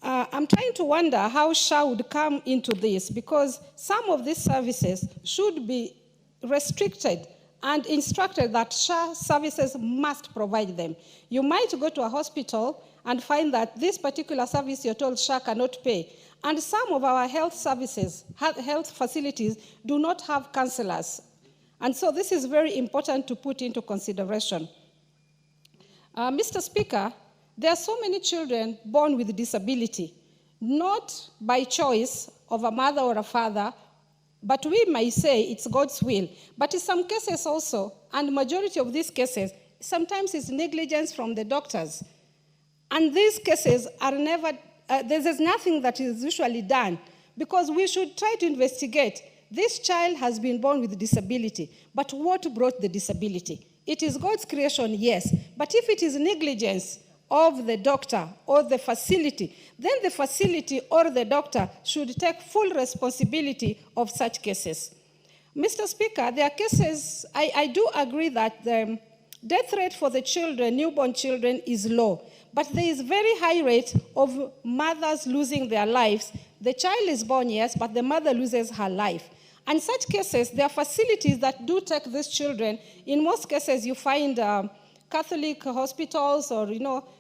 Speaker 8: I'm trying to wonder how SHA would come into this, because some of these services should be restricted and instructed that SHA services must provide them. You might go to a hospital and find that this particular service you're told SHA cannot pay. And some of our health services, health facilities, do not have counselors. And so this is very important to put into consideration. Mr. Speaker, there are so many children born with disability, not by choice of a mother or a father, but we might say it's God's will. But in some cases also, and majority of these cases, sometimes it's negligence from the doctors. And these cases are never, there's nothing that is usually done, because we should try to investigate. This child has been born with disability, but what brought the disability? It is God's creation, yes, but if it is negligence of the doctor or the facility, then the facility or the doctor should take full responsibility of such cases. Mr. Speaker, there are cases, I do agree that the death rate for the children, newborn children, is low, but there is very high rate of mothers losing their lives. The child is born, yes, but the mother loses her life. And such cases, there are facilities that do take these children. In most cases, you find Catholic hospitals or,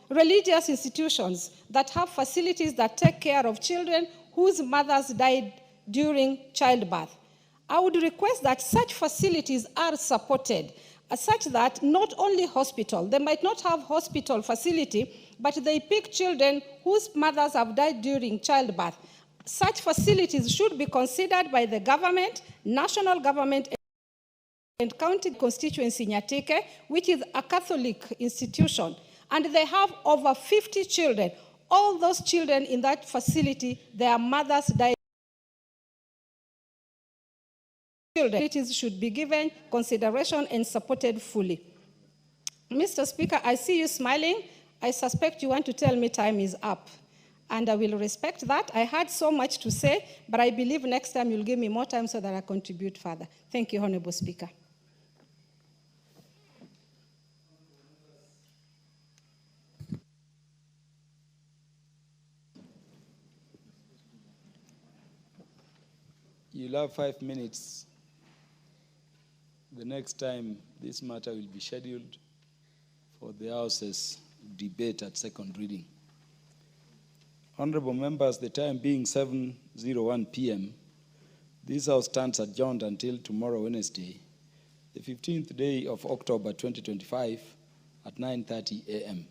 Speaker 8: religious institutions that have facilities that take care of children whose mothers died during childbirth. I would request that such facilities are supported, such that not only hospital, they might not have hospital facility, but they pick children whose mothers have died during childbirth. Such facilities should be considered by the government, national government, and county constituency Nyatike, which is a Catholic institution. And they have over 50 children. All those children in that facility, their mothers died. Children should be given consideration and supported fully. Mr. Speaker, I see you smiling. I suspect you want to tell me time is up. And I will respect that. I had so much to say, but I believe next time you'll give me more time so that I contribute further. Thank you, Honorable Speaker.
Speaker 13: You'll have 5 minutes. The next time this matter will be scheduled for the House's debate at second reading. Honorable members, the time being 7:01 p.m., this House stands adjourned until tomorrow, Wednesday, the 15th day of October 2025 at 9:30 a.m.